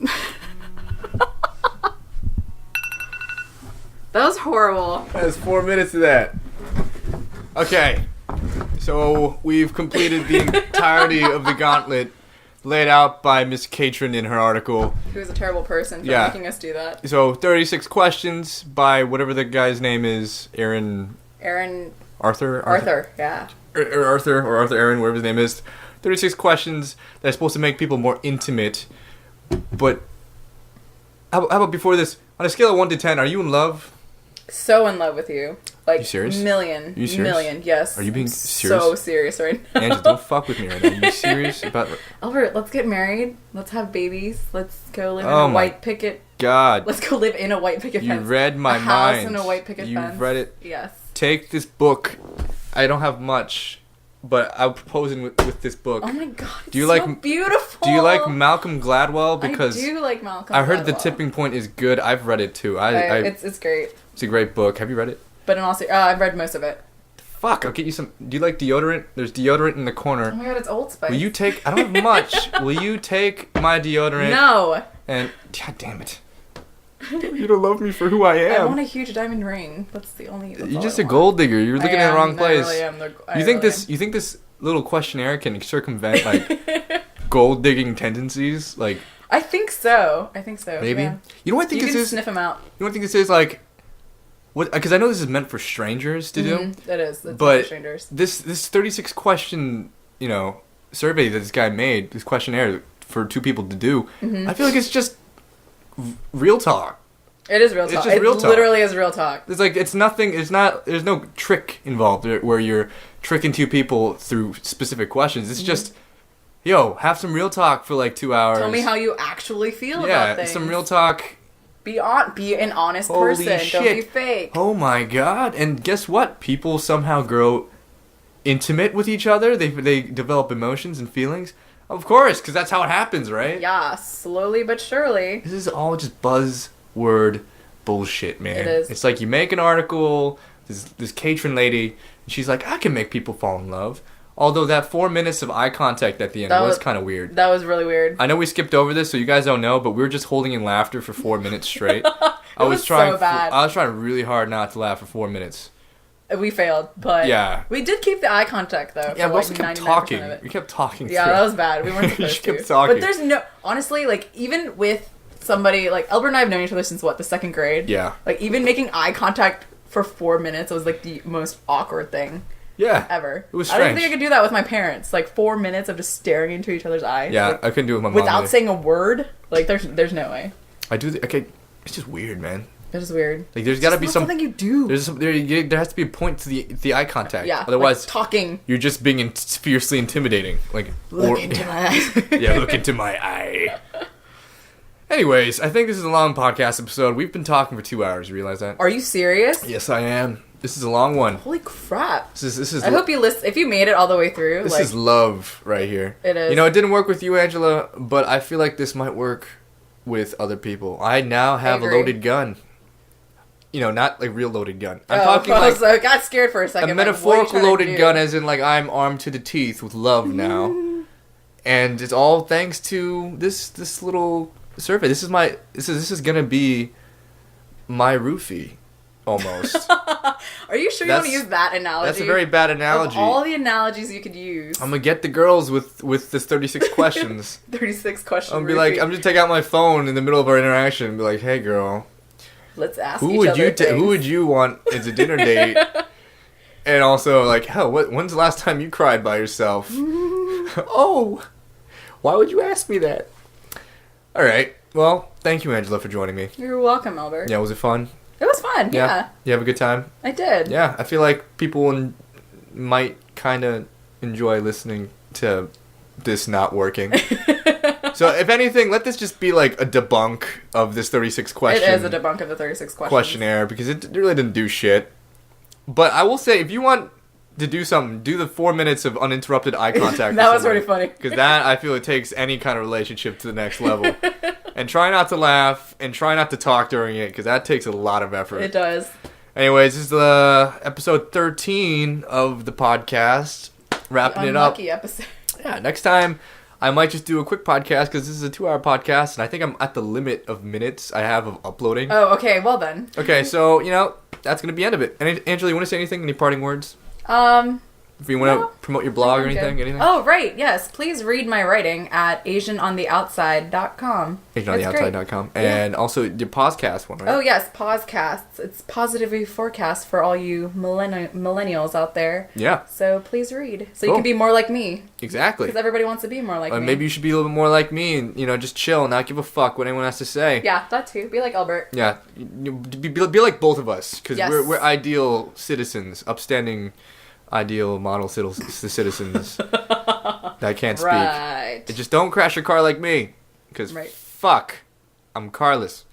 That was horrible. That's 4 minutes of that. Okay. So, we've completed the entirety of the gauntlet laid out by Miss Catron in her article. Who is a terrible person for making us do that. So, 36 questions by whatever the guy's name is. Arthur, yeah. Arthur Aaron, whatever his name is. 36 questions that are supposed to make people more intimate. But, how about before this? On a scale of 1 to 10, are you in love? So in love with you. Like, you serious? Million. You serious? Million, yes. Are you being serious? So serious right now. Angela, don't fuck with me right now. Are you serious about... Albert, let's get married. Let's have babies. Let's go live in a white picket... God. Let's go live in a white picket fence. You read my mind. A house in a white picket fence. You read it. Yes. Take this book. I don't have much, but I'm proposing with this book. Oh my God, it's so beautiful. Do you like Malcolm Gladwell? Because I do like Malcolm I heard Gladwell. The Tipping Point is good. I've read it too. It's great. It's a great book. Have you read it? But in all I've read most of it. Fuck, I'll get you some. Do you like deodorant? There's deodorant in the corner. Oh my God, it's Old Spice. Will you take... I don't have much. Will you take my deodorant? No. And... God damn it. You don't love me for who I am. I want a huge diamond ring. That's the only... You're just a gold digger. You're looking in the wrong place. I really am. You think this little questionnaire can circumvent like gold digging tendencies? Like... I think so. Maybe. Yeah. You know what I think this is? Sniff them out. You know what I think this is? Like... What? Because I know this is meant for strangers to do. It is. It's but for strangers. This 36 question, survey that this guy made, this questionnaire for 2 people to do, I feel like it's just real talk. It is real talk. It literally is real talk. It's like, it's nothing, there's no trick involved where you're tricking 2 people through specific questions. It's just, have some real talk for like 2 hours. Tell me how you actually feel about things. Yeah, some real talk. Be an honest person. Shit. Don't be fake. Oh my God. And guess what? People somehow grow intimate with each other. They develop emotions and feelings. Of course, because that's how it happens, right? Yeah, slowly but surely. This is all just buzzword bullshit, man. It is. It's like you make an article, this Catron lady, and she's like, I can make people fall in love. Although that 4 minutes of eye contact at the end was kind of weird. That was really weird. I know we skipped over this, so you guys don't know, but we were just holding in laughter for 4 minutes straight. I was trying so bad. I was trying really hard not to laugh for 4 minutes. We failed, but we did keep the eye contact though. Yeah, we also kept talking. We kept talking. Yeah, that was bad. We weren't supposed to. Kept talking. But there's honestly, like, even with somebody like Elbert and I have known each other since the 2nd grade. Yeah. Like, even making eye contact for 4 minutes was like the most awkward thing. Yeah. Ever. It was strange. I don't think I could do that with my parents. Like 4 minutes of just staring into each other's eyes. Yeah, like, I couldn't do it with my mom. Without saying a word. Like, there's no way. I do. Okay, it's just weird, man. It is weird. Like, there's got to be something you do. There has to be a point to the eye contact. Yeah. Otherwise, like talking. You're just being fiercely intimidating. Like, look into my eyes. Yeah, look into my eye. Anyways, I think this is a long podcast episode. We've been talking for 2 hours. You realize that? Are you serious? Yes, I am. This is a long one. Holy crap. This is. I hope you listen. If you made it all the way through. This is love right here. It is. You know, it didn't work with you, Angela, but I feel like this might work with other people. I now have a loaded gun. You know, not like real loaded gun. I'm talking like... I got scared for a second. A metaphorical loaded gun, as in like I'm armed to the teeth with love now. And it's all thanks to this little survey. This is gonna be my roofie, almost. Are you sure you want to use that analogy? That's a very bad analogy. Of all the analogies you could use. I'm gonna get the girls with this 36 questions. 36 questions. I'm gonna be like, I'm just take out my phone in the middle of our interaction and be like, hey girl, let's ask who would you want as a dinner date? And also like, hell, when's the last time you cried by yourself? Oh, why would you ask me that? All right. Well, thank you, Angela, for joining me. You're welcome, Elbert. Yeah, was it fun? It was fun, yeah. You have a good time? I did. Yeah, I feel like people might kind of enjoy listening to this not working. So, if anything, let this just be like a debunk of this 36 question. It is a debunk of the 36 questions. Questionnaire, because it really didn't do shit. But I will say, if you want to do something, do the 4 minutes of uninterrupted eye contact. That was pretty funny. Because that, I feel, it takes any kind of relationship to the next level. And try not to laugh, and try not to talk during it, because that takes a lot of effort. It does. Anyways, this is episode 13 of the podcast. Wrapping it up. Unlucky episode. Yeah, next time, I might just do a quick podcast, because this is a 2-hour podcast, and I think I'm at the limit of minutes I have of uploading. Oh, okay, well then. Okay, so, that's going to be the end of it. And Angela, you want to say anything? Any parting words? If you want to promote your blog or anything? Oh, right, yes. Please read my writing at asianontheoutside.com. asianontheoutside.com. And also your podcast one, right? Oh, yes, podcasts. It's Positively Forecast for all you millennials out there. Yeah. So please read. So you can be more like me. Exactly. Because everybody wants to be more like me. Maybe you should be a little bit more like me and, just chill and not give a fuck what anyone has to say. Yeah, that too. Be like Elbert. Yeah. Be like both of us. Because we're ideal citizens. Upstanding... ideal model citizens that can't speak. Right. Just don't crash your car like me, because fuck, I'm carless.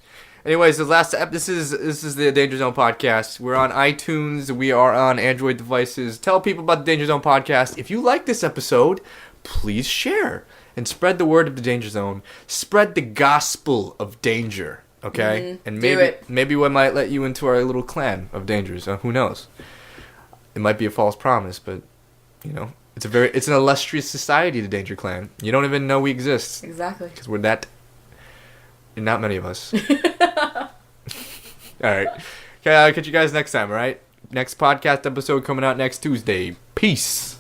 Anyways, this is the Danger Zone podcast. We're on iTunes. We are on Android devices. Tell people about the Danger Zone podcast. If you like this episode, please share and spread the word of the Danger Zone. Spread the gospel of danger. Okay, and maybe we might let you into our little clan of dangers. Who knows? It might be a false promise, but, it's an illustrious society, the Danger Clan. You don't even know we exist. Exactly. Because we're not many of us. All right. Okay, I'll catch you guys next time, all right? Next podcast episode coming out next Tuesday. Peace.